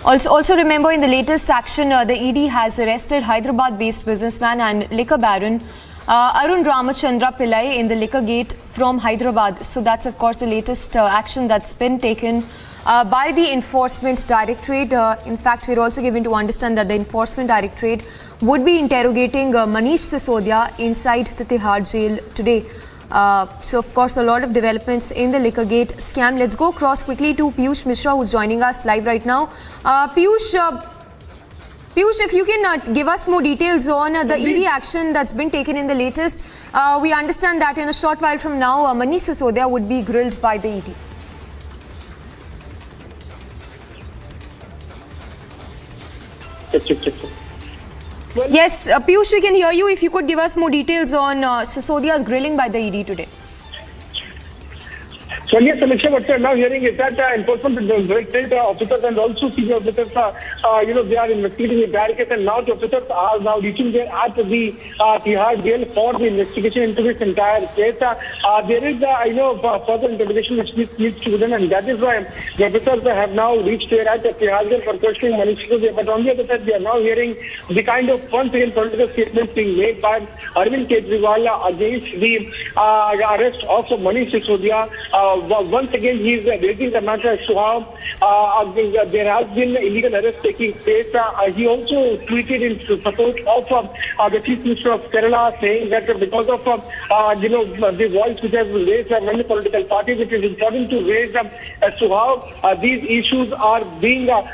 Also remember, in the latest action, the ED has arrested Hyderabad-based businessman and liquor baron Arun Ramachandra Pillai in the liquor gate from Hyderabad. So that's of course the latest action that's been taken by the Enforcement Directorate. In fact, we're also given to understand that the Enforcement Directorate would be interrogating Manish Sisodia inside the Tihar jail today. So of course a lot of developments in the liquor gate scam. Let's go across quickly to Piyush Mishra, who's joining us live right now. Piyush, if you can give us more details on the ED action that's been taken in the latest. We understand that in a short while from now, Manish Sisodia would be grilled by the ED. Yes, Piyush, we can hear you. If you could give us more details on Sisodia's grilling by the ED today. So yes, Samiksha, what we are now hearing is that enforcement directorate officers and also senior officers, they are investigating the entire case, and now the officers are now reaching there at the Tihar jail for the investigation into this entire case. There is, further interrogation which needs to be done, and that is why the officers have now reached there at the Tihar jail for questioning Manish Sisodia. But on the other side, we are now hearing the kind of once again political statements being made by Arvind Kejriwal against the arrest of Manish Sisodia. Once again, he is raising the matter as to how there has been illegal arrest taking place. He also tweeted in support of the Chief Minister of Kerala, saying that because of the voice which has been raised by many political parties, it is important to raise as to how these issues are being being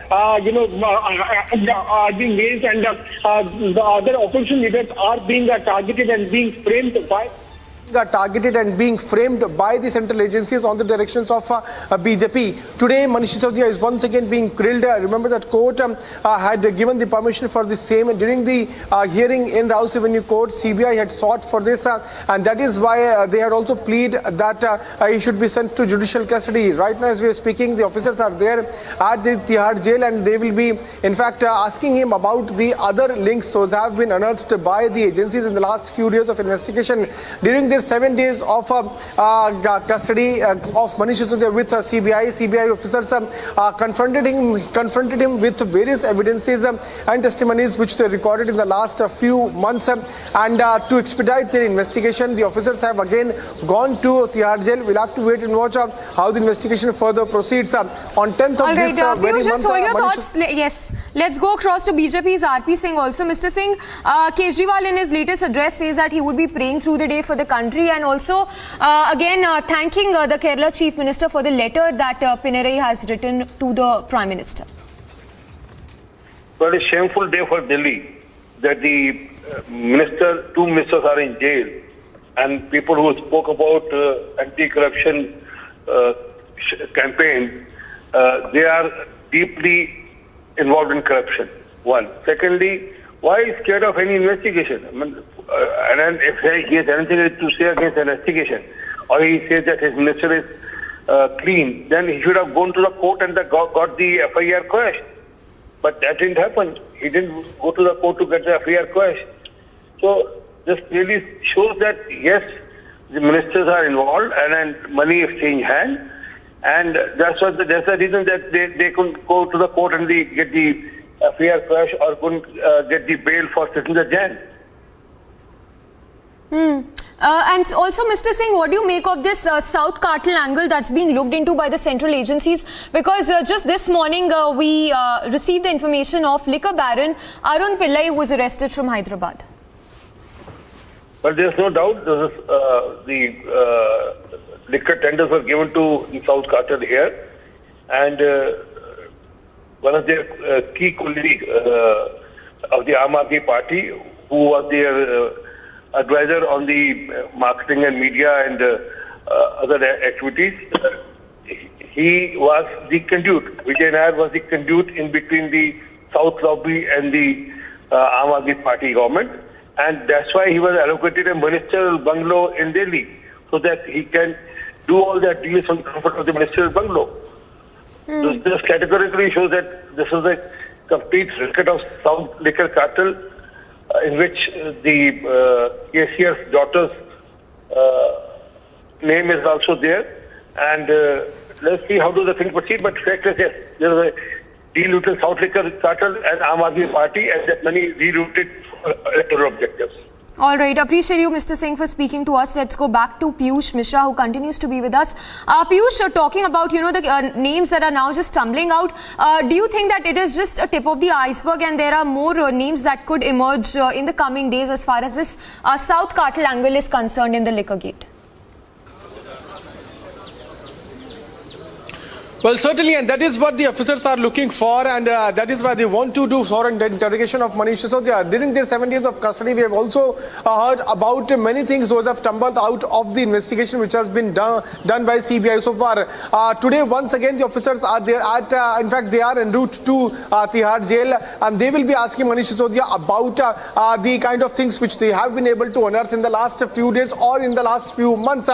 raised, and the other opposition leaders are being targeted and being framed by the central agencies on the directions of BJP. Today, Manish Sisodia is once again being grilled. Remember that court had given the permission for the same during the hearing in Rouse Avenue Court. CBI had sought for this, and that is why they had also pleaded that he should be sent to judicial custody. Right now, as we are speaking, the officers are there at the Tihar jail, and they will be, in fact, asking him about the other links those have been unearthed by the agencies in the last few days of investigation. During the 7 days of custody of Manish Sisodia with CBI officers confronted him with various evidences and testimonies which they recorded in the last few months, and to expedite their investigation, the officers have again gone to Tihar jail. We'll have to wait and watch how the investigation further proceeds. On 10th of this very month, just hold your thoughts. Yes, let's go across to BJP's RP Singh also. Mr. Singh, Kejriwal in his latest address says that he would be praying through the day for the country, and also again thanking the Kerala Chief Minister for the letter that Pinarayi has written to the Prime Minister. Well, a shameful day for Delhi that the two ministers are in jail, and people who spoke about anti-corruption campaign, they are deeply involved in corruption. One. Secondly, why is scared of any investigation? I mean, and if he has anything to say against investigation, or he says that his minister is clean, then he should have gone to the court and got the FIR quashed. But that didn't happen. He didn't go to the court to get the FIR quashed. So this really shows that yes, the ministers are involved and money exchange hands, and that's the reason that they couldn't go to the court and get the FIR quashed or couldn't get the bail for Satinder Jain. And also, Mr. Singh, what do you make of this South cartel angle that's being looked into by the central agencies? Because just this morning, we received the information of liquor baron Arun Pillai, who was arrested from Hyderabad. Well, there's no doubt the liquor tenders were given to the South cartel here, and one of their key colleagues of the Aam Aadmi Party, who was their advisor on the marketing and media and other activities, he was the conduit. Vijay Nair was the conduit in between the South lobby and the Aam Aadmi Party government, and that's why he was allocated a ministerial bungalow in Delhi, so that he can do all that deals from the comfort of the ministerial bungalow. This categorically shows that this is a complete record of South liquor cartel, in which the KCR's daughter's name is also there, and let's see how do the thing proceed. But fact is, yes, there is a deal between South liquor cartel and Aam Aadmi Party, and that money rerouted for electoral objectives. All right, appreciate you, Mr. Singh, for speaking to us. Let's go back to Piyush Mishra, who continues to be with us. Piyush, talking about the names that are now just tumbling out, do you think that it is just a tip of the iceberg and there are more names that could emerge in the coming days as far as this South cartel angle is concerned in the liquor gate? Well, certainly, and that is what the officers are looking for, and that is why they want to do thorough interrogation of Manish Sisodia. During their 7 days of custody, we have also heard about many things those have tumbled out of the investigation which has been done by CBI so far. Today, once again, the officers are there at, in fact, they are en route to Tihar jail, and they will be asking Manish Sisodia about the kind of things which they have been able to unearth in the last few days or in the last few months.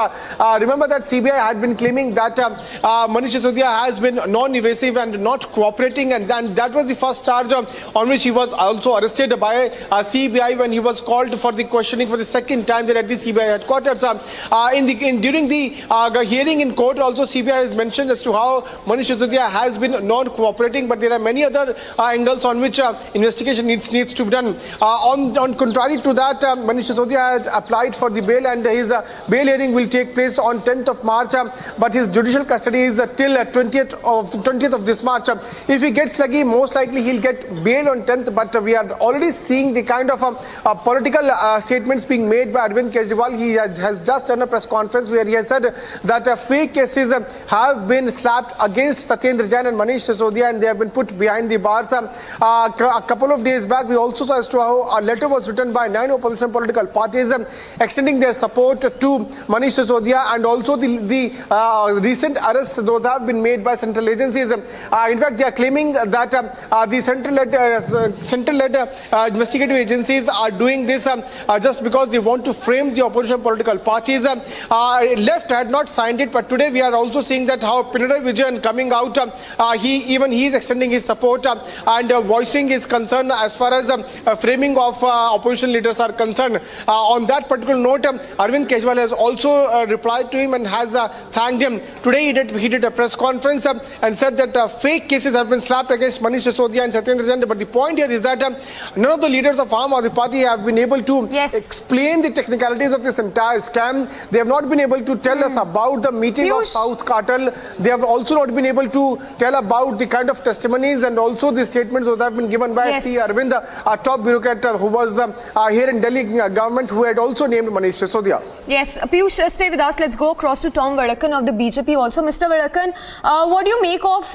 Remember that CBI had been claiming that Manish Sisodia has been non-evasive and not cooperating, and then that was the first charge on which he was also arrested by CBI when he was called for the questioning for the second time there at the CBI headquarters. During the hearing in court, also CBI has mentioned as to how Manish Sisodia has been non-cooperating, but there are many other angles on which investigation needs to be done. On contrary to that, Manish Sisodia had applied for the bail, and his bail hearing will take place on 10th of March, but his judicial custody is till 20th of this March. If he gets lucky, most likely he'll get bail on 10th, but we are already seeing the kind of political statements being made by Arvind Kejriwal. He has just done a press conference where he has said that fake cases have been slapped against Satyendra Jain and Manish Sisodia, and they have been put behind the bars. A couple of days back, we also saw as to how a letter was written by 9 opposition political parties extending their support to Manish Sisodia, and also the recent arrests, those have been made by central agencies. In fact, they are claiming that the central-led investigative agencies are doing this just because they want to frame the opposition political parties. Left had not signed it, but today we are also seeing that how Pinarayi Vijayan coming out, he is extending his support and voicing his concern as far as framing of opposition leaders are concerned. On that particular note, Arvind Kejriwal has also replied to him and has thanked him. Today he did a press conference and said that fake cases have been slapped against Manish Sisodia and Satyendra Jain. But the point here is that none of the leaders of Aam Aadmi Party have been able to explain the technicalities of this entire scam. They have not been able to tell us about the meeting of South cartel. They have also not been able to tell about the kind of testimonies and also the statements that have been given by C. Arvind, a top bureaucrat who was here in Delhi government, who had also named Manish Sisodia. Yes, Piyush, stay with us. Let's go across to Tom Vadakan of the BJP also. Mr. Vadakan, What do you make of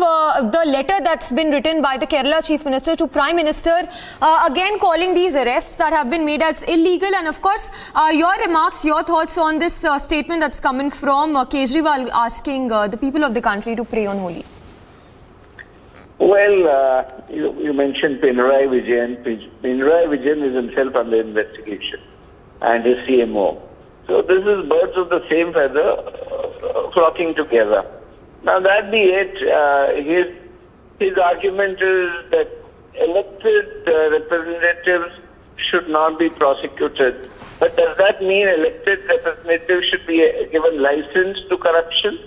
the letter that's been written by the Kerala Chief Minister to Prime Minister, again calling these arrests that have been made as illegal? And of course, your remarks, your thoughts on this statement that's coming from Kejriwal asking the people of the country to pray on Holi. Well, you mentioned Pinarayi Vijayan. Pinarayi Vijayan is himself under investigation and his CMO. So this is birds of the same feather flocking together. Now that be it, his argument is that elected representatives should not be prosecuted. But does that mean elected representatives should be given license to corruption?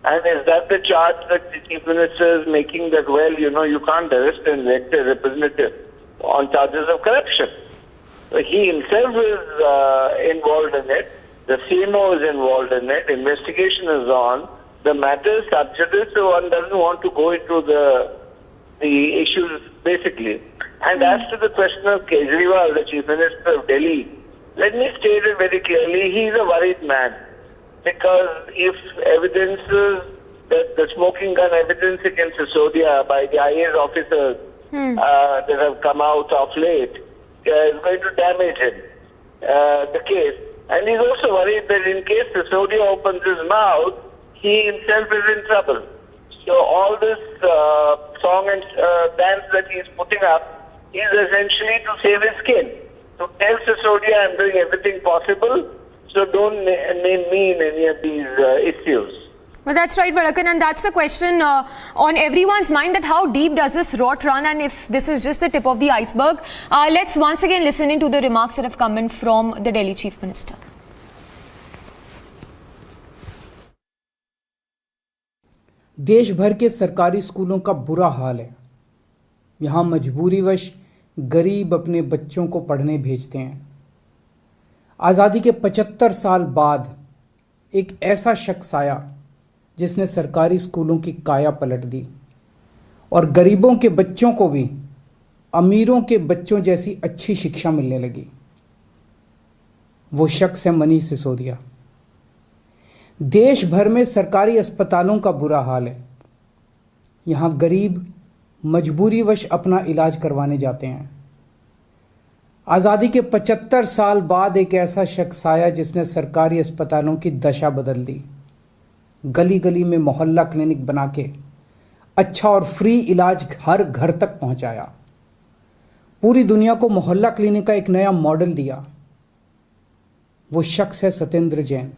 And is that the charge that the Chief Minister is making, that, well, you can't arrest an elected representative on charges of corruption? He himself is involved in it. The CMO is involved in it. Investigation is on. The matter is sub judice, so one doesn't want to go into the issues, basically. And as to the question of Kejriwal, the Chief Minister of Delhi, let me state it very clearly. He's a worried man. Because if evidences, the smoking gun evidence against Sisodia by the IAS officers that have come out of late is going to damage him, the case. And he's also worried that in case Sisodia opens his mouth, he himself is in trouble. So all this song and dance that he's putting up is essentially to save his skin. To tell Sisodia, I'm doing everything possible, so don't name me in any of these issues. Well, that's right, Varakan, and that's a question on everyone's mind, that how deep does this rot run, and if this is just the tip of the iceberg. Let's once again listen into the remarks that have come in from the Delhi Chief Minister. देश भर के सरकारी स्कूलों का बुरा हाल है। यहाँ मजबूरीवश गरीब अपने बच्चों को पढ़ने भेजते हैं। आज़ादी के 75 साल बाद एक ऐसा शख्स आया जिसने सरकारी स्कूलों की काया पलट दी और गरीबों के बच्चों को भी अमीरों के बच्चों जैसी अच्छी शिक्षा मिलने लगी। वो शख्स है मनीष सिसोदिया। देश भर में सरकारी अस्पतालों का बुरा हाल है। यहाँ गरीब मजबूरीवश अपना इलाज करवाने जाते हैं। आज़ादी के 75 साल बाद एक ऐसा शख्स आया जिसने सरकारी अस्पतालों की दशा बदल दी। गली गली में मोहल्ला क्लिनिक बना के अच्छा और फ्री इलाज हर घर तक पहुंचाया। पूरी दुनिया को मोहल्ला क्लिनिक का एक नया मॉडल दिया। वो शख्स है सत्येंद्र जैन।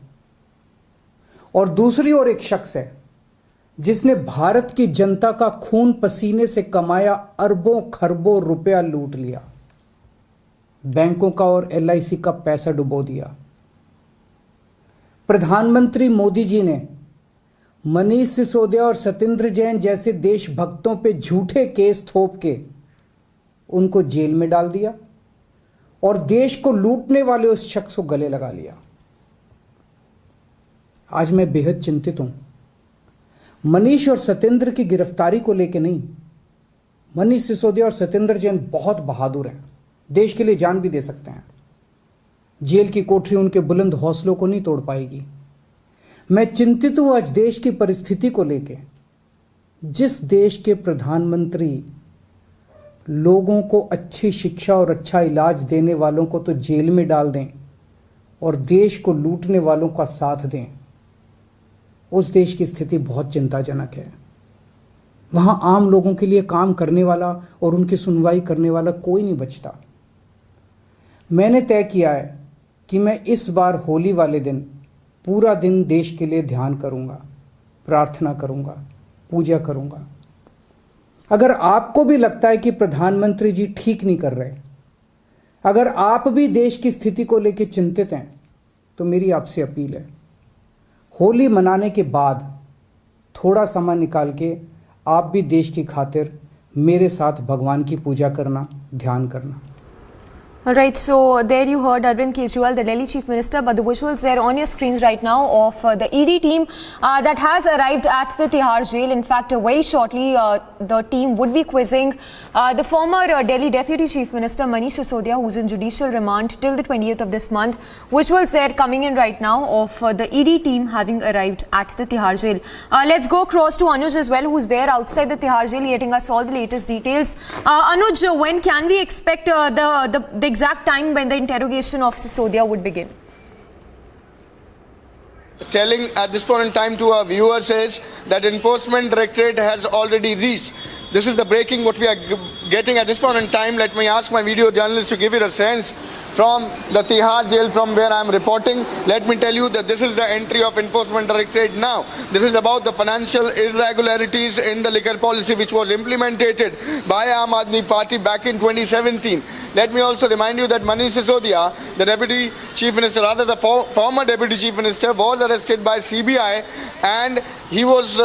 और दूसरी ओर एक शख्स है जिसने भारत की जनता का खून पसीने से कमाया अरबों खरबों रुपया लूट लिया, बैंकों का और LIC का पैसा डुबो दिया। प्रधानमंत्री मोदी जी ने मनीष सिसोदिया और सत्येंद्र जैन जैसे देशभक्तों पे झूठे केस थोप के उनको जेल में डाल दिया और देश को लूटने वाले उस शख्स को गले लगा लिया। आज मैं बेहद चिंतित हूं, मनीष और सत्येंद्र की गिरफ्तारी को लेकर नहीं। मनीष सिसोदिया और सत्येंद्र जैन बहुत बहादुर हैं, देश के लिए जान भी दे सकते हैं। जेल की कोठरी उनके बुलंद हौसलों को नहीं तोड़ पाएगी। मैं चिंतित हूं आज देश की परिस्थिति को लेकर। जिस देश के प्रधानमंत्री लोगों को अच्छी शिक्षा और अच्छा इलाज देने वालों को तो जेल में डाल दें और देश को लूटने वालों का साथ दें, उस देश की स्थिति बहुत चिंताजनक है। वहां आम लोगों के लिए काम करने वाला और उनकी सुनवाई करने वाला कोई नहीं बचता। मैंने तय किया है कि मैं इस बार होली वाले दिन पूरा दिन देश के लिए ध्यान करूंगा, प्रार्थना करूंगा, पूजा करूंगा। अगर आपको भी लगता है कि प्रधानमंत्री जी ठीक नहीं कर रहे, अगर आप भी देश की स्थिति को लेकर चिंतित हैं, तो मेरी आपसे अपील है, होली मनाने के बाद थोड़ा समय निकाल के आप भी देश की खातिर मेरे साथ भगवान की पूजा करना, ध्यान करना। All right, so there you heard Arvind Kejriwal, the Delhi Chief Minister, but the visuals there on your screens right now of the ED team that has arrived at the Tihar jail. In fact, very shortly, the team would be quizzing the former Delhi Deputy Chief Minister, Manish Sisodia, who's in judicial remand till the 20th of this month. Visuals there coming in right now of the ED team having arrived at the Tihar jail. Let's go across to Anuj as well, who's there outside the Tihar jail, getting us all the latest details. Anuj, when can we expect the exact time when the interrogation of Sisodia would begin? Telling at this point in time to our viewers is that Enforcement Directorate has already reached. This is the breaking what we are getting at this point in time. Let me ask my video journalist to give it a sense from the Tihar jail from where I am reporting. Let me tell you that this is the entry of Enforcement Directorate now. This is about the financial irregularities in the liquor policy which was implemented by Aam Aadmi Party back in 2017. Let me also remind you that Manish Sisodia, the Deputy Chief Minister, rather the former Deputy Chief Minister, was arrested by CBI and he was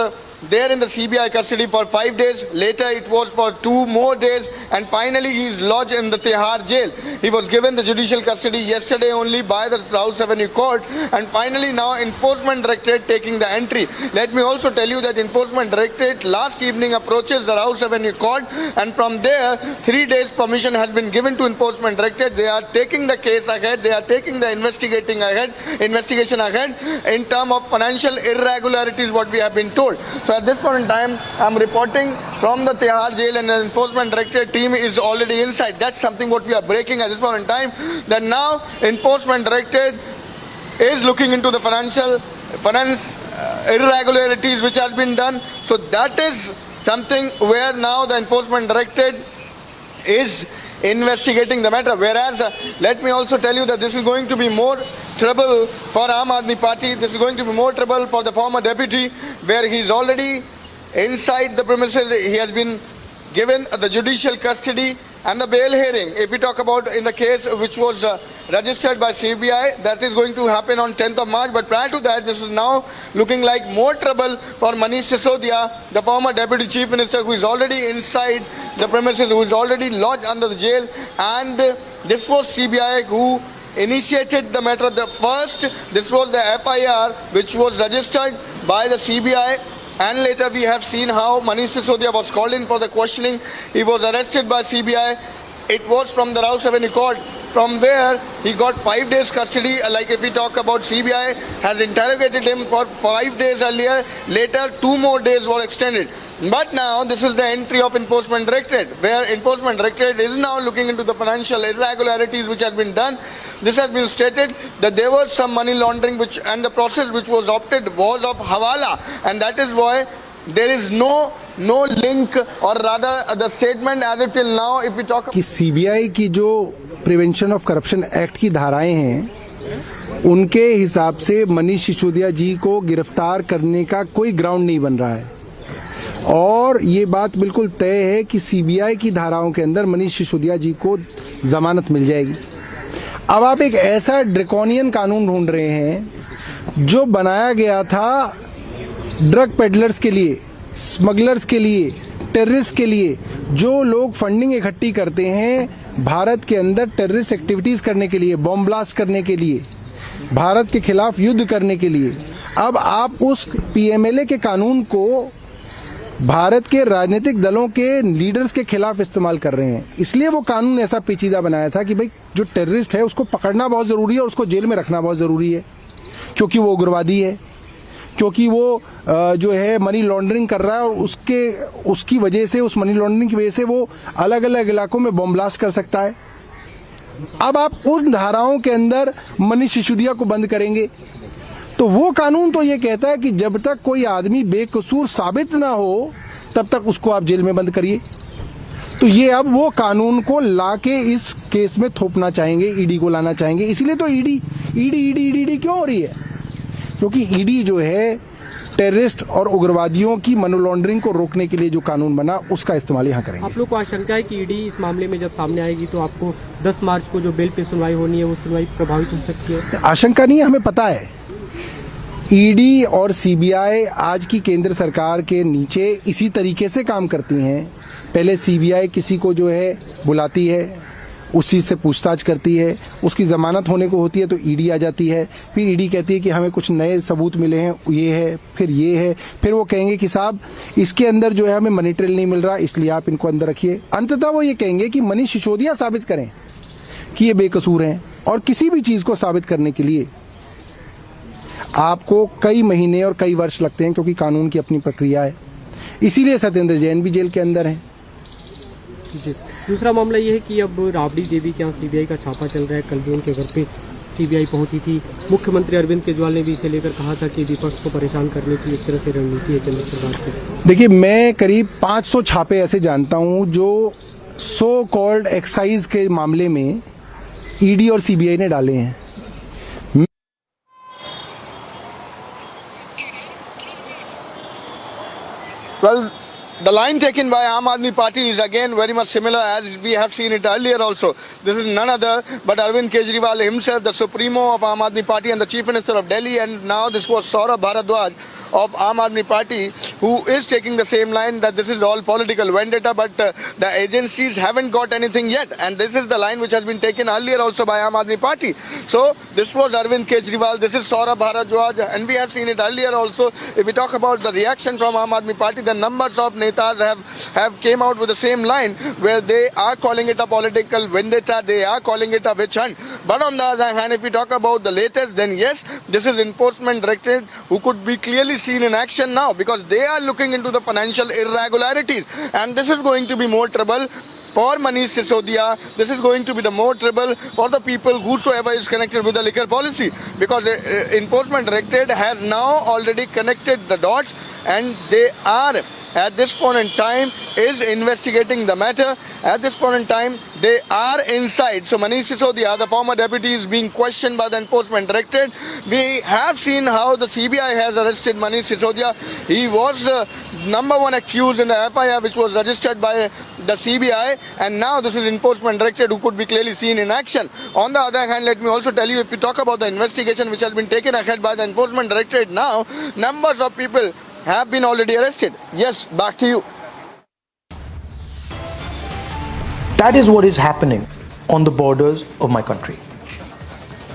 there in the CBI custody for 5 days. Later it was for 2 more days and finally he is lodged in the Tihar jail. He was given the judicial custody yesterday only by the Rouse Avenue Court and finally now Enforcement Directorate taking the entry. Let me also tell you that Enforcement Directorate last evening approaches the Rouse Avenue Court and from there 3 days permission has been given to Enforcement Directorate. They are taking the case ahead. They are taking the investigation ahead in terms of financial irregularities what we have been told. So at this point in time, I am reporting from the Tihar jail and the Enforcement Directorate team is already inside. That's something what we are breaking at this point in time. That now Enforcement Directorate is looking into the finance irregularities which has been done. So that is something where now the Enforcement Directorate is investigating the matter. Whereas, let me also tell you that this is going to be more trouble for Aam Aadmi Party. This is going to be more trouble for the former deputy, where he is already inside the premises. He has been given the judicial custody and the bail hearing. If we talk about in the case which was registered by CBI, that is going to happen on 10th of March. But prior to that, this is now looking like more trouble for Manish Sisodia, the former Deputy Chief Minister, who is already inside the premises, who is already lodged under the jail. And this was CBI who initiated the matter. This was the FIR which was registered by the CBI. And later we have seen how Manish Sisodia was called in for the questioning. He was arrested by CBI. It was from the Rouse Avenue Court. From there, he got 5 days custody. Like if we talk about CBI, has interrogated him for 5 days earlier. Later, 2 more days were extended. But now, this is the entry of Enforcement Directorate, where Enforcement Directorate is now looking into the financial irregularities which has been done. This has been stated that there was some money laundering and the process which was opted was of Hawala. And that is why there is no link, or rather the statement as of till now, if we talk कि CBI की जो prevention of corruption act की धाराएं हैं, उनके हिसाब से मनीष सिसोदिया जी को गिरफ्तार करने का कोई ग्राउंड नहीं बन रहा है और ये बात बिल्कुल तय है कि सीबीआई की धाराओं के अंदर मनीष सिसोदिया जी को जमानत मिल जाएगी। अब आप एक ऐसा ड्रैकोनियन कानून ढूंढ रहे हैं जो बनाया गया था ड्रग पेडलर्स के लिए, स्मगलर्स के लिए, टेररिस्ट के लिए, जो लोग फंडिंग इकट्ठी करते हैं भारत के अंदर टेररिस्ट एक्टिविटीज करने के लिए, बॉम्ब ब्लास्ट करने के लिए, भारत के खिलाफ युद्ध करने के लिए। अब आप उस पीएमएलए के कानून को भारत के राजनीतिक दलों के लीडर्स के खिलाफ इस्तेमाल कर रहे हैं। इसलिए वो कानून ऐसा पेचीदा बनाया था कि भाई जो टेररिस्ट है उसको पकड़ना बहुत जरूरी है और उसको जेल में रखना बहुत जरूरी है, क्योंकि वो उग्रवादी है, क्योंकि वो जो है मनी लॉन्ड्रिंग कर रहा है और उसकी वजह से, उस मनी लॉन्ड्रिंग की वजह से वो अलग अलग इलाकों में बॉम्ब ब्लास्ट कर सकता है। अब आप उन धाराओं के अंदर मनीष सिसोदिया को बंद करेंगे तो वो कानून तो ये कहता है कि जब तक कोई आदमी बेकसूर साबित ना हो तब तक उसको आप जेल में बंद करिए। तो ये अब वो कानून को लाके इस केस में थोपना चाहेंगे, ईडी को लाना चाहेंगे। इसीलिए तो ईडी क्यों हो रही है? क्योंकि ईडी जो है टेररिस्ट और उग्रवादियों की मनी लॉन्ड्रिंग को रोकने के लिए जो कानून बना उसका इस्तेमाल यहाँ करेंगे। आप लोग को आशंका है कि ईडी इस मामले में जब सामने आएगी तो आपको 10 मार्च को जो बेल पे सुनवाई होनी है वो सुनवाई प्रभावित हो सकती है? आशंका नहीं है, हमें पता है ईडी और सीबीआई आज की केंद्र सरकार के नीचे इसी तरीके से काम करती हैं। पहले सीबीआई किसी को जो है बुलाती है, उस चीज़ से पूछताछ करती है, उसकी ज़मानत होने को होती है तो ईडी आ जाती है, फिर ईडी कहती है कि हमें कुछ नए सबूत मिले हैं, ये है, फिर वो कहेंगे कि साहब इसके अंदर जो है हमें मनी ट्रेल नहीं मिल रहा, इसलिए आप इनको अंदर रखिए। अंततः वो ये कहेंगे कि मनीष सिसोदिया साबित करें कि ये बेकसूर हैं, और किसी भी चीज़ को साबित करने के लिए आपको कई महीने और कई वर्ष लगते हैं, क्योंकि कानून की अपनी प्रक्रिया है। इसीलिए सत्येंद्र जैन भी जेल के अंदर हैं। दूसरा मामला ये है कि अब राबड़ी देवी के यहाँ सीबीआई का छापा चल रहा है। कल भी उनके घर पे सीबीआई पहुंची थी। मुख्यमंत्री अरविंद केजरीवाल ने भी इसे लेकर कहा था कि विपक्ष को परेशान करने की एक तरह से रणनीति है केंद्र सरकार की। देखिए, मैं करीब 500 छापे ऐसे जानता हूं जो सो कॉल्ड एक्साइज के मामले में ईडी और सीबीआई ने डाले हैं। Well, the line taken by Aam Aadmi Party is again very much similar as we have seen it earlier also. This is none other but Arvind Kejriwal himself, the supremo of Aam Aadmi Party and the Chief Minister of Delhi, and now this was Saurabh Bharadwaj of Aam Aadmi Party who is taking the same line that this is all political vendetta, but the agencies haven't got anything yet, and this is the line which has been taken earlier also by Aam Aadmi Party. So this was Arvind Kejriwal, this is Saurabh Bharadwaj, and we have seen it earlier also. If we talk about the reaction from Aam Aadmi Party, the numbers of netas have came out with the same line where they are calling it a political vendetta, they are calling it a witch hunt. But on the other hand, if we talk about the latest, then yes, this is enforcement directorate who could be clearly seen in action now, because they are looking into the financial irregularities, and this is going to be more trouble for Manish Sisodia. This is going to be the more trouble for the people whosoever is connected with the liquor policy, because the enforcement directorate has now already connected the dots, and they are at this point in time is investigating the matter. At this point in time, they are inside. So Manish Sisodia, the former deputy, is being questioned by the enforcement directorate. We have seen how the CBI has arrested Manish Sisodia. He was number one accused in the FIR which was registered by the CBI, and now this is enforcement directorate who could be clearly seen in action. On the other hand, let me also tell you, if we talk about the investigation which has been taken ahead by the enforcement directorate now, numbers of people have been already arrested. Yes, back to you. That is what is happening on the borders of my country.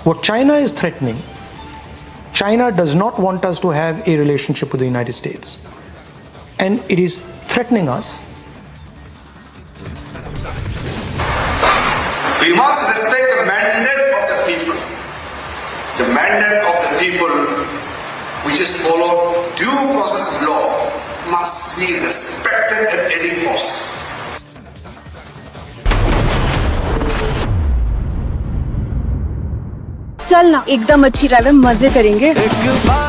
What China is threatening, China does not want us to have a relationship with the United States, and it is threatening us. We must respect the mandate of the people. The mandate of the people, which is followed due process of law, must be respected at any cost. चल ना, एकदम अच्छी drive में मजे करेंगे।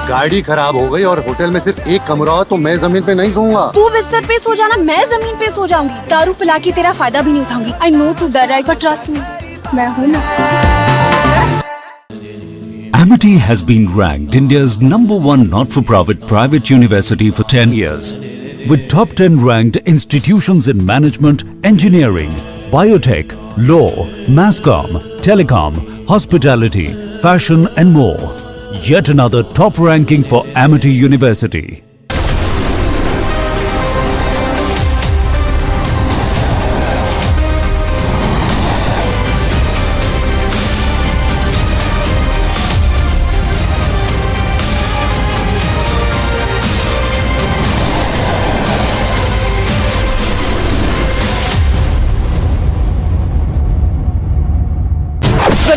गाड़ी खराब हो गई और होटल में सिर्फ एक कमरा हो तो मैं जमीन पे नहीं सोऊंगा। तू बिस्तर पे सो जाना, मैं जमीन पे सो जाऊंगी। दारू पिला के तेरा फायदा भी नहीं उठाऊंगी। I know तू डर रहा है, but trust me, मैं हूँ ना। Amity has been ranked India's #1 not-for-profit private university for 10 years, with top 10 ranked institutions in management, engineering, biotech, law, mass comm, telecom, hospitality, fashion and more. Yet another top ranking for Amity University.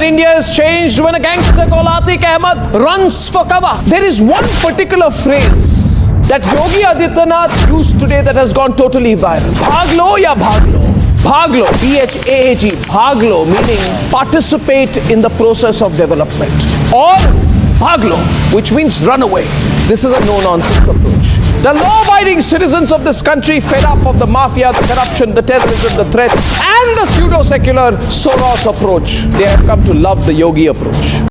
India has changed when a gangster called Atiq Ahmed runs for cover. There is one particular phrase that Yogi Adityanath used today that has gone totally viral. Bhaglo ya bhaglo. Bhaglo, B-H-A-G, bhaglo, meaning participate in the process of development. Or bhaglo, which means run away. This is a no-nonsense approach. The law-abiding citizens of this country, fed up of the mafia, the corruption, the terrorism, the threat, and the pseudo-secular Soros approach, they have come to love the Yogi approach.